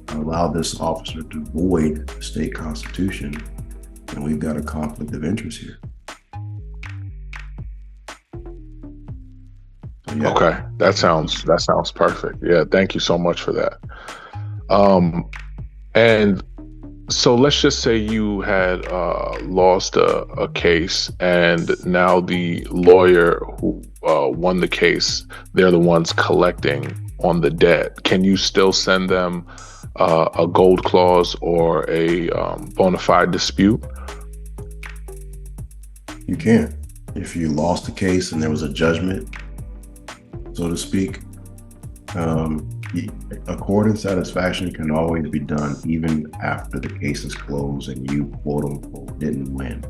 allow this officer to void the state constitution, then we've got a conflict of interest here. So, yeah. Okay, that sounds perfect. Yeah, thank you so much for that. And so let's just say you had lost a case, and now the lawyer who won the case, they're the ones collecting on the debt. Can you still send them a gold clause or a bona fide dispute? You can. If you lost the case and there was a judgment, so to speak, accord and satisfaction can always be done even after the case is closed and you quote unquote didn't win.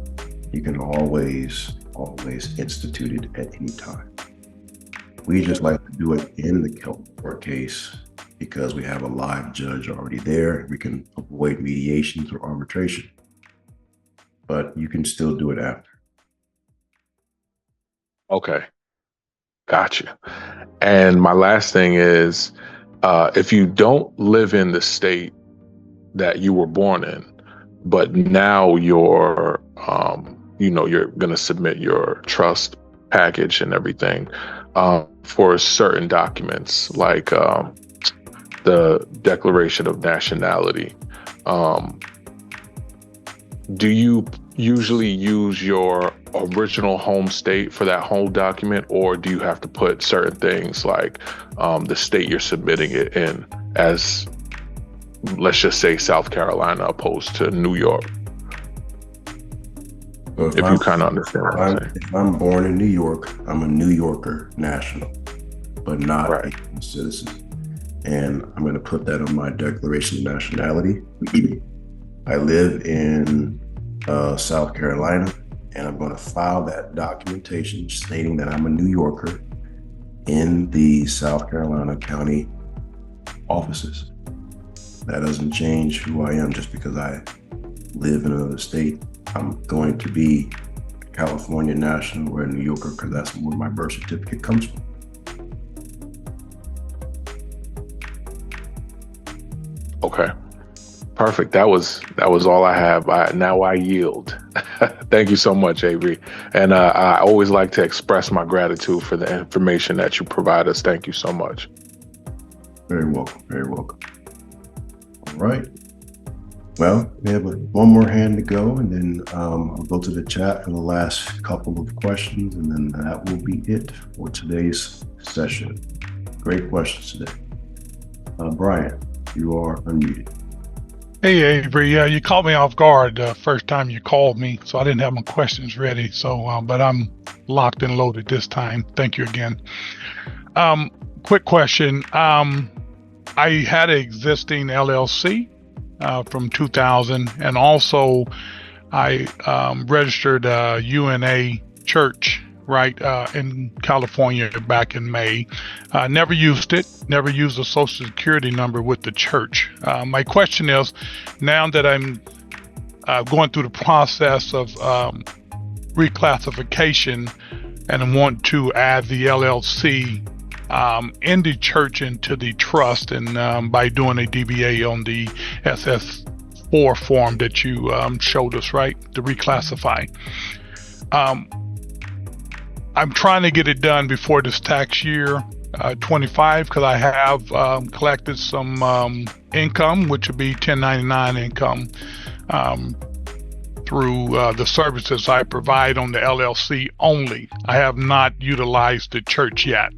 You can always institute it at any time. We just like to do it in the court case because we have a live judge already there. We can avoid mediations or arbitration, but you can still do it after. Okay, gotcha. And my last thing is, if you don't live in the state that you were born in, but now you're going to submit your trust package and everything for certain documents, like the Declaration of Nationality. Do you usually use your original home state for that whole document, or do you have to put certain things like the state you're submitting it in, as let's just say South Carolina opposed to New York? So if you kind of understand what I'm saying. If I'm born in New York, I'm a New Yorker national, but not a citizen. And I'm going to put that on my Declaration of Nationality. I live in South Carolina, and I'm going to file that documentation stating that I'm a New Yorker in the South Carolina County offices. That doesn't change who I am just because I live in another state. I'm going to be a California national or a New Yorker because that's where my birth certificate comes from. Okay. Perfect. That was all I have. Now I yield. Thank you so much, Avery. And I always like to express my gratitude for the information that you provide us. Thank you so much. Very welcome. Very welcome. All right. Well, we have one more hand to go, and then I'll go to the chat for the last couple of questions, and then that will be it for today's session. Great questions today. Brian, you are unmuted. Hey, Avery. Yeah, you caught me off guard the first time you called me, so I didn't have my questions ready. So, but I'm locked and loaded this time. Thank you again. Quick question. I had an existing LLC from 2000, and also I registered a UNA church right, in California back in May. Never used it, never used a social security number with the church. My question is, now that I'm going through the process of reclassification and I want to add the LLC in the church into the trust, and by doing a DBA on the SS4 form that you showed us, right, to reclassify. I'm trying to get it done before this tax year 25, because I have collected some income, which would be 1099 income, through the services I provide on the LLC only. I have not utilized the church yet,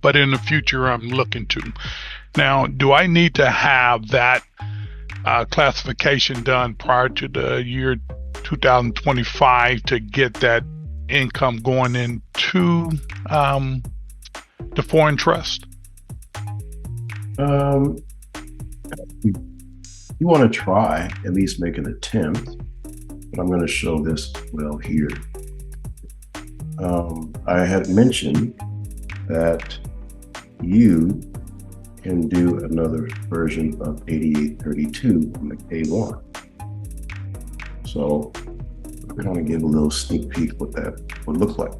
but in the future I'm looking to. Now, do I need to have that classification done prior to the year 2025 to get that income going into the foreign trust? You want to try, at least make an attempt, but I'm going to show this well here. I had mentioned that you can do another version of 8832 on the K1. So we're going to give a little sneak peek what that would look like.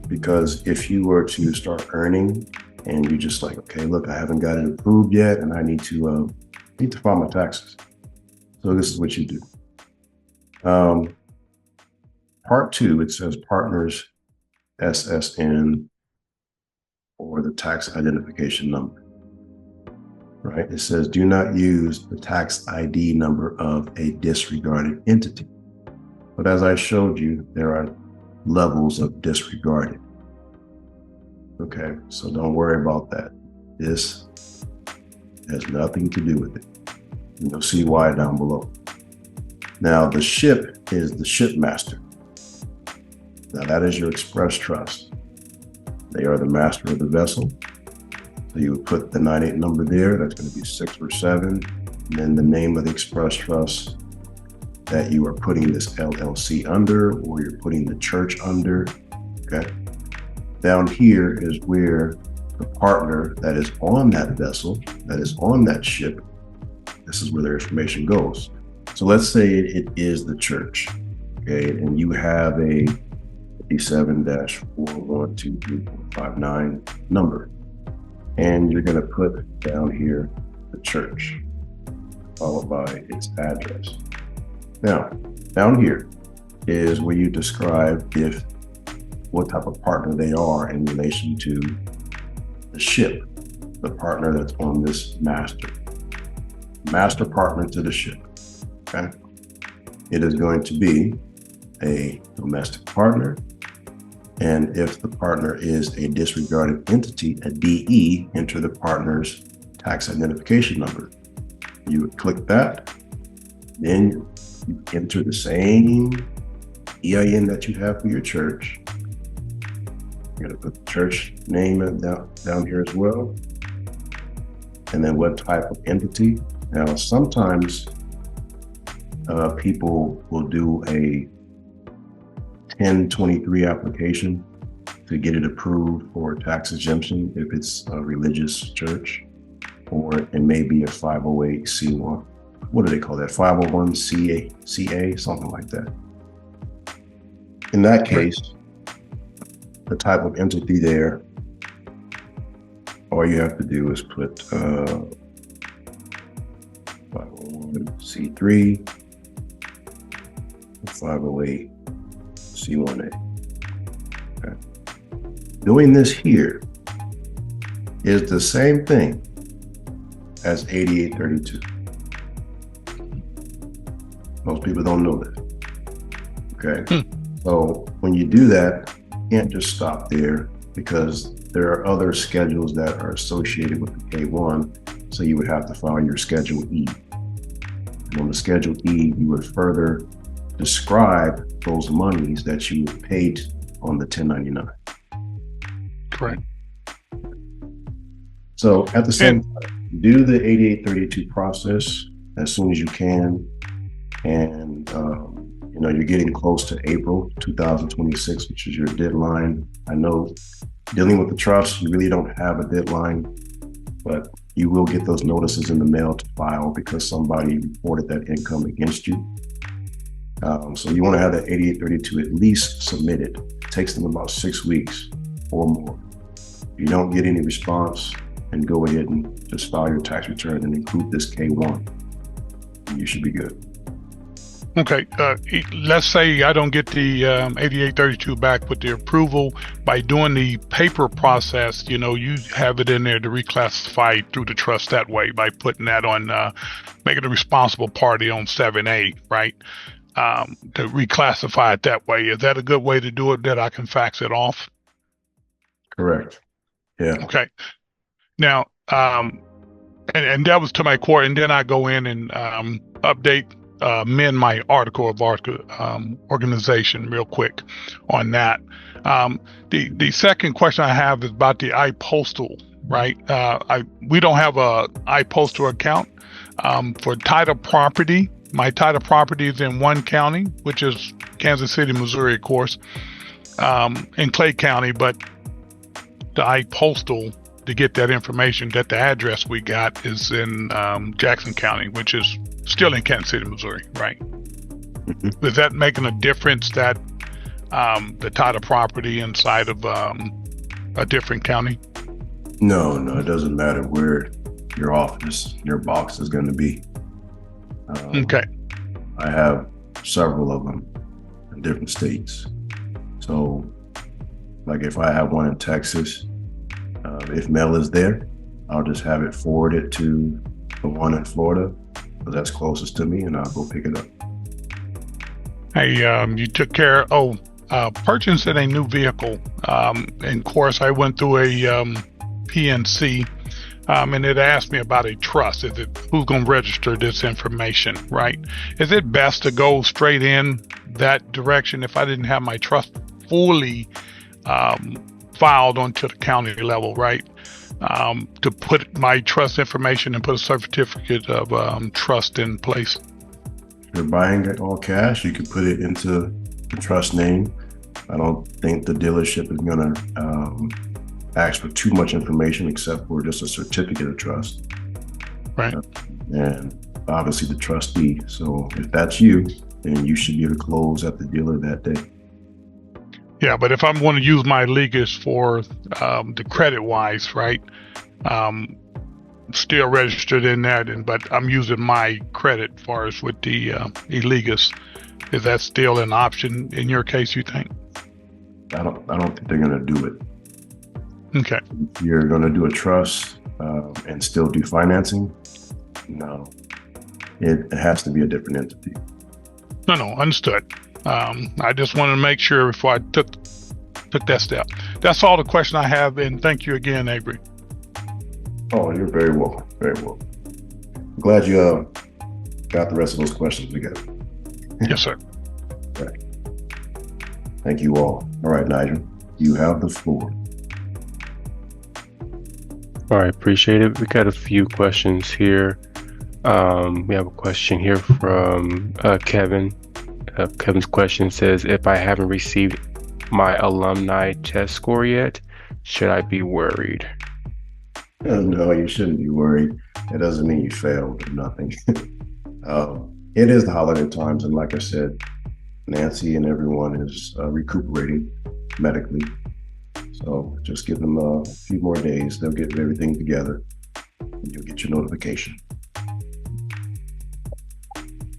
Because if you were to start earning and you just like, okay, look, I haven't got it approved yet and I need to file my taxes. So this is what you do. Part 2, it says partners SSN or the tax identification number, right? It says do not use the tax ID number of a disregarded entity. But as I showed you, there are levels of disregarded. Okay, so don't worry about that. This has nothing to do with it. And you'll see why down below. Now, the ship is the shipmaster. Now, that is your express trust. They are the master of the vessel. So you would put the 98 number there. That's going to be 6 or 7. And then the name of the express trust that you are putting this LLC under, or you're putting the church under, okay? Down here is where the partner that is on that vessel, that is on that ship, this is where their information goes. So let's say it is the church, okay? And you have a 57-4123459 number. And you're gonna put down here the church, followed by its address. Now, down here is where you describe what type of partner they are in relation to the ship, the partner that's on this master partner to the ship, okay? It is going to be a domestic partner, and if the partner is a disregarded entity, a DE, enter the partner's tax identification number. You would click that, then you enter the same EIN that you have for your church. You're gonna put the church name down here as well. And then what type of entity. Now, sometimes people will do a 1023 application to get it approved for tax exemption if it's a religious church, or it may be a 508c1. What do they call that? 501CA, something like that. In that case, the type of entity there, all you have to do is put 501c3, 508c1a. Okay. Doing this here is the same thing as 8832. Most people don't know that. Okay. So when you do that, you can't just stop there, because there are other schedules that are associated with the K1. So you would have to file your Schedule E. And on the Schedule E, you would further describe those monies that you paid on the 1099. Correct. So at the same time, do the 8832 process as soon as you can. And you know, you're getting close to April 2026, which is your deadline. I know dealing with the trust, you really don't have a deadline, but you will get those notices in the mail to file because somebody reported that income against you. So you want to have that 8832 at least submitted. It takes them about 6 weeks or more. If you don't get any response, then go ahead and just file your tax return and include this K1. And you should be good. Okay, let's say I don't get the 8832 back with the approval. By doing the paper process, you know, you have it in there to reclassify through the trust that way by putting that on, making a responsible party on 7A, right? To reclassify it that way. Is that a good way to do it, that I can fax it off? Correct. Yeah. Okay. Now, and that was to my core, and then I go in and amend my article of organization real quick on that. The second question I have is about the iPostal, right? We don't have a iPostal account for title property. My title property is in one county, which is Kansas City, Missouri, of course, in Clay County, but the iPostal, to get that information, that the address we got is in Jackson County, which is still in Kansas City, Missouri, right? Mm-hmm. Is that making a difference that the title property inside of a different county? No, it doesn't matter where your office, your box is going to be. Okay. I have several of them in different states. So, like if I have one in Texas, if mail is there, I'll just have it forwarded to the one in Florida, because that's closest to me, and I'll go pick it up. Hey, you took care of, purchasing a new vehicle. And of course, I went through a PNC, and it asked me about a trust. Is it who's going to register this information, right? Is it best to go straight in that direction if I didn't have my trust fully filed onto the county level, right? To put my trust information and put a certificate of trust in place. If you're buying it all cash, you can put it into the trust name. I don't think the dealership is going to ask for too much information except for just a certificate of trust. Right. And obviously the trustee. So if that's you, then you should be able to close at the dealer that day. Yeah, but if I'm going to use my legis for the credit wise, right? Still registered in that, but I'm using my credit as far as with the legis. Is that still an option in your case, you think? I don't think they're going to do it. Okay. If you're going to do a trust and still do financing, no. It has to be a different entity. No, understood. I just wanted to make sure before I took that step. That's all the question I have, and thank you again, Avery. Oh, you're very welcome. Very welcome. I'm glad you got the rest of those questions together. Yes, sir. Right. Thank you all. All right, Nigel, you have the floor. All right, appreciate it. We got a few questions here. We have a question here from Kevin. Kevin's question says, if I haven't received my alumni test score yet, should I be worried? No, you shouldn't be worried. It doesn't mean you failed or nothing. It is the holiday times, and like I said, Nancy and everyone is recuperating medically. So just give them a few more days. They'll get everything together, and you'll get your notification.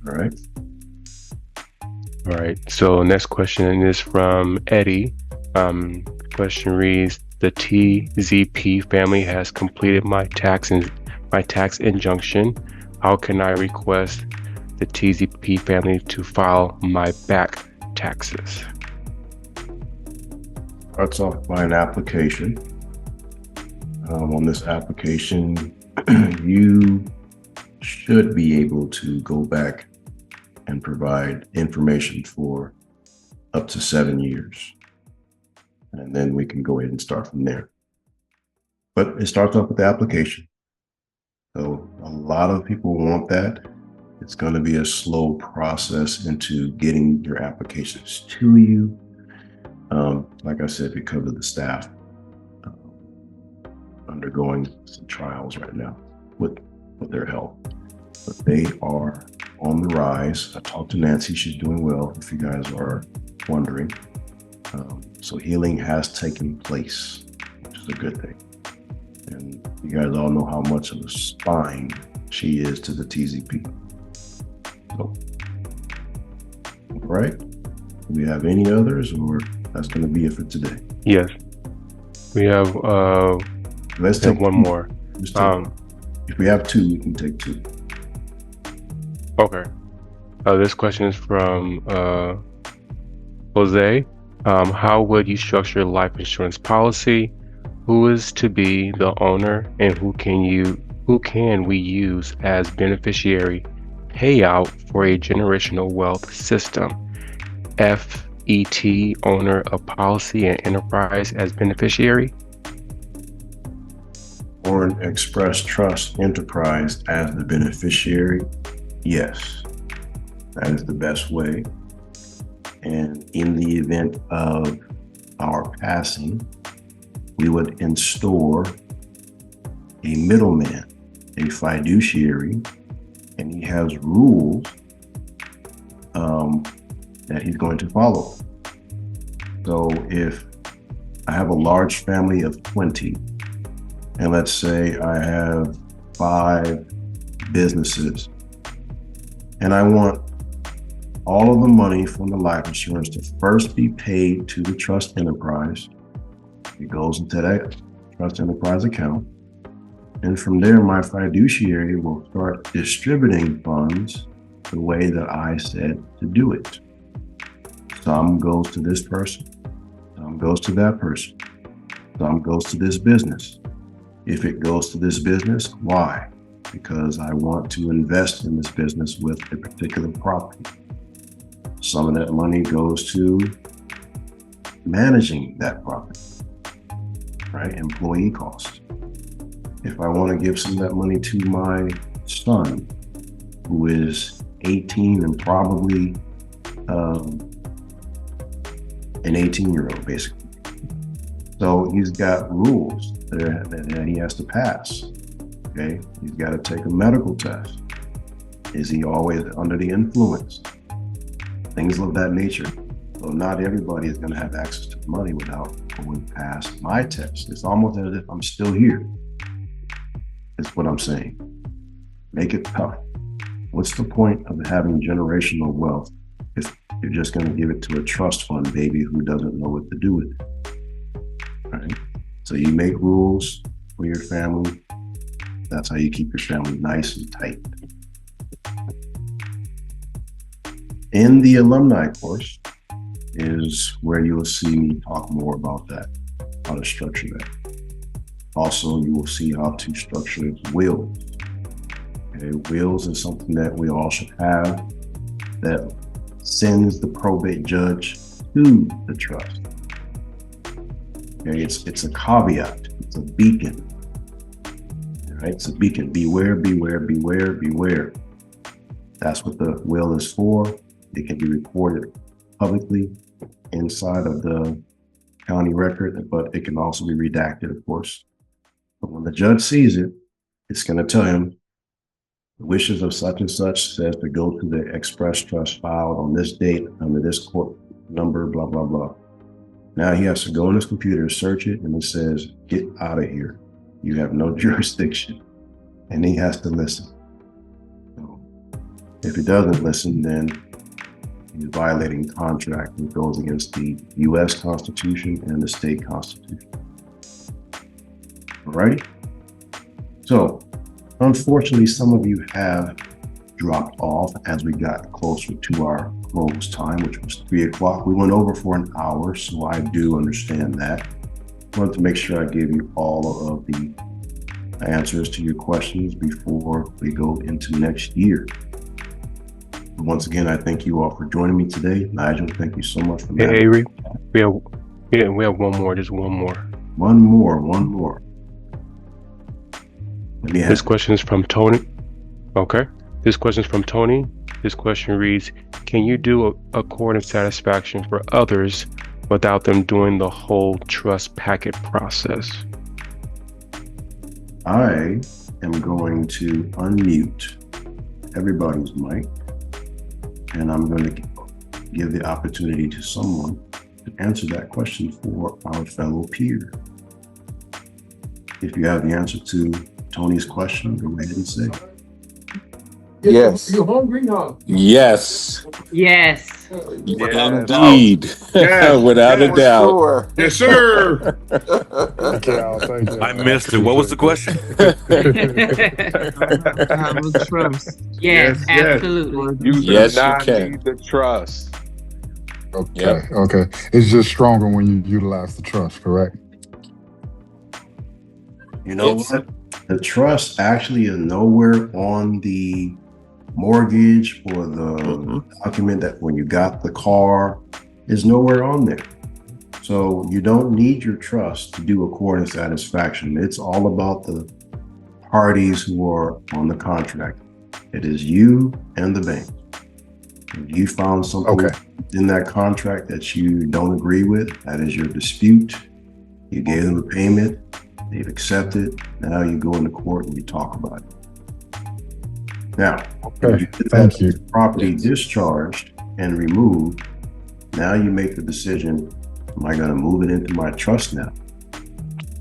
All right. All right. So next question is from Eddie. Question reads: the TZP family has completed my tax injunction. How can I request the TZP family to file my back taxes? Starts off by an application. On this application, you should be able to go back and provide information for up to 7 years. And then we can go ahead and start from there. But it starts off with the application. So a lot of people want that. It's going to be a slow process into getting your applications to you. Like I said, because of the staff undergoing some trials right now with their health. But they are on the rise. I talked to Nancy, she's doing well, if you guys are wondering. So healing has taken place, which is a good thing. And you guys all know how much of a spine she is to the TZP. So, all right. Do we have any others, or that's going to be it for today? Yes. We have Let's take one more. If we have two, we can take two. Okay. This question is from Jose. How would you structure a life insurance policy? Who is to be the owner, and who can we use as beneficiary payout for a generational wealth system? FET, owner of policy, and enterprise as beneficiary? Or an express trust enterprise as the beneficiary? Yes, that is the best way. And in the event of our passing, we would install a middleman, a fiduciary, and he has rules that he's going to follow. So if I have a large family of 20, and let's say I have 5 businesses, and I want all of the money from the life insurance to first be paid to the trust enterprise. It goes into that trust enterprise account. And from there, my fiduciary will start distributing funds the way that I said to do it. Some goes to this person, some goes to that person, some goes to this business. If it goes to this business, why? Because I want to invest in this business with a particular property. Some of that money goes to managing that property, right? Employee costs. If I want to give some of that money to my son, who is 18 and probably an 18-year-old, basically. So he's got rules that he has to pass, okay? He's got to take a medical test. Is he always under the influence? Things of that nature. So not everybody is going to have access to the money without going past my test. It's almost as if I'm still here. That's what I'm saying. Make it tough. What's the point of having generational wealth if you're just going to give it to a trust fund baby who doesn't know what to do with it? Right? So you make rules for your family. That's how you keep your family nice and tight. In the alumni course is where you will see me talk more about that, how to structure that. Also, you will see how to structure wills. Okay, wills is something that we all should have that sends the probate judge to the trust. Okay, it's a caveat, it's a beacon. All right, it's a beacon. Beware, beware, beware, beware. That's what the will is for. It can be recorded publicly inside of the county record, but it can also be redacted, of course. But when the judge sees it, it's going to tell him the wishes of such and such says to go to the express trust filed on this date under this court number, blah, blah, blah. Now he has to go in his computer, search it, and it says, get out of here. You have no jurisdiction. And he has to listen. So if he doesn't listen, then he's violating contract. It goes against the U.S. Constitution and the state constitution. All righty? So, unfortunately, some of you have dropped off as we got closer to our close time, which was 3 o'clock. We went over for an hour, so I do understand that. I wanted to make sure I gave you all of the answers to your questions before we go into next year. Once again, I thank you all for joining me today. Nigel, thank you so much for that. Hey, Avery, we have one more, just one more. One more. This question is from Tony. Okay. This question is from Tony. This question reads, can you do a accord of satisfaction for others without them doing the whole trust packet process? I am going to unmute everybody's mic, and I'm going to give the opportunity to someone to answer that question for our fellow peer. If you have the answer to Tony's question, go ahead and say. Yes. You hungry now? Yes. Yes. Indeed. Yes. Without a Yes. doubt. Sure. Yes, sir. Thank y'all. Thank you. I missed it. What was the question? Trust. Yes, Yes, yes. absolutely. You Yes, do you not can. need the trust. Okay. Yep. Okay. It's just stronger when you utilize the trust, correct? You know It's- what? The trust actually is nowhere on the mortgage or the document that when you got the car is nowhere on there. So you don't need your trust to do accord and satisfaction. It's all about the parties who are on the contract. It is you and the bank. If you found something in that contract that you don't agree with, that is your dispute. You gave them a payment, they've accepted. Now you go into court and you talk about it. Now, when you get that property discharged and removed, now you make the decision, am I going to move it into my trust now?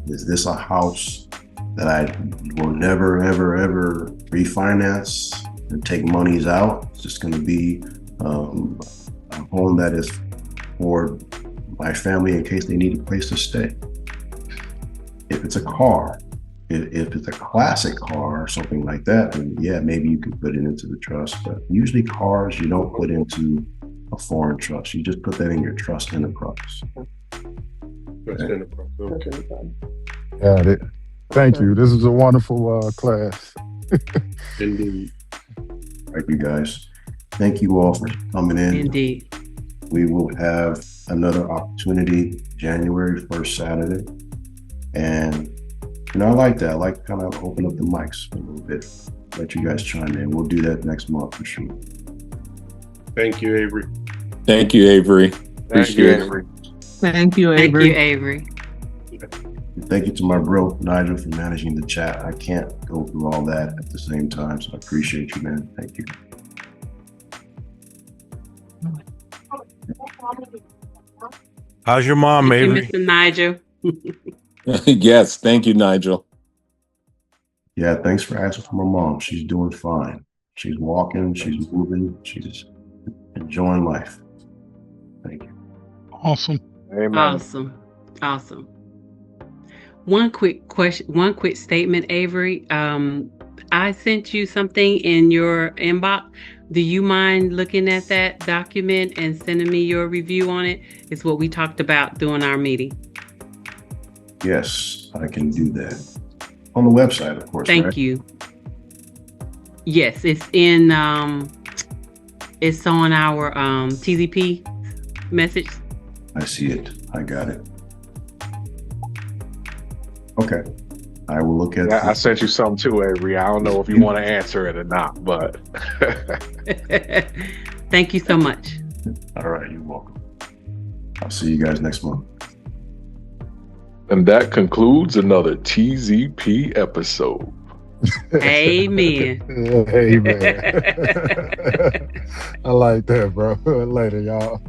Is this a house that I will never, ever, ever refinance and take monies out? It's just going to be a home that is for my family in case they need a place to stay. If it's a car, if it's a classic car or something like that, then yeah, maybe you can put it into the trust. But usually cars, you don't put into a foreign trust. You just put that in your trust enterprise. Got it. Thank you. This is a wonderful class. Indeed. Thank you, guys. Thank you all for coming in. Indeed. We will have another opportunity January 1st, Saturday. And, you know, I like that. I like to kind of open up the mics a little bit, let you guys chime in. We'll do that next month for sure. Thank you, Avery. Thank you, Avery. Thank you, Appreciate it. Avery. Thank you, Thank Avery. you, Avery. Thank you to my bro, Nigel, for managing the chat. I can't go through all that at the same time, so I appreciate you, man. Thank you. How's your mom, Thank you, Avery? Mr. Nigel. Yes. Thank you, Nigel. Yeah, thanks for asking for my mom. She's doing fine. She's walking, she's moving, she's enjoying life. Thank you. Awesome. Amen. Awesome. Awesome. One quick question, one quick statement, Avery. I sent you something in your inbox. Do you mind looking at that document and sending me your review on it? It's what we talked about during our meeting. Yes, I can do that. On the website, of course. Thank right? you. Yes, it's in it's on our TZP message. I see it. I got it. Okay. I will look at I sent you some too, Avery. I don't know if you want to answer it or not, but Thank you so much. All right, you're welcome. I'll see you guys next month. and that concludes another TZP episode. Amen. Amen. I like that, bro. Later, y'all.